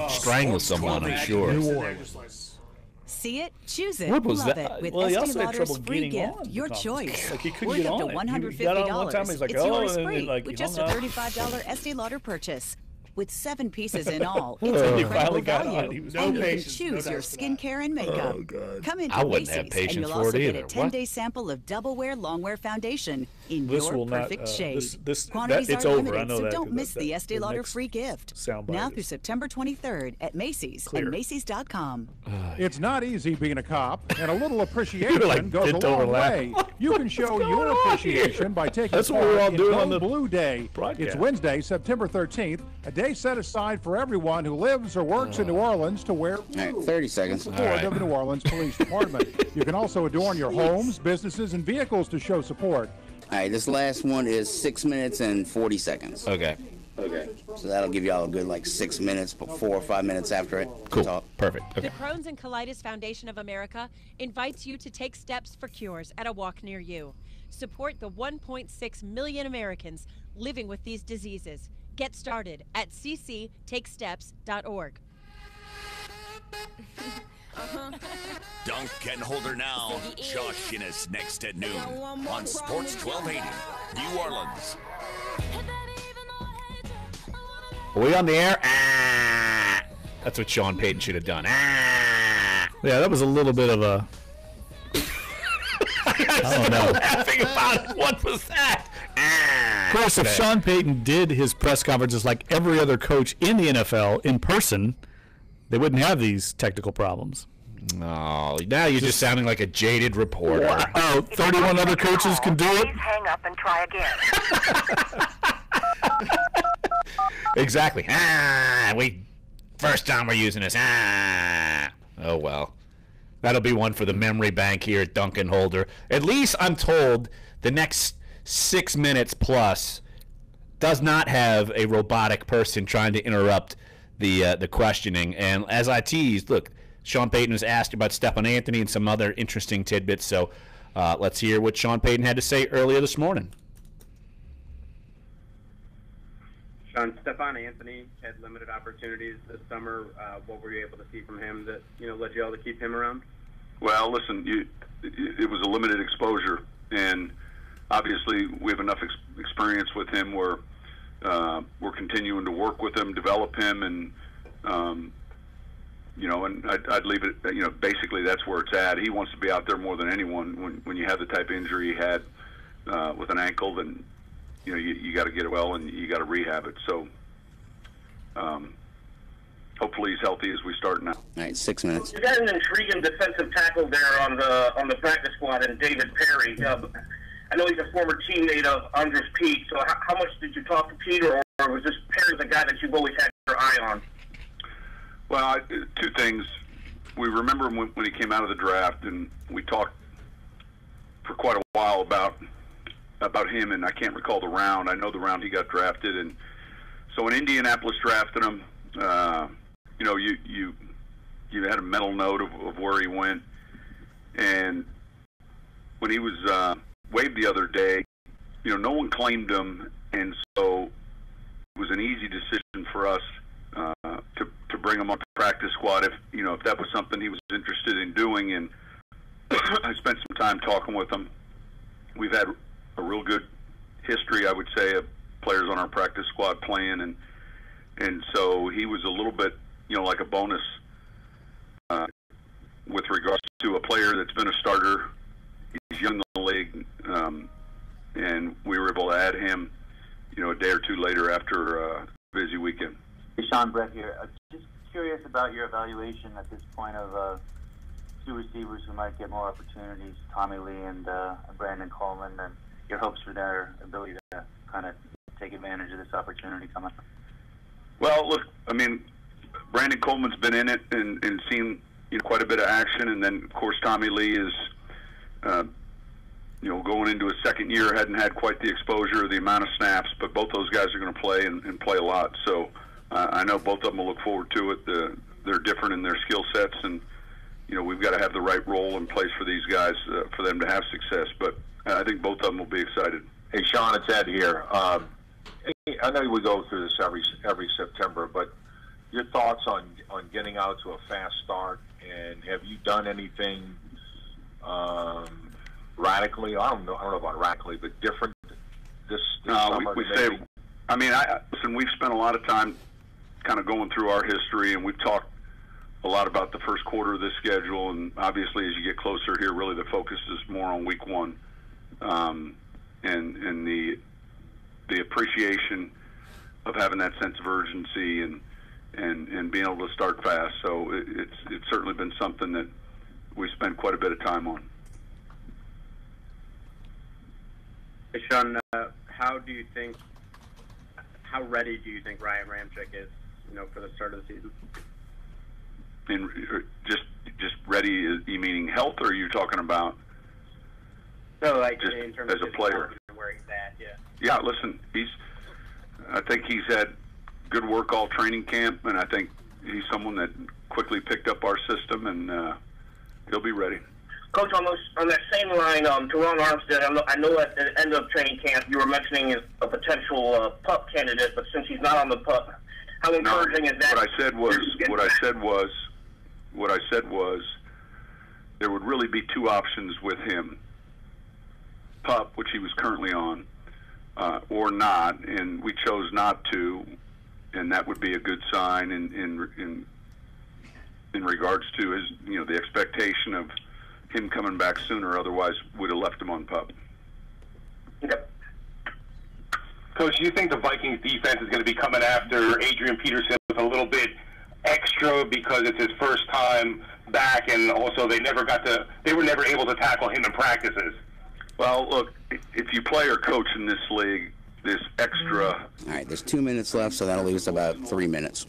strangle someone, I'm sure. See it, choose it, What was love that? it with Well, he Estee also had Lauder's trouble free getting gift, on the your conference. choice. Like, he couldn't Worth get up on to it. He got on one time, $150. he's like, It's oh, yours and free like, with he just a hung up. $35 Estee Lauder purchase. With 7 pieces in all, Oh, it's he incredible finally got on. value. He was And you can patience, choose your skincare and makeup. Oh, God. Come into I wouldn't Macy's, have patience and you'll for also it get either. a 10-day sample of Double Wear Longwear Foundation in This your will not, perfect shade. this- Quantities that- it's are over. limited, I know so that, don't 'cause miss that- the Estee the Lauder next free gift. soundbite Now is through September 23rd at Macy's clear. and Macy's.com. It's not easy being a cop, and a little appreciation like goes a bent over long laughing. way. You can show your appreciation by taking That's what part we're all in doing Go on the Blue Day. broadcast. It's Wednesday, September 13th, a day set aside for everyone who lives or works in New Orleans to wear blue. All right, 30 seconds. In support of the New Orleans Police Department. You can also adorn your homes, businesses, and vehicles to show support. All right, this last one is 6 minutes and 40 seconds. Okay. So that'll give y'all a good 6 minutes, but 4 or 5 minutes after it. Cool. Talk. Perfect. The Crohn's and Colitis Foundation of America invites you to take steps for cures at a walk near you. Support the 1.6 million Americans living with these diseases. Get started at cctakesteps.org. Dunc and Holder now. Josh Innes next at noon on Sports 1280, New Orleans. Are we on the air? Ah! That's what Sean Payton should have done. Ah! Yeah, that was a little bit of a. I don't know. Laughing about it. What was that? Ah! Of course, if Sean Payton did his press conferences like every other coach in the NFL in person, they wouldn't have these technical problems. No, now you're just sounding like a jaded reporter. Oh, 31 other coaches can do it? Please hang up and try again. Exactly. First time we're using this. Oh, well. That'll be one for the memory bank here at Dunc and Holder. At least I'm told the next 6 minutes plus does not have a robotic person trying to interrupt the questioning. And as I teased, look, Sean Payton was asked about Stephon Anthony and some other interesting tidbits. So let's hear what Sean Payton had to say earlier this morning. Sean, Stephon Anthony had limited opportunities this summer. What were you able to see from him that led you all to keep him around? Well, listen, it was a limited exposure, and obviously we have enough experience with him where we're continuing to work with him, develop him, and and I'd leave it. Basically that's where it's at. He wants to be out there more than anyone. When you have the type of injury he had with an ankle, then you got to get it well and you got to rehab it. So hopefully he's healthy as we start now. All right, 6 minutes. You got an intriguing defensive tackle there on the practice squad, and David Perry. I know he's a former teammate of Andres Pete. So how much did you talk to Pete, or was this Perry the guy that you've always had your eye on? Well, two things. We remember him when he came out of the draft, and we talked for quite a while about him, and I can't recall the round. I know the round he got drafted, and so when Indianapolis drafted him, you had a mental note of where he went, and when he was waived the other day, no one claimed him, and so it was an easy decision for us to bring him on the practice squad if that was something he was interested in doing. And I spent some time talking with him. We've had a real good history, I would say, of players on our practice squad playing, and so he was a little bit like a bonus with regards to a player that's been a starter. He's young in the league, and we were able to add him a day or two later after a busy weekend. Hey, Sean, Brett here. Just curious about your evaluation at this point of two receivers who might get more opportunities, Tommy Lee and Brandon Coleman, and your hopes for their ability to kind of take advantage of this opportunity coming up. Well, look, I mean, Brandon Coleman's been in it and seen quite a bit of action, and then of course Tommy Lee is going into his second year, hadn't had quite the exposure or the amount of snaps, but both those guys are going to play and play a lot. So I know both of them will look forward to it. They're different in their skill sets, and we've got to have the right role in place for these guys for them to have success. But I think both of them will be excited. Hey, Sean, it's Ed here. I know we go through this every September, but your thoughts on getting out to a fast start, and have you done anything radically? I don't know about radically, but different this summer? Listen, we've spent a lot of time kind of going through our history, and we've talked a lot about the first quarter of this schedule, and obviously as you get closer here, really the focus is more on week one, and the appreciation of having that sense of urgency and being able to start fast. So it's certainly been something that we spent quite a bit of time on. Hey, Sean, how ready do you think Ryan Ramczyk is, for the start of the season? And just ready, you meaning health, or are you talking about? No, just in terms as of a player. Where he's at, yeah. Yeah, listen, I think he's had good work all training camp, and I think he's someone that quickly picked up our system, and he'll be ready. Coach, on that same line, Teron Armstead, I know at the end of training camp you were mentioning a potential PUP candidate, but since he's not on the PUP, how encouraging is that? What I said was there would really be two options with him: PUP, which he was currently on, or not, and we chose not to, and that would be a good sign in regards to his, the expectation of him coming back sooner. Otherwise, would have left him on PUP. Yep. Coach, do you think the Vikings defense is going to be coming after Adrian Peterson with a little bit extra because it's his first time back, and also they were never able to tackle him in practices? Well, look, if you play or coach in this league, this extra... All right, there's 2 minutes left, so that'll leave us about 3 minutes.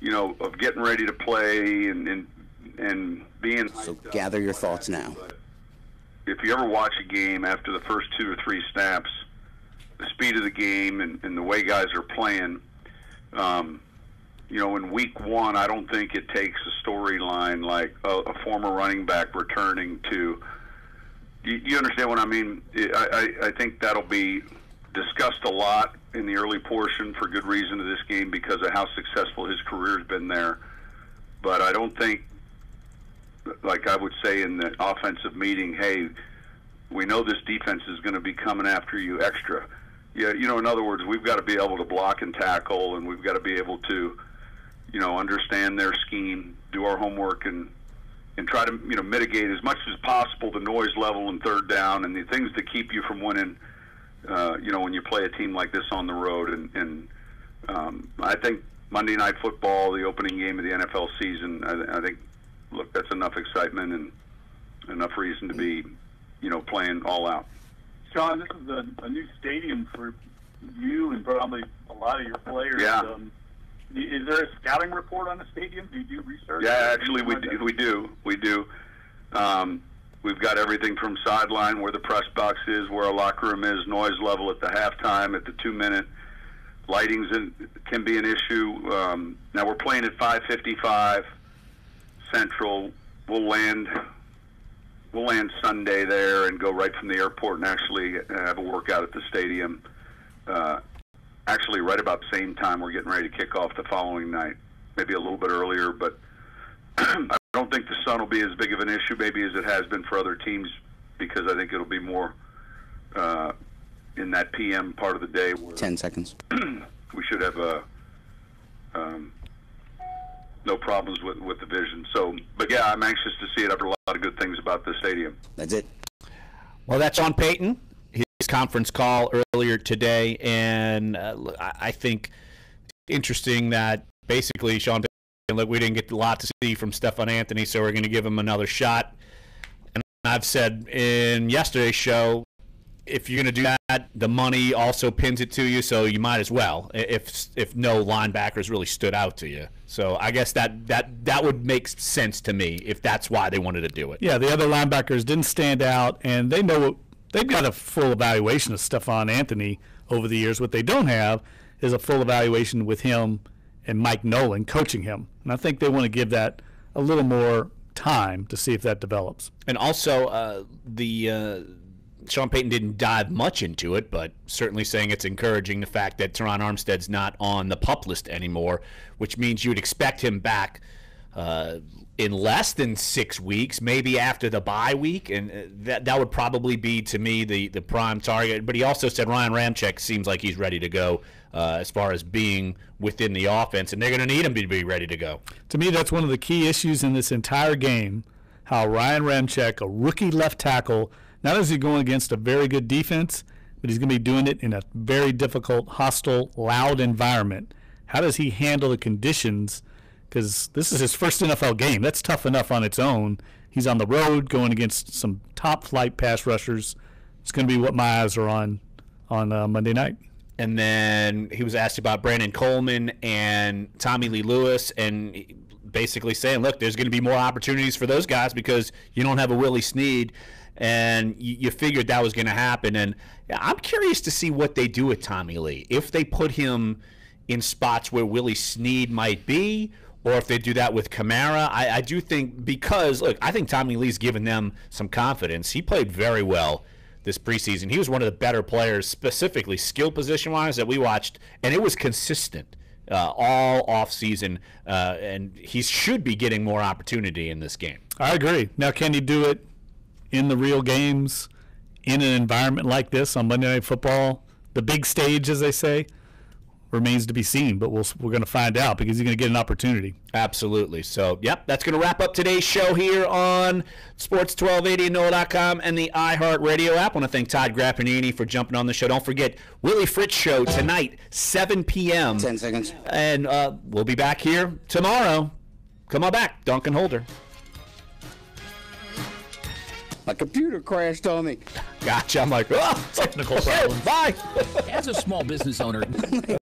Of getting ready to play and being... So gather your thoughts now. If you ever watch a game after the first 2 or 3 snaps, the speed of the game and the way guys are playing, in week one, I don't think it takes a storyline like a former running back returning to... You understand what I mean? I think that'll be discussed a lot in the early portion for good reason of this game because of how successful his career has been there. But I don't think, like I would say in the offensive meeting, hey, we know this defense is going to be coming after you extra. Yeah, in other words, we've got to be able to block and tackle, and we've got to be able to, understand their scheme, do our homework, and try to, mitigate as much as possible the noise level and third down and the things that keep you from winning, when you play a team like this on the road. And I think Monday Night Football, the opening game of the NFL season, I think, look, that's enough excitement and enough reason to be, playing all out. Sean, this is a new stadium for you and probably a lot of your players. Yeah. Is there a scouting report on the stadium? Do you do research? Yeah, actually, we do. We've got everything from sideline, where the press box is, where our locker room is, noise level at the halftime, at the 2-minute. Lighting can be an issue. Now we're playing at 5:55 Central. We'll land Sunday there and go right from the airport and actually have a workout at the stadium. Actually, right about the same time we're getting ready to kick off the following night, maybe a little bit earlier, but I don't think the sun will be as big of an issue maybe as it has been for other teams because I think it'll be more in that PM part of the day. 10 seconds. We should have no problems with the vision. So, but yeah, I'm anxious to see it. I've heard a lot of good things about the stadium. That's it. Well, that's on Payton. His conference call earlier today, and I think interesting that basically Sean Payton, look, we didn't get a lot to see from Stephon Anthony, so we're going to give him another shot. And I've said in yesterday's show, if you're going to do that, the money also pins it to you, so you might as well. If no linebackers really stood out to you, so I guess that would make sense to me if that's why they wanted to do it. Yeah, the other linebackers didn't stand out, and they know they've got a full evaluation of Stephon Anthony over the years. What they don't have is a full evaluation with him and Mike Nolan coaching him, and I think they want to give that a little more time to see if that develops. And also, Sean Payton didn't dive much into it, but certainly saying it's encouraging the fact that Teron Armstead's not on the PUP list anymore, which means you would expect him back in less than 6 weeks, maybe after the bye week, and that would probably be, to me, the prime target. But he also said Ryan Ramczyk seems like he's ready to go as far as being within the offense, and they're going to need him to be ready to go. To me, that's one of the key issues in this entire game, how Ryan Ramczyk, a rookie left tackle, not only is he going against a very good defense, but he's going to be doing it in a very difficult, hostile, loud environment. How does he handle the conditions? Because this is his first NFL game. That's tough enough on its own. He's on the road going against some top-flight pass rushers. It's going to be what my eyes are on Monday night. And then he was asked about Brandon Coleman and Tommy Lee Lewis, and basically saying, look, there's going to be more opportunities for those guys because you don't have a Willie Snead, and you figured that was going to happen. And I'm curious to see what they do with Tommy Lee, if they put him in spots where Willie Snead might be, or if they do that with Kamara. I do think, because, look, I think Tommy Lee's given them some confidence. He played very well this preseason. He was one of the better players, specifically skill position-wise, that we watched, and it was consistent all offseason, and he should be getting more opportunity in this game. I agree. Now, can he do it in the real games, in an environment like this on Monday Night Football? The big stage, as they say, remains to be seen, but we're going to find out because he's going to get an opportunity. Absolutely. So, yep, that's going to wrap up today's show here on Sports 1280 and NOLA.com and the iHeartRadio app. I want to thank Todd Graff and Annie for jumping on the show. Don't forget, Willie Fritz Show tonight, 7 p.m. 10 seconds. And we'll be back here tomorrow. Come on back, Dunc and Holder. My computer crashed on me. Gotcha. I'm like, oh, technical problems. Bye. As a small business owner,